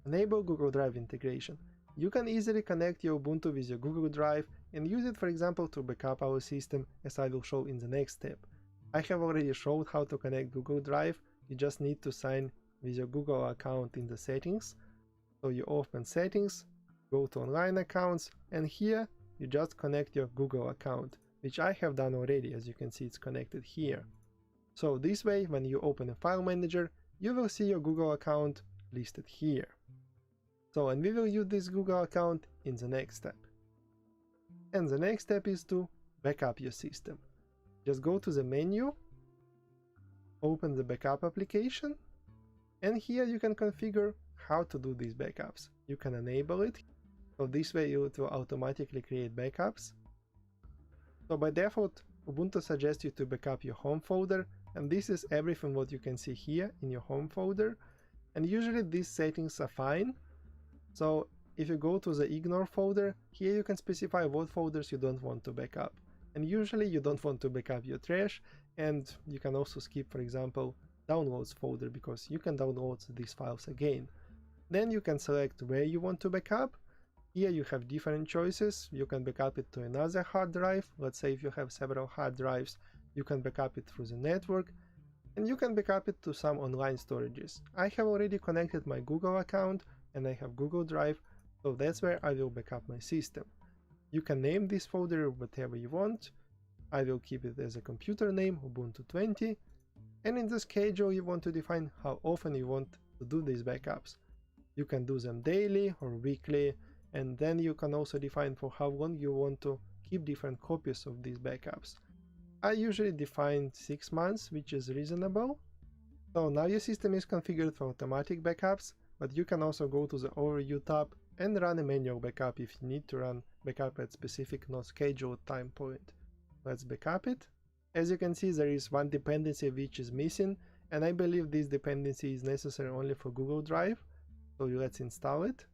Enable Google Drive integration. You can easily connect your Ubuntu with your Google Drive and use it, for example, to backup our system, as I will show in the next step. I have already showed how to connect Google Drive. You just need to sign with your Google account in the settings. So you open Settings, go to Online Accounts, and here you just connect your Google account, which I have done already. As you can see, it's connected here. So this way, when you open a file manager, you will see your Google account listed here. So, and we will use this Google account in the next step. And the next step is to backup your system. Just go to the menu, open the backup application, and here you can configure how to do these backups. You can enable it, so this way it will automatically create backups. So by default, Ubuntu suggests you to backup your home folder, and this is everything what you can see here in your home folder. And usually these settings are fine. So if you go to the Ignore folder, here you can specify what folders you don't want to backup. And usually you don't want to backup your trash, and you can also skip, for example, Downloads folder, because you can download these files again. Then you can select where you want to backup. Here you have different choices. You can backup it to another hard drive. Let's say if you have several hard drives, you can backup it through the network, and you can backup it to some online storages. I have already connected my Google account and I have Google Drive, so that's where I will backup my system. You can name this folder whatever you want. I will keep it as a computer name, Ubuntu 20, and in the schedule you want to define how often you want to do these backups. You can do them daily or weekly, and then you can also define for how long you want to keep different copies of these backups. I usually define 6 months, which is reasonable. So now your system is configured for automatic backups, but you can also go to the Overview tab and run a manual backup if you need to run backup at specific not scheduled time point. Let's backup it. As you can see, there is one dependency which is missing, and I believe this dependency is necessary only for Google Drive, so let's install it.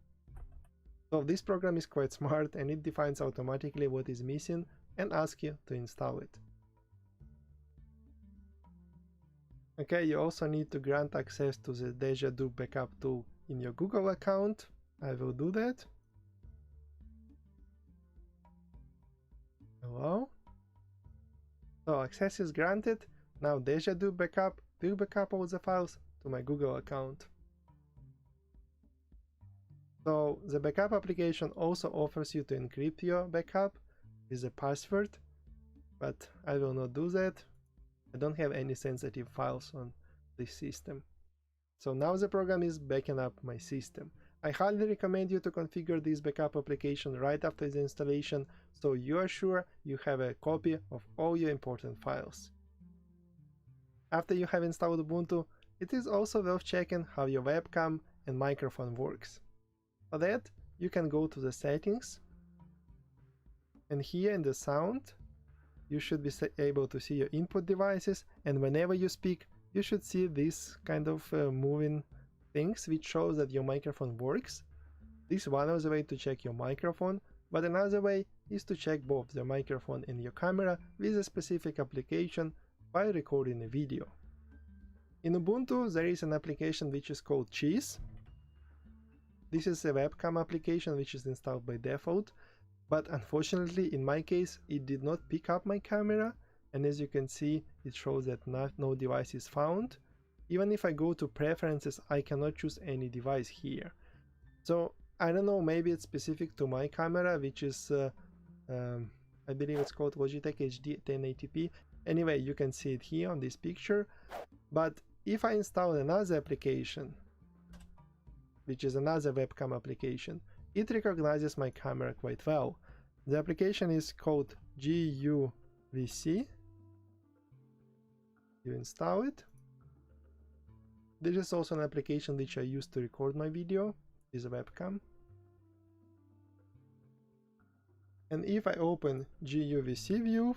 So this program is quite smart, and it defines automatically what is missing and asks you to install it. Okay, you also need to grant access to the Deja Do backup tool in your Google account. I will do that. Hello. So access is granted. Now Deja Do backup will backup all the files to my Google account. So the backup application also offers you to encrypt your backup with a password, but I will not do that. I don't have any sensitive files on this system. So now the program is backing up my system. I highly recommend you to configure this backup application right after the installation, so you are sure you have a copy of all your important files. After you have installed Ubuntu, it is also worth checking how your webcam and microphone works. For that, you can go to the settings, and here in the sound, you should be able to see your input devices, and whenever you speak, you should see this kind of moving things which shows that your microphone works. This is one of the ways to check your microphone, but another way is to check both the microphone and your camera with a specific application while recording a video. In Ubuntu there is an application which is called Cheese. This is a webcam application which is installed by default, but unfortunately in my case it did not pick up my camera, and as you can see it shows that no device is found. Even if I go to preferences, I cannot choose any device here. So I don't know, maybe it's specific to my camera, which is I believe it's called Logitech HD 1080p. Anyway, you can see it here on this picture. But if I install another application, which is another webcam application, it recognizes my camera quite well. The application is called GUVC. You install it. This is also an application which I use to record my video, is a webcam. And if I open GUVC view,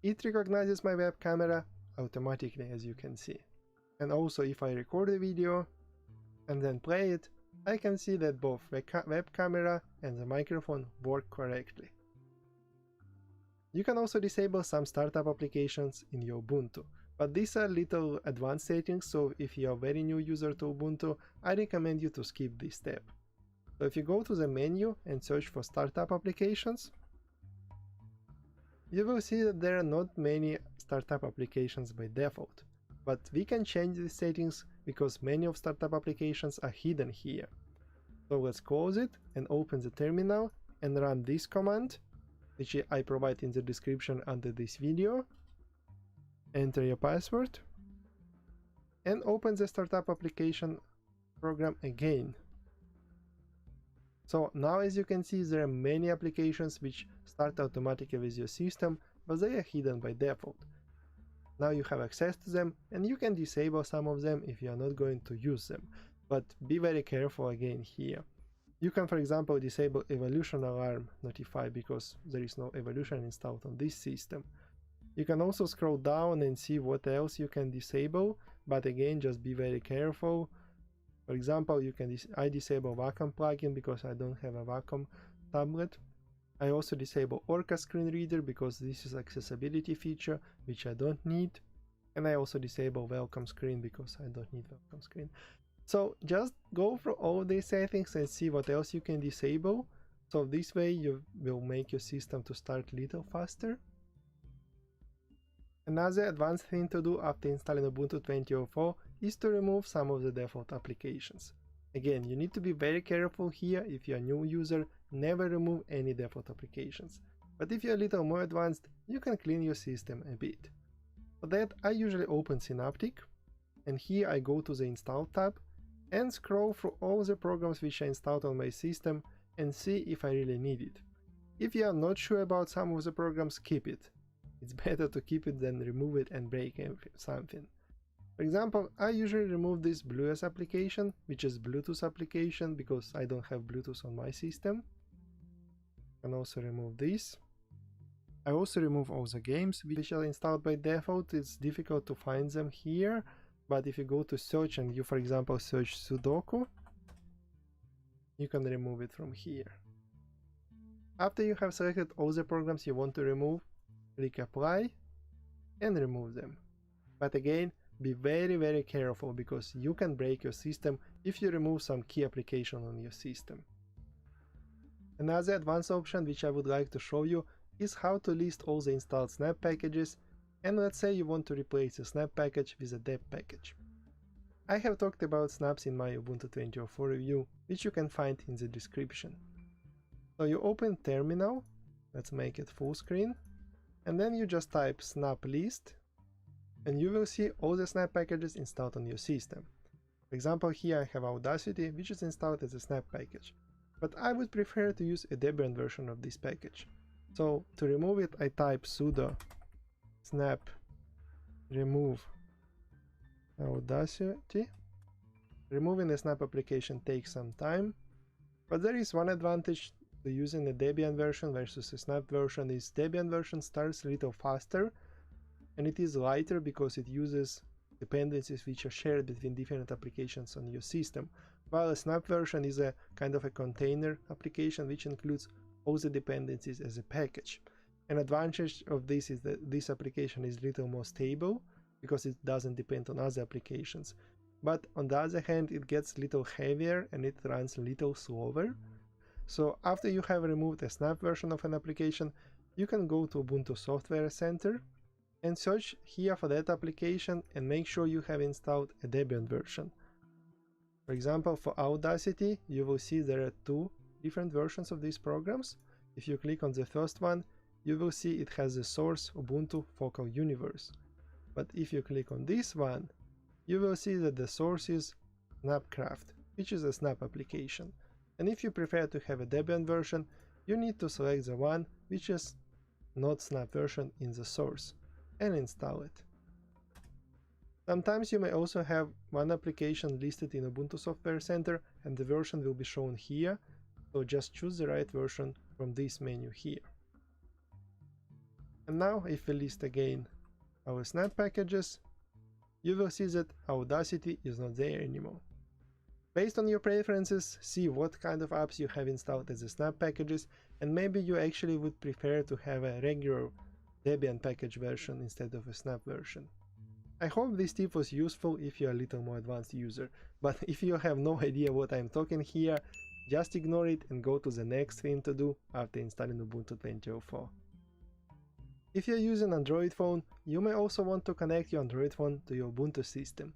it recognizes my web camera automatically, as you can see. And also if I record a video and then play it, I can see that both web camera and the microphone work correctly. You can also disable some startup applications in your Ubuntu, but these are little advanced settings, so if you are a very new user to Ubuntu, I recommend you to skip this step. So if you go to the menu and search for startup applications, you will see that there are not many startup applications by default, but we can change these settings because many of startup applications are hidden here. So let's close it and open the terminal and run this command, which I provide in the description under this video. Enter your password and open the startup application program again. So now, as you can see, there are many applications which start automatically with your system, but they are hidden by default. Now you have access to them and you can disable some of them if you are not going to use them, but be very careful again here. You can, for example, disable evolution alarm notify because there is no evolution installed on this system. You can also scroll down and see what else you can disable, but again, just be very careful. For example, I disable Wacom plugin because I don't have a Wacom tablet. I also disable Orca screen reader because this is accessibility feature which I don't need. And I also disable welcome screen because I don't need welcome screen. So just go through all these settings and see what else you can disable. So this way you will make your system to start a little faster. Another advanced thing to do after installing Ubuntu 20.04 is to remove some of the default applications. Again, you need to be very careful here if you're a new user never remove any default applications. But if you're a little more advanced, you can clean your system a bit. For that, I usually open Synaptic, and here I go to the Install tab and scroll through all the programs which I installed on my system and see if I really need it. If you are not sure about some of the programs, keep it. It's better to keep it than remove it and break something. For example, I usually remove this BlueS application, which is Bluetooth application, because I don't have Bluetooth on my system. I can also remove this. I also remove all the games which are installed by default. It's difficult to find them here, but if you go to search and you, for example, search Sudoku, you can remove it from here. After you have selected all the programs you want to remove, click Apply and remove them. But again, be very careful, because you can break your system if you remove some key application on your system. Another advanced option which I would like to show you is how to list all the installed snap packages, and let's say you want to replace a snap package with a dept package. I have talked about snaps in my Ubuntu 20.04 review, which you can find in the description. So you open Terminal, let's make it full screen, and then you just type snap list, and you will see all the snap packages installed on your system. For example, here I have Audacity, which is installed as a snap package, but I would prefer to use a Debian version of this package. So to remove it, I type sudo snap remove Audacity. Removing the snap application takes some time, but there is one advantage to using a Debian version versus a snap version is Debian version starts a little faster, and it is lighter because it uses dependencies which are shared between different applications on your system, while a snap version is a kind of a container application which includes all the dependencies as a package. An advantage of this is that this application is a little more stable because it doesn't depend on other applications, but on the other hand it gets a little heavier and it runs a little slower. So after you have removed a snap version of an application, you can go to Ubuntu Software Center and search here for that application and make sure you have installed a Debian version. For example, for Audacity, you will see there are two different versions of these programs. If you click on the first one, you will see it has the source Ubuntu Focal Universe. But if you click on this one, you will see that the source is Snapcraft, which is a snap application. And if you prefer to have a Debian version, you need to select the one which is not snap version in the source and install it. Sometimes you may also have one application listed in Ubuntu Software Center and the version will be shown here, so just choose the right version from this menu here. And now if we list again our snap packages, you will see that Audacity is not there anymore. Based on your preferences, see what kind of apps you have installed as the snap packages, and maybe you actually would prefer to have a regular Debian package version instead of a snap version. I hope this tip was useful if you're a little more advanced user, but if you have no idea what I'm talking here, just ignore it and go to the next thing to do after installing Ubuntu 20.04. If you're using Android phone, you may also want to connect your Android phone to your Ubuntu system.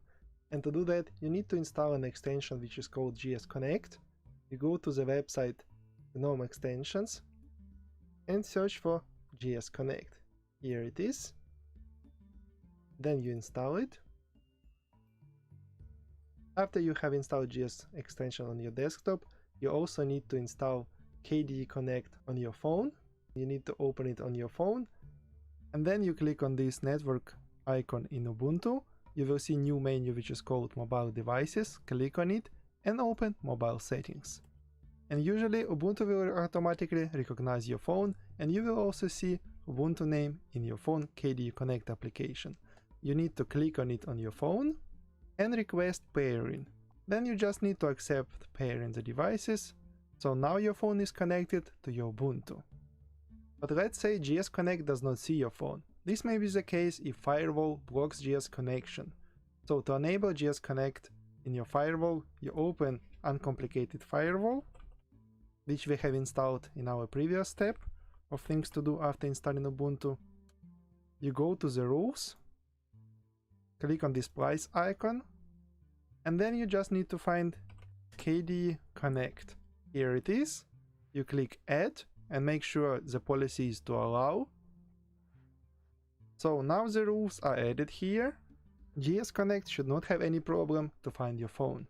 And to do that, you need to install an extension which is called GS Connect. You go to the website GNOME Extensions and search for GS Connect. Here it is. Then you install it. After you have installed GS extension on your desktop, you also need to install KDE Connect on your phone. You need to open it on your phone, and then you click on this network icon in Ubuntu. You will see new menu which is called Mobile Devices. Click on it and open Mobile Settings. And usually Ubuntu will automatically recognize your phone, and you will also see Ubuntu name in your phone KDE Connect application. You need to click on it on your phone and request pairing. Then you just need to accept pairing the devices. So now your phone is connected to your Ubuntu. But let's say GS Connect does not see your phone. This may be the case if firewall blocks GS connection. So to enable GS Connect in your firewall, you open Uncomplicated Firewall, which we have installed in our previous step of things to do after installing Ubuntu. You go to the rules, click on this plus icon, and then you just need to find KDE Connect. Here it is. You click Add and make sure the policy is to allow. So now the rules are added here. GS Connect should not have any problem to find your phone.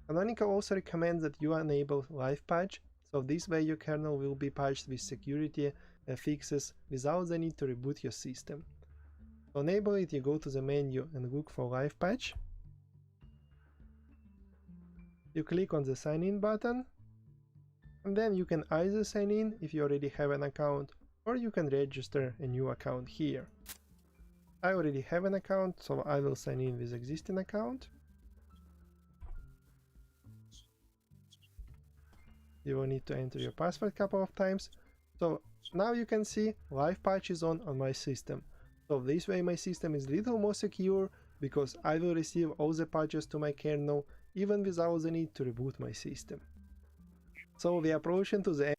Canonical also recommends that you enable live patch, so this way your kernel will be patched with security fixes without the need to reboot your system. To enable it, you go to the menu and look for live patch. You click on the sign in button, and then you can either sign in if you already have an account, or you can register a new account here. I already have an account, so I will sign in with existing account. You will need to enter your password a couple of times. So now you can see live patch is on my system. So this way my system is a little more secure because I will receive all the patches to my kernel even without the need to reboot my system. So we are approaching to the end.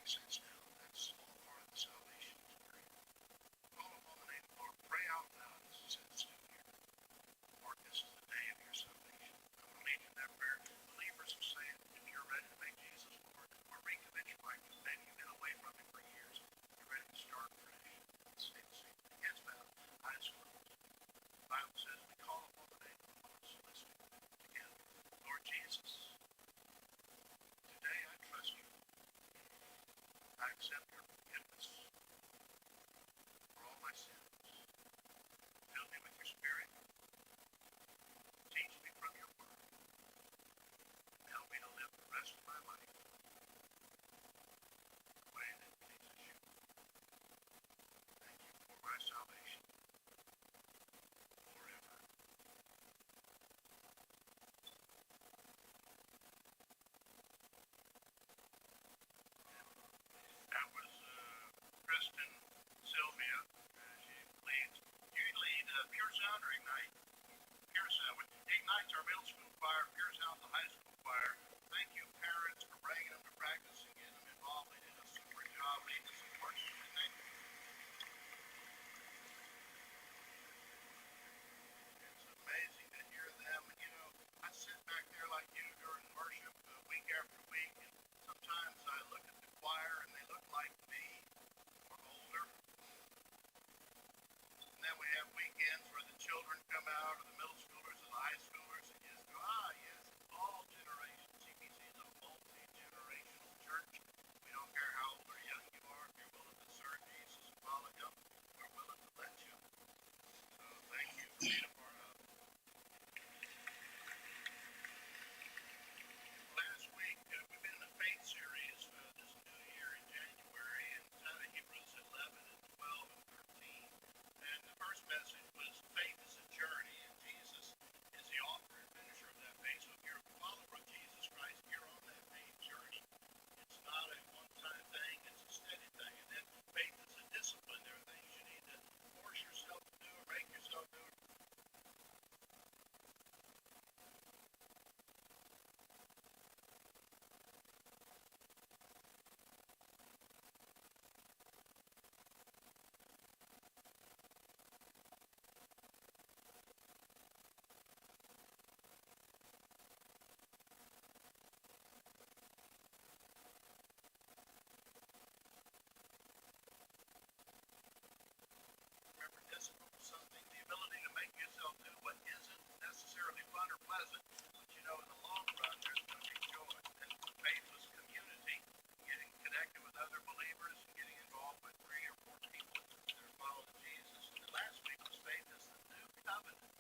sits down. That's all part of the salvation experience. Call upon the name of the Lord. Pray out loud as it says here. Lord, this is the day of your salvation. I'm going to lead you in that prayer. Believers will say it. If you're ready to make Jesus Lord or recommit your life, maybe you've been away from him for years. You're ready to start fresh. Say the same thing. Heads bowed, eyes closed. The Bible says we call upon the name of the Lord. So let's do it together. Lord Jesus, today I trust you. I accept your forgiveness for all my sins. Fill me with your spirit. Teach me from your word. Help me to live the rest of my life the way that pleases you. Thank you for my salvation forever. That was Kristen Sylvia. She leads. You lead Pure Sound or Ignite? Pure Sound. Ignite's our middle school choir. Pure Sound's the high school choir. Thank you, parents, for bringing them to practice and getting them involved. They did a super job leading us in worship. Thank you. It's amazing to hear them. And, you know, I sit back there like you during worship week after week, and sometimes I look at the choir and they look like me or older. And then we have weekends where the children come out, or the middle schoolers or the high schoolers, and you just go, yes, all generations. CBC is a multi-generational church. We don't care how old or young you are. If you're willing to serve Jesus and follow him, we're willing to let you. So thank you for being a part of it. Last week, we've been in a faith series this new year in January, and it's out of Hebrews 11 and 12 and 13. And the first message was faith is a journey, and Jesus is the author and finisher of that faith. So if you're a follower of Jesus Christ, you're on that faith journey. It's not a one-time thing, it's a steady thing. And then faith is a discipline. There are things you need to force yourself to do or make yourself do. Remember, discipline is something, the ability to make yourself do what isn't necessarily fun or pleasant, but you know in the long run there's going to be joy. And faith was community, getting connected with other believers and getting involved with 3 or 4 people that are following Jesus. And the last week was faith is the new covenant.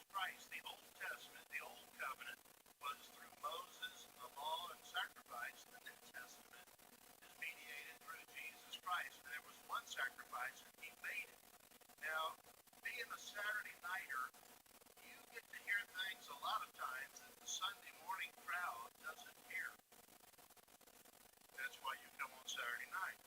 Christ, the Old Testament, the Old Covenant was through Moses, the law and sacrifice. The New Testament is mediated through Jesus Christ. And there was one sacrifice and he made it. Now, being a Saturday nighter, you get to hear things a lot of times that the Sunday morning crowd doesn't hear. That's why you come on Saturday night.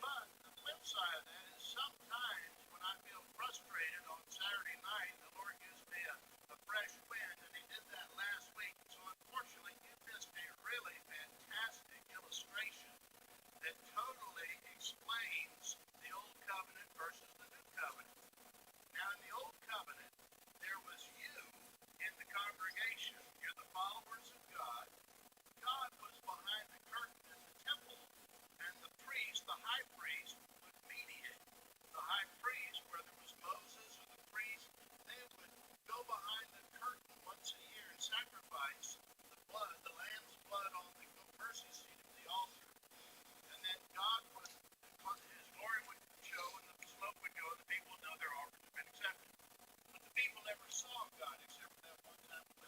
But the flip side of that is sometimes when I feel frustrated on Saturday night, the Lord gives me a fresh wind, and he did that last week. So unfortunately, you missed a really fantastic illustration that totally explains the Old Covenant versus the New Covenant. Now, in the Old Covenant, there was you in the congregation. You're the followers of God. God was behind the curtain in the temple, and the priest, the high priest, would mediate. The high priest, whether it was Moses or the priest, they would go behind the curtain once a year and sacrifice the blood, the lamb's blood on the mercy seat of the altar. And then God would, his glory would show and the smoke would go and the people would know their offers had been accepted. But the people never saw God except for that one time when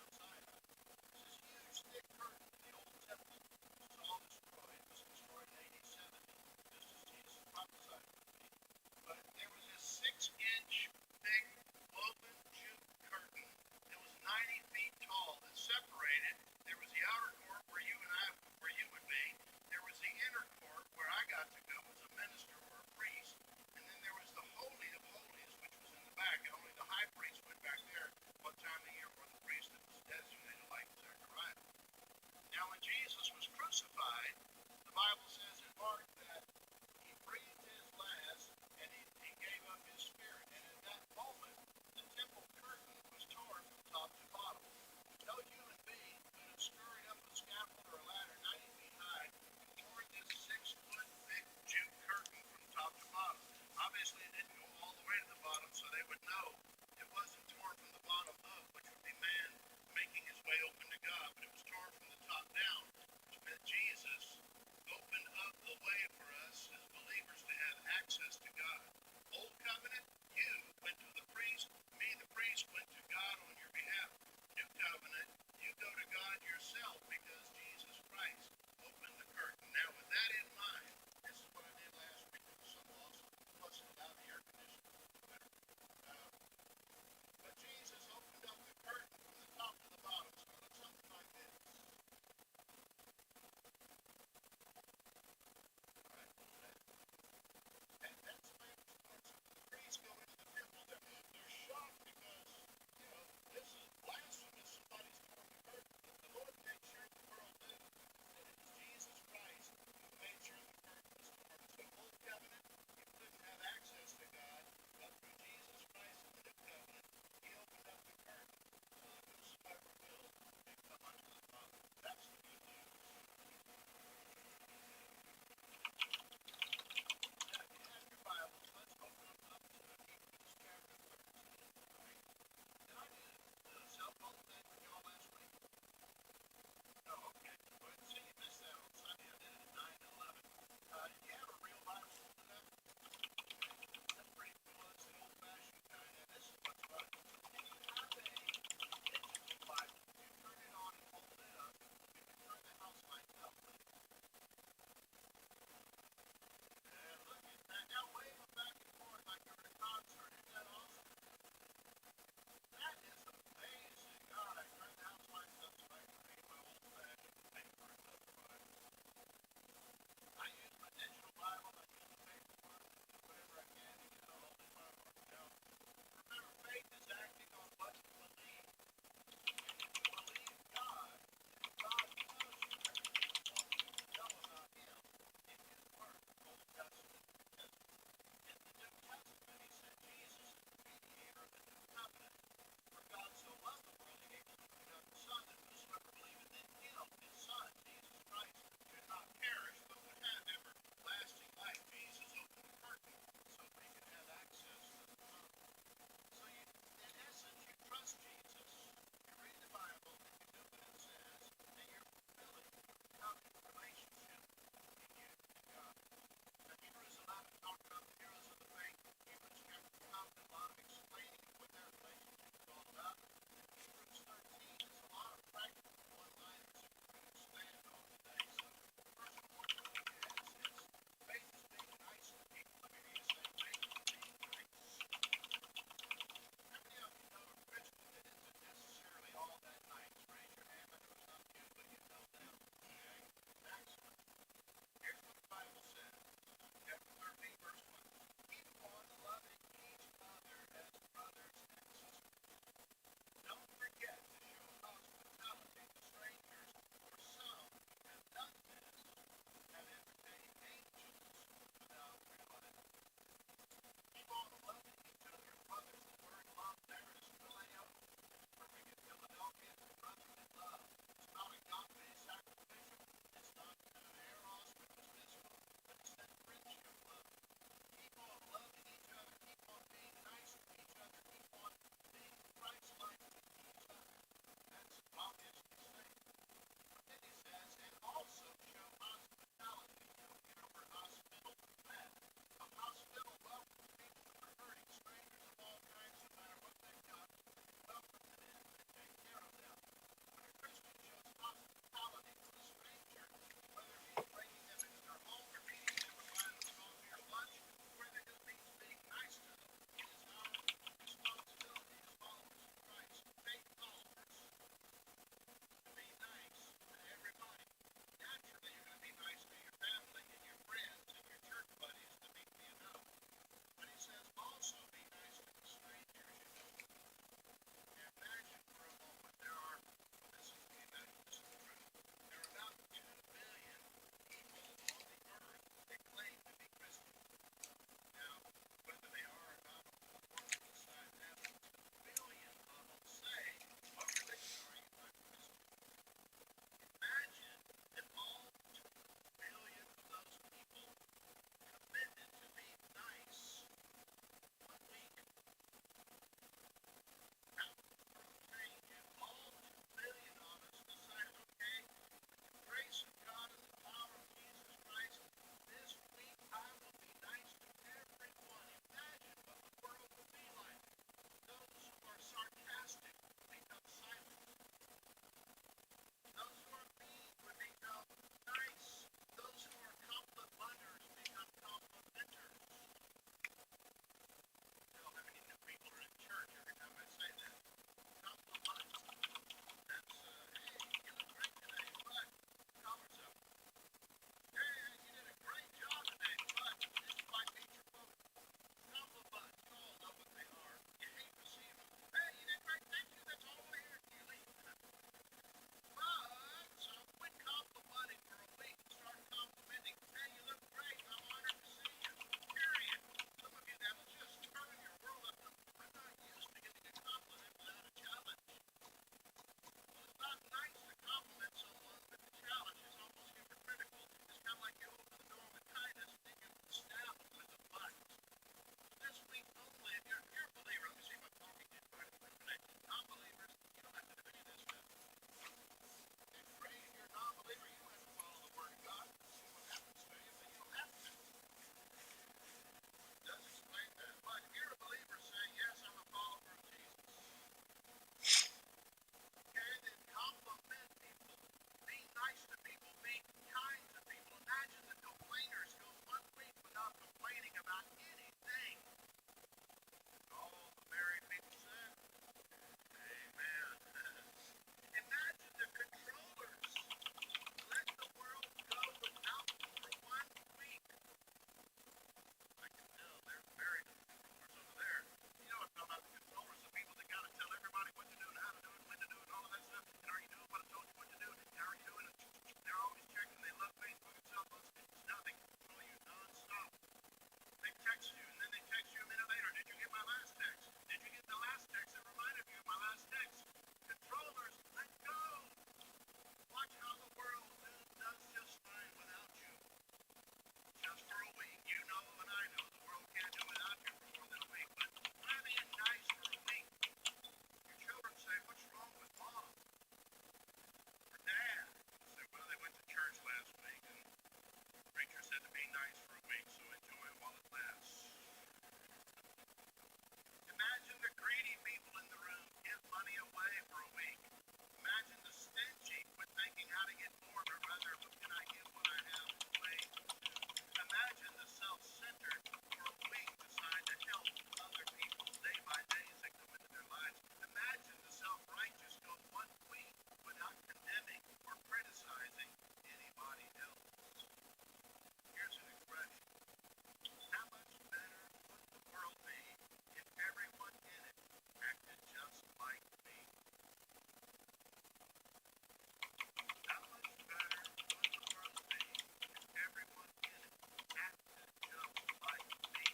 is to God. Old covenant, you went to the priest, me, the priest, went to God on your behalf. New covenant, you go to God yourself because Jesus Christ opened the curtain. Now, with that in mind, this is what I did last week. It was so awesome. Plus, it allowed the air conditioning to be better. But Jesus opened up the curtain from the top to the bottom. It's going to look something like this. And that's the priests go into the temple. They're shocked because Imagine the greedy people in the room give money away for a week. Imagine the stingy quit thinking how to get more, but rather, what can I give what I have away? Imagine the self-centered for a week decide to help other people day by day as they come into their lives. Imagine the self-righteous go 1 week without condemning or criticizing anybody else. Here's an expression. How much better would the world be if everyone in it acted just like me? How much better would the world be if everyone in it acted just like me?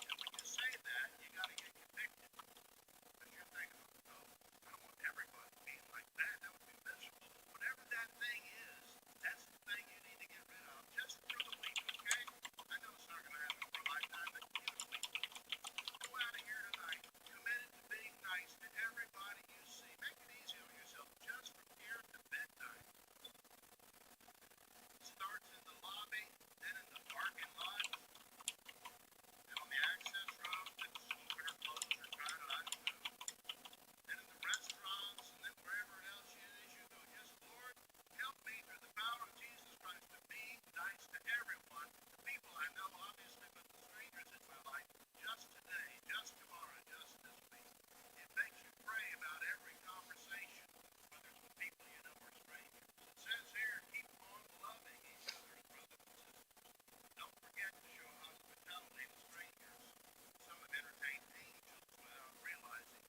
And when you say that, you got to get convicted. Because you're thinking, oh, I don't want everybody being like that. That would be miserable. Whatever that thing is, that's the thing you need to get rid of. Just for the week, okay? I know it's not going to happen for a lifetime, but give it a week. Go out of here tonight, committed to being nice to everybody you see. Make it easy on yourself, just from here to bedtime. Starts in the lobby, then in the parking lot, and on the access road that's open or closed or crowded, I don't know. And in the restaurants, and then wherever else it is you go, just Lord, help me through the power of Jesus Christ to be nice to everyone, the people I know, obviously, but the strangers in my life, just today, just tomorrow, just this week. It makes you pray about every conversation, whether it's with people you know or strangers. It says here, keep on loving each other's brothers and sisters. Don't forget to show hospitality to strangers. Some have entertained angels without realizing.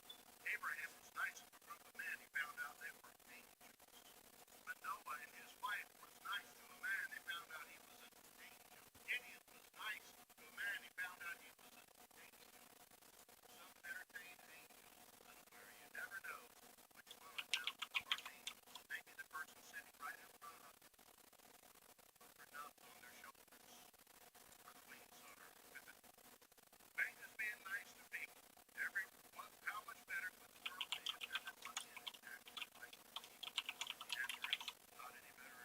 Abraham was nice to a group of men. He found out they were angels. But Noah and his wife was nice to a man. They found out he was an angel. Gideon was nice to a man. He found out he was an angel. Some entertained angels unaware. You never know which one of them are angels. Maybe the person sitting right in front of you, but for nuts on their shoulders, or the wings on her. Ain't just being nice to people. How much better would the world be if everyone in it acted like me? The answer is not any better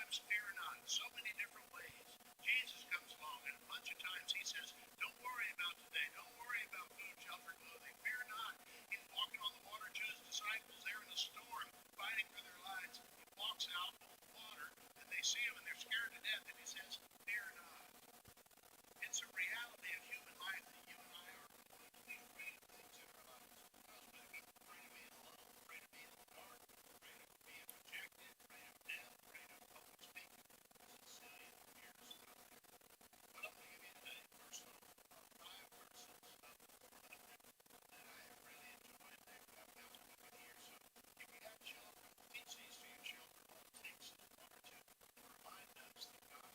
times, fear not. So many different ways. Jesus comes along, and a bunch of times he says, don't worry about today. Don't worry about food, shelter, clothing. Fear not. He's walking on the water to his disciples. They're in a storm, fighting for their lives. He walks out on the water, and they see him, and they're scared to death, and he says, fear not. It's a reality of human life that you and I are going to be afraid of things in our lives. Because we're afraid of being alone, afraid of being in the dark, afraid of being rejected, afraid of death, afraid of public speaking. There's a zillion fears out there. But I'm going to give you today, personal, 5 verses of the 400 that I have really enjoyed. I've got the book in here, so if you got children, teach these to your children. All it takes is 1 or 2 to remind us that God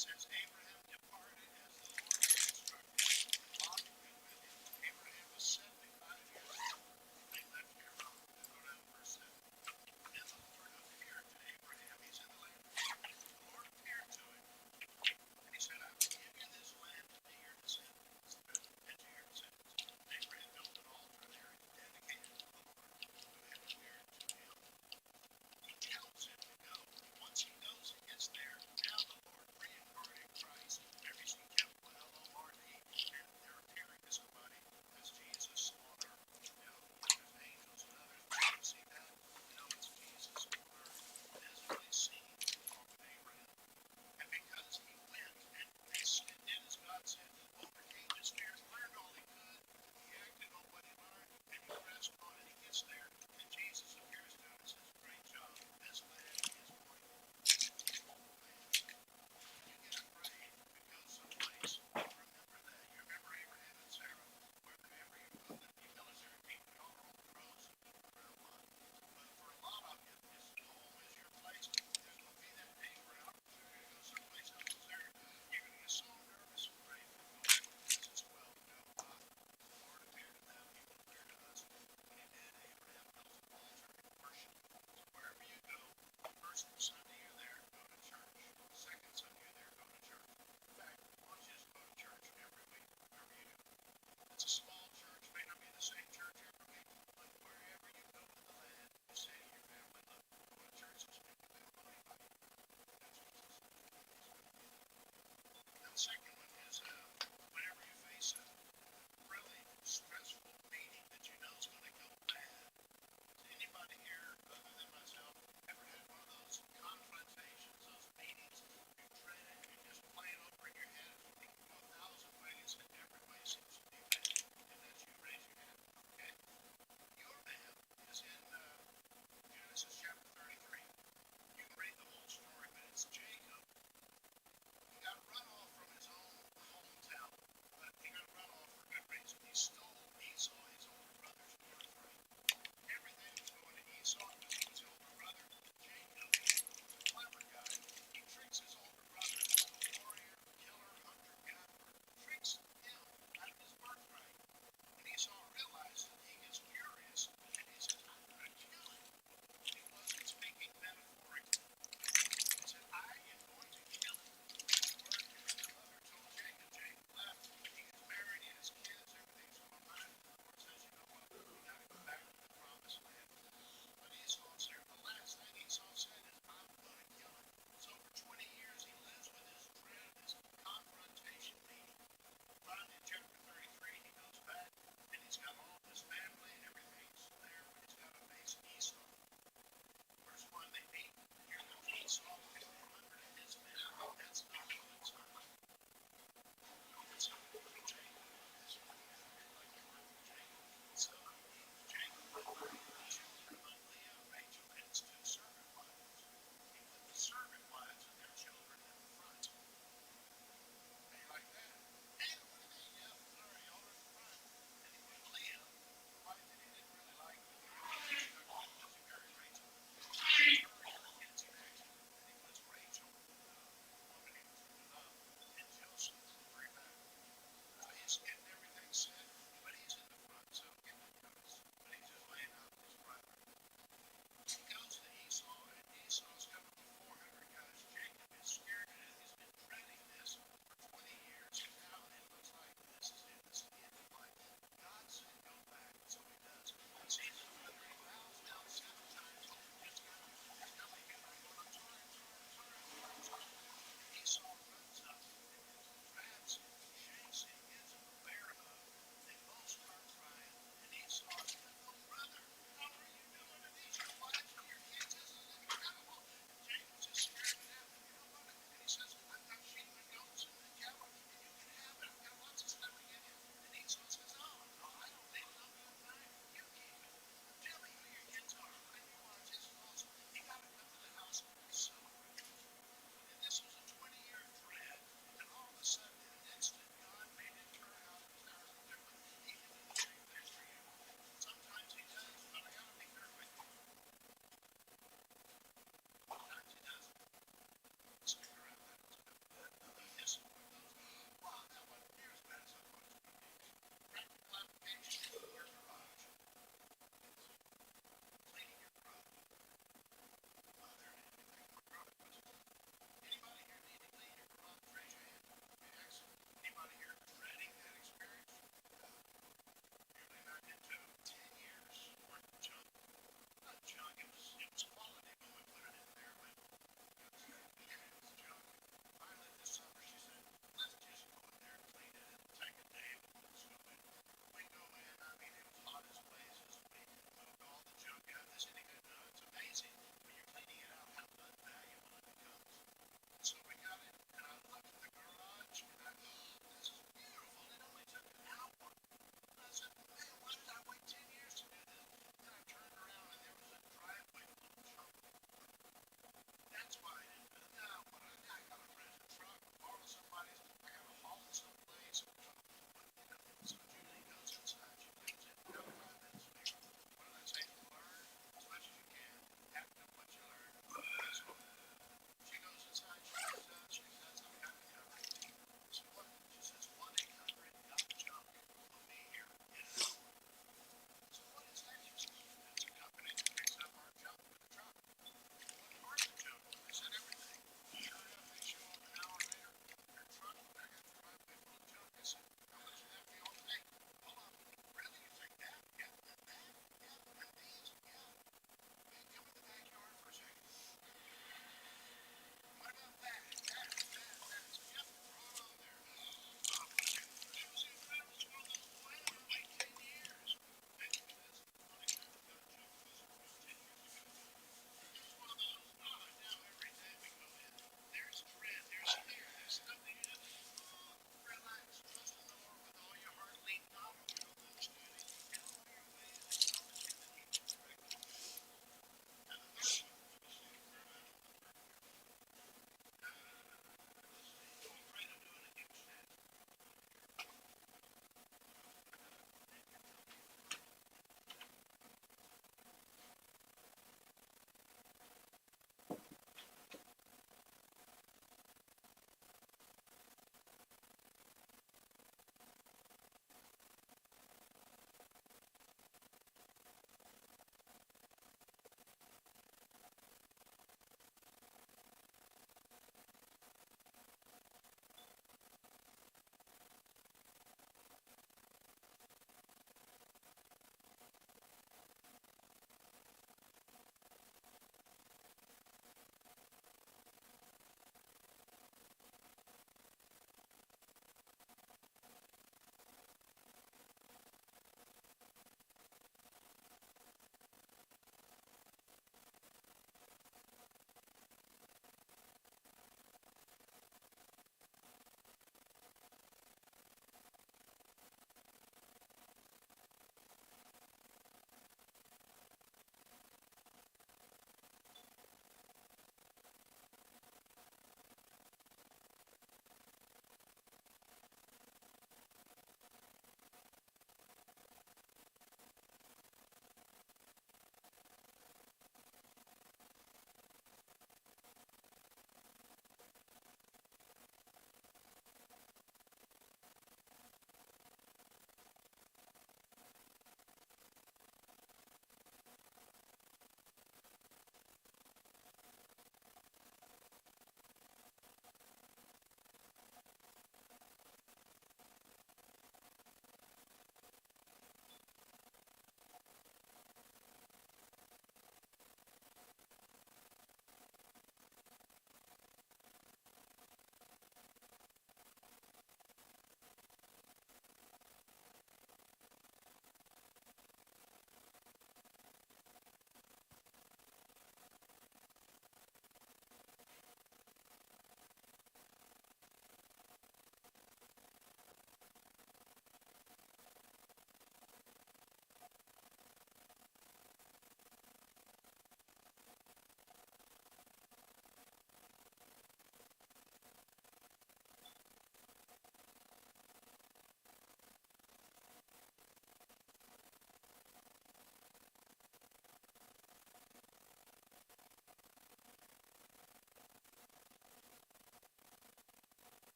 says Abraham departed as the Lord had instructed. Lot went with him. Abraham was 75 years old. They left Haran. Go down to verse 7. Then the Lord appeared to Abraham. He's in the land of Canaan. The Lord appeared to him. And he said, I will give you this land to be your descendants, and to your descendants. Abraham built an altar there and dedicated it to the Lord who had appeared to him. He tells him to go. Once he goes and gets there, now the Lord reincarnated Christ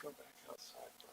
go back outside, bro.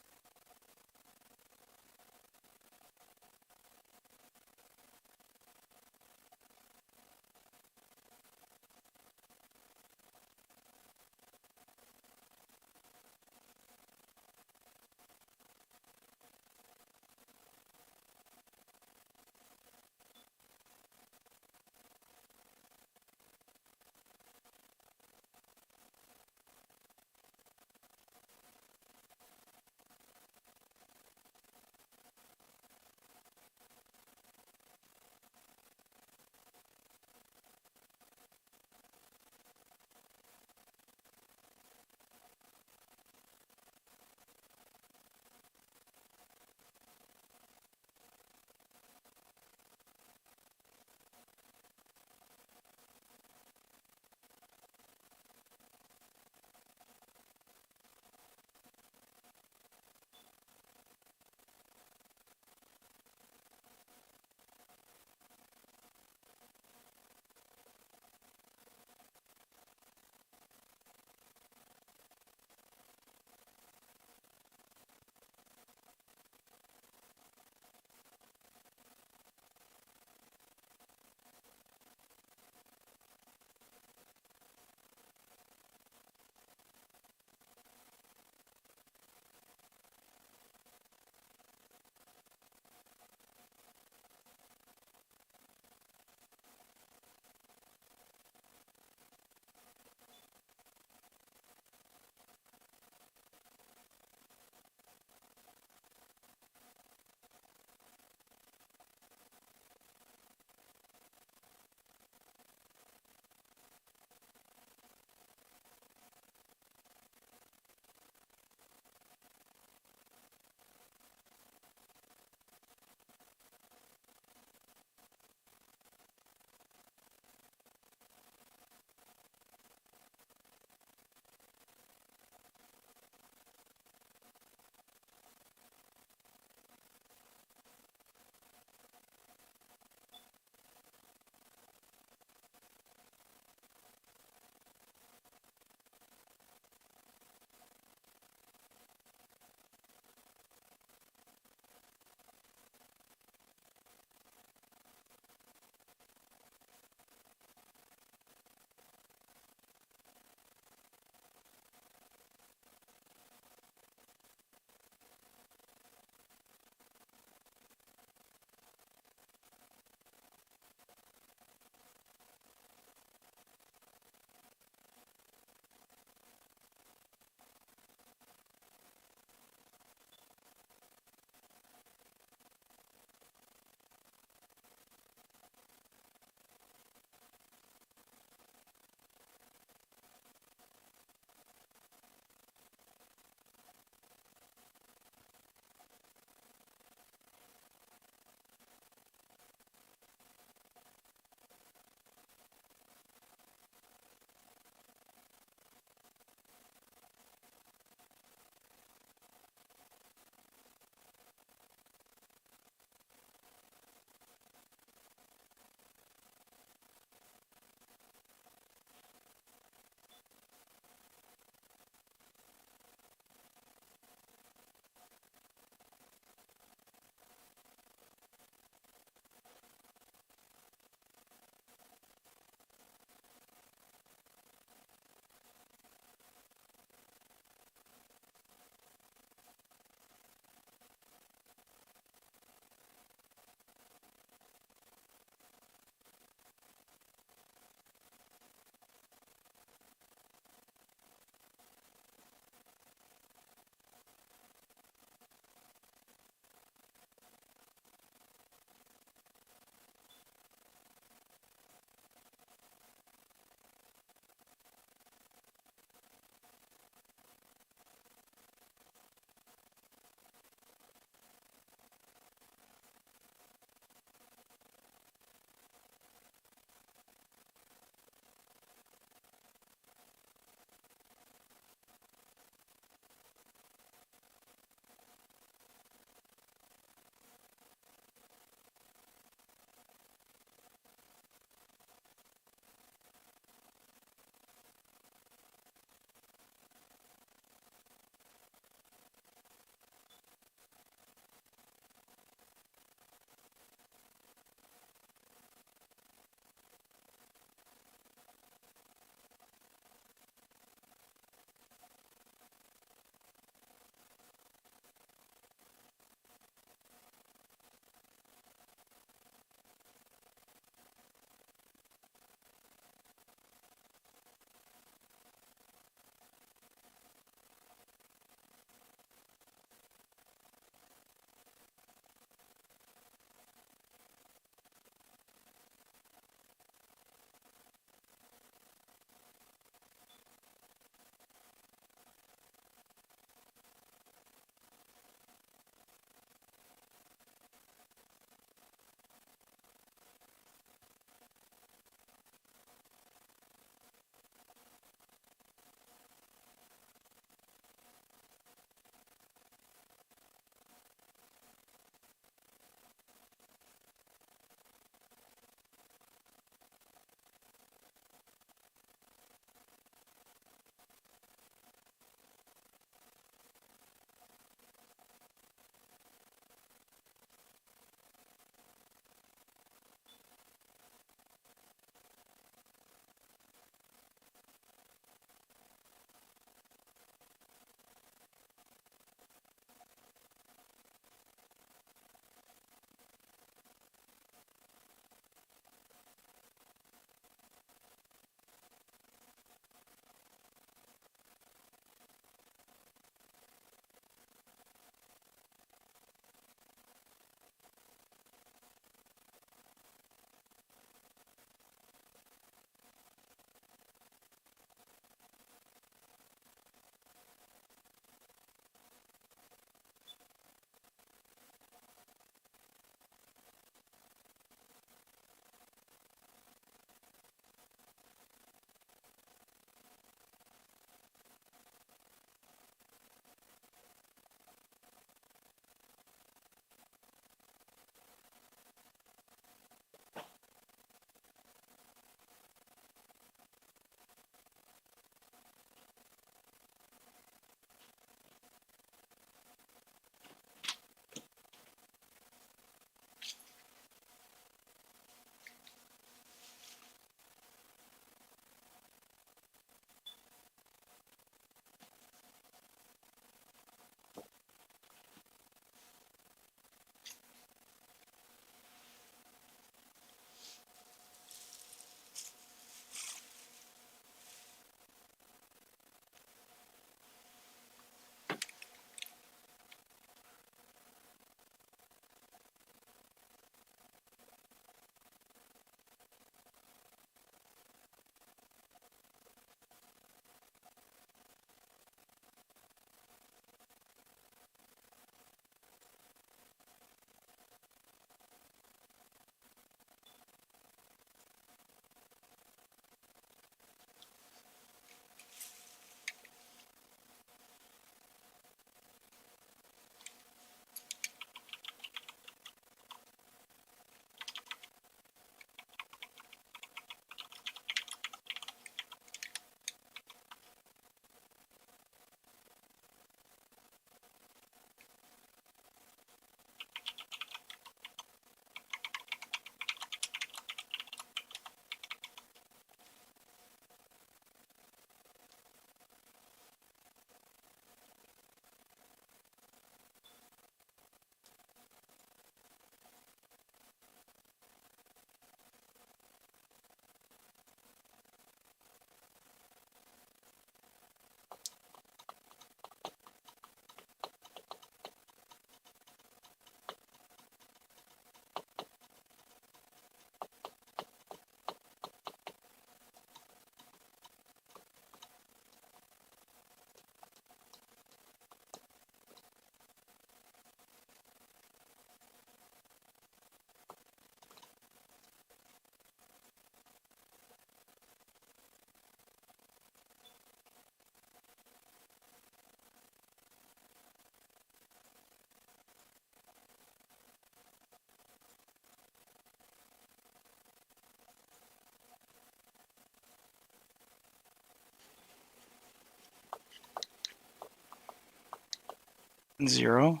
0.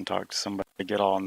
Talk to somebody, get all